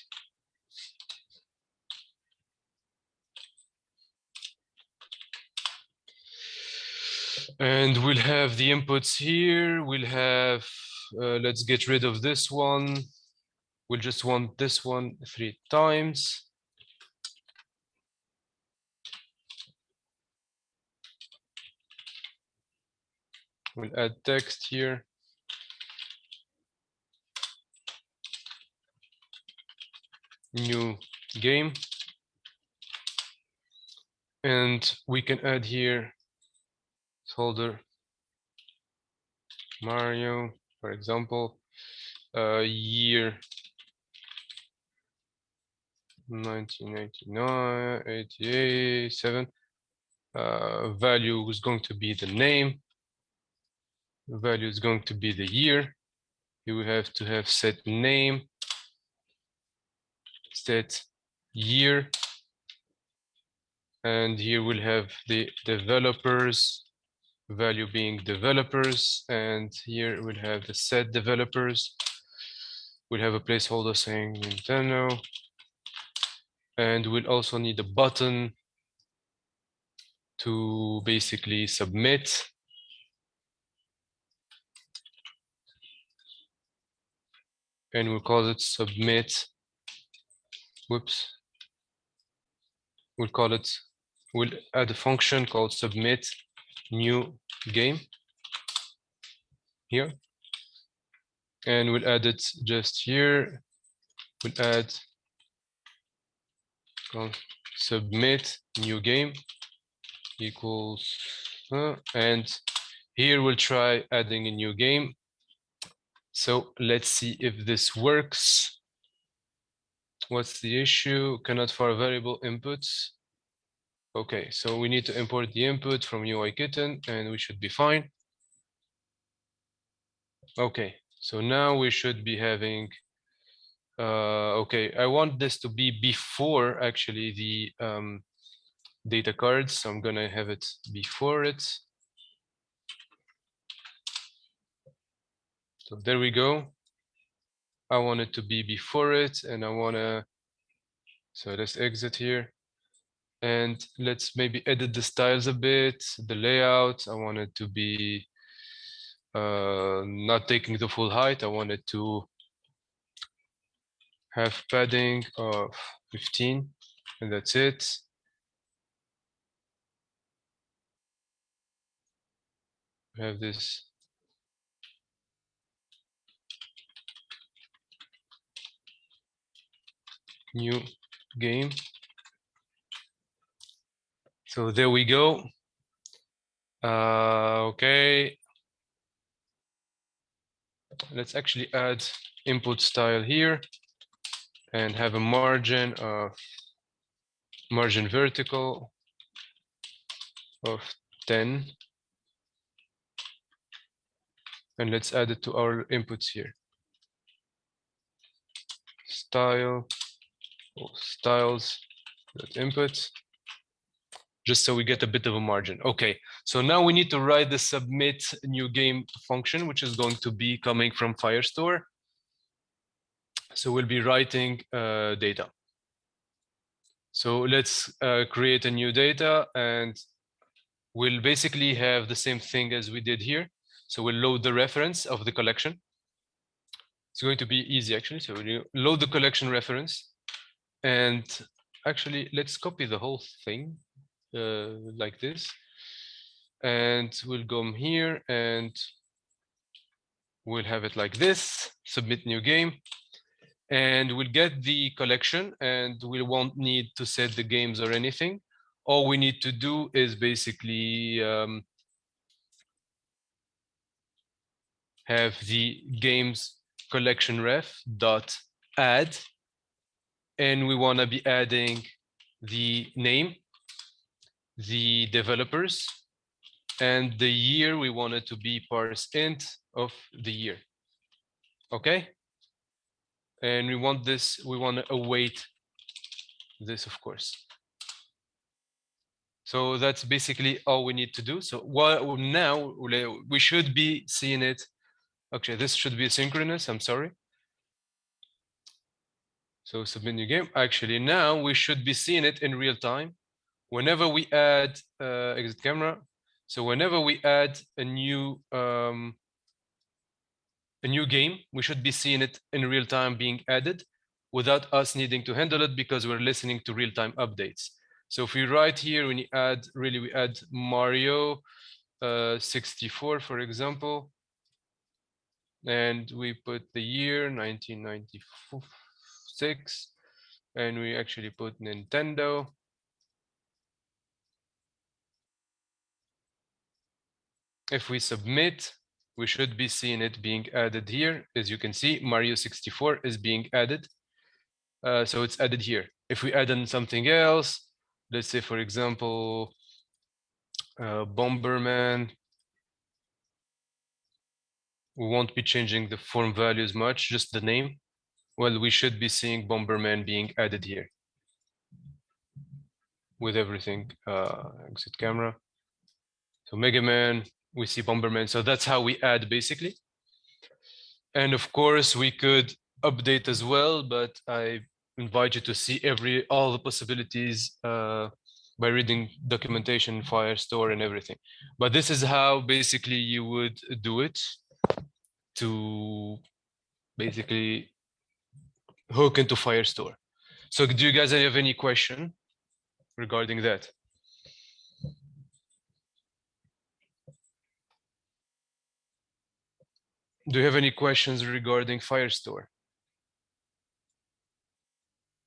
And we'll have the inputs here. We'll have, let's get rid of this one. We'll just want this one 3 times. We'll add text here. New game. And we can add here folder Mario, for example, year 1999, 87. Value is going to be the name. The value is going to be the year. You will have to have set name, set year, and here we'll have the developers, value being developers, and here we'll have the set developers. We'll have a placeholder saying Nintendo, and we'll also need a button to basically submit. and we'll call it submit. Whoops. We'll add a function called submit new game here. And we'll add it just here. We'll add submit new game equals, and here we'll try adding a new game. So let's see if this works. What's the issue? Cannot fire variable inputs. Okay, so we need to import the input from UIKitten and we should be fine. Okay, so now we should be having, okay, I want this to be before actually the data cards. So I'm gonna have it before it. So there we go. I want it to be before it and I wanna, so let's exit here. And let's maybe edit the styles a bit, the layout. I want it to be not taking the full height. I want it to have padding of 15, and that's it. We have this new game. So there we go. Okay. Let's actually add input style here and have a margin of margin vertical of 10. And let's add it to our inputs here. Style, styles, input, just so we get a bit of a margin. Okay, so now we need to write the submit new game function, which is going to be coming from Firestore. So we'll be writing data. So let's create a new data and we'll basically have the same thing as we did here. So we'll load the reference of the collection. It's going to be easy actually. So we'll load the collection reference and actually let's copy the whole thing like this. And we'll go here and we'll have it like this, submit new game. And we'll get the collection and we won't need to set the games or anything. All we need to do is basically have the games collection ref dot add, and we want to be adding the name, the developers, and the year we want it to be parse int of the year. Okay, and we want this, we want to await this, of course. So that's basically all we need to do. So what now we should be seeing it. Okay, this should be asynchronous. I'm sorry. So submit new game. Actually, now we should be seeing it in real time. Whenever we add exit camera. So whenever we add a new game, we should be seeing it in real time being added without us needing to handle it because we're listening to real-time updates. So if we write here, when you add, really we add Mario 64, for example, and we put the year 1996, and we actually put Nintendo. If we submit, we should be seeing it being added here. As you can see, Mario 64 is being added. So it's added here. If we add in something else, let's say, for example, Bomberman, we won't be changing the form values much, just the name. Well, we should be seeing Bomberman being added here with everything, exit camera. So Mega Man, we see Bomberman. So that's how we add basically. And of course we could update as well, but I invite you to see all the possibilities by reading documentation, Firestore, and everything. But this is how basically you would do it to basically hook into Firestore. So do you guys have any question regarding that? Do you have any questions regarding Firestore?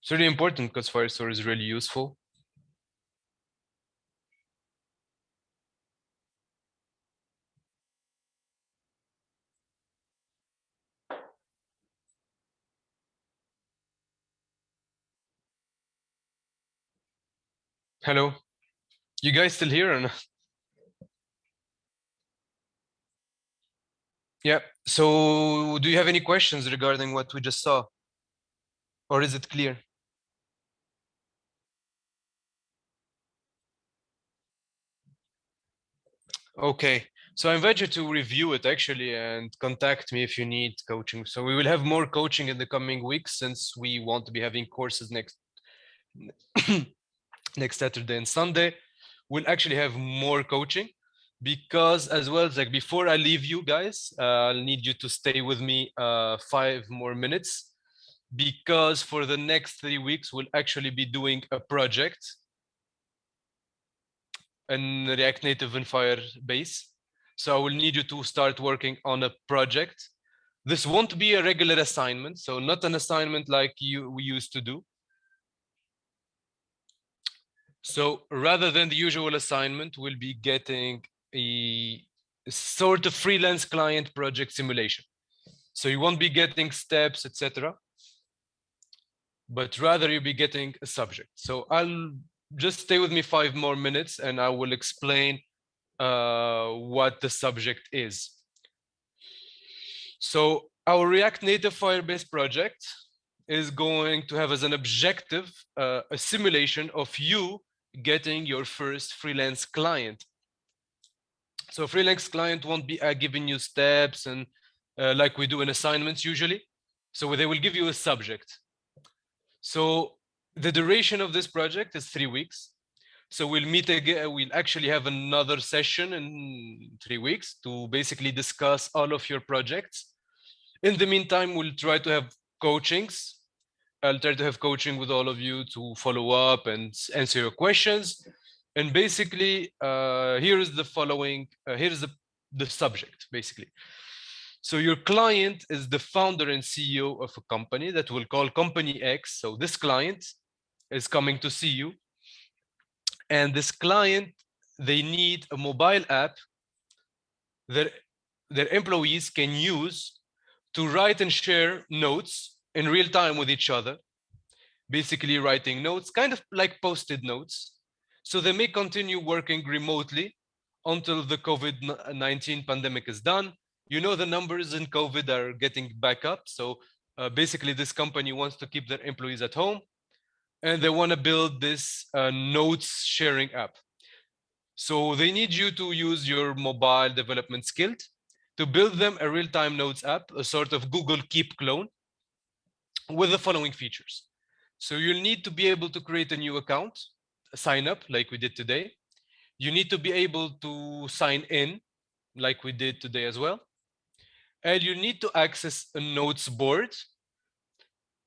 It's really important because Firestore is really useful. Hello, you guys still here or not? Yeah, so do you have any questions regarding what we just saw? Or is it clear? Okay, so I invite you to review it actually and contact me if you need coaching. So we will have more coaching in the coming weeks since we want to be having courses next next Saturday and Sunday. We'll actually have more coaching because as well as like before I leave you guys, I'll need you to stay with me 5 more minutes because for the next 3 weeks, we'll actually be doing a project in React Native and Firebase. So I will need you to start working on a project. This won't be a regular assignment, so not an assignment like we used to do. So rather than the usual assignment, we'll be getting a sort of freelance client project simulation. So you won't be getting steps, etc., but rather you'll be getting a subject. So I'll just stay with me 5 more minutes and I will explain what the subject is. So our React Native Firebase project is going to have as an objective a simulation of you getting your first freelance client. So freelance client won't be giving you steps and like we do in assignments usually. So they will give you a subject. So the duration of this project is 3 weeks. So we'll meet again, we'll actually have another session in 3 weeks to basically discuss all of your projects. In the meantime, we'll try to have coachings. I'll try to have coaching with all of you to follow up and answer your questions. And basically, here is the following, here's the subject, basically. So your client is the founder and CEO of a company that we'll call Company X. So this client is coming to see you. And this client, they need a mobile app that their employees can use to write and share notes in real time with each other, basically writing notes, kind of like post-it notes. So they may continue working remotely until the COVID-19 pandemic is done. You know, the numbers in COVID are getting back up. So basically this company wants to keep their employees at home and they want to build this notes sharing app. So they need you to use your mobile development skills to build them a real-time notes app, a sort of Google Keep clone with the following features. So you'll need to be able to create a new account, sign up like we did today. You need to be able to sign in like we did today as well. And you need to access a notes board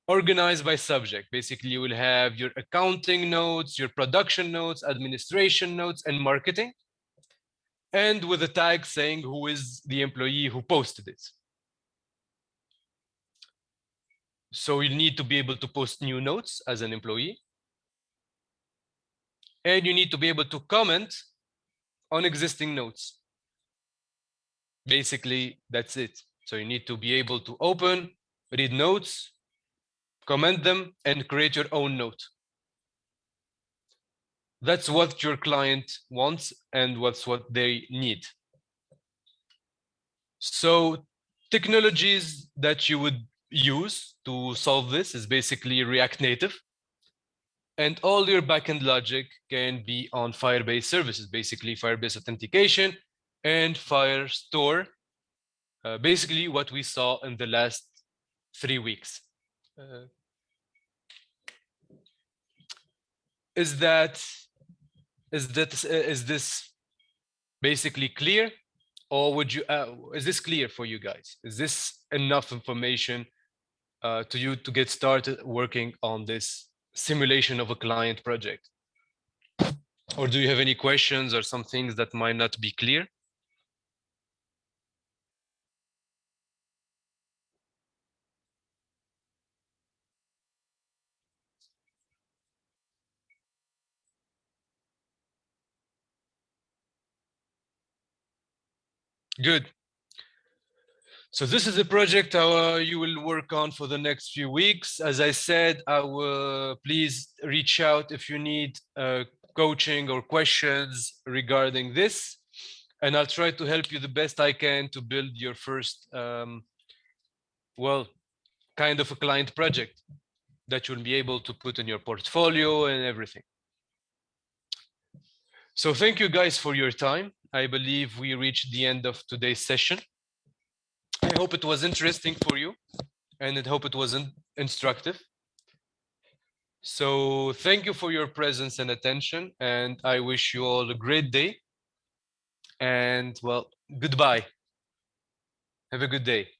organized by subject. Basically, you will have your accounting notes, your production notes, administration notes, and marketing. And with a tag saying who is the employee who posted it. So you need to be able to post new notes as an employee. And you need to be able to comment on existing notes. Basically, that's it. So you need to be able to open, read notes, comment them, and create your own note. That's what your client wants and what's what they need. So technologies that you would use to solve this is basically React Native. And all your backend logic can be on Firebase services, basically Firebase Authentication and Firestore, basically what we saw in the last 3 weeks. Is this basically clear? Or would you, is this clear for you guys? Is this enough information to you to get started working on this simulation of a client project? Or do you have any questions or some things that might not be clear? Good. So this is a project you will work on for the next few weeks. As I said, I will please reach out if you need coaching or questions regarding this, and I'll try to help you the best I can to build your first, well, kind of a client project that you'll be able to put in your portfolio and everything. So thank you guys for your time. I believe we reached the end of today's session. I hope it was interesting for you, and I hope it was instructive. So thank you for your presence and attention, and I wish you all a great day. And well, goodbye. Have a good day.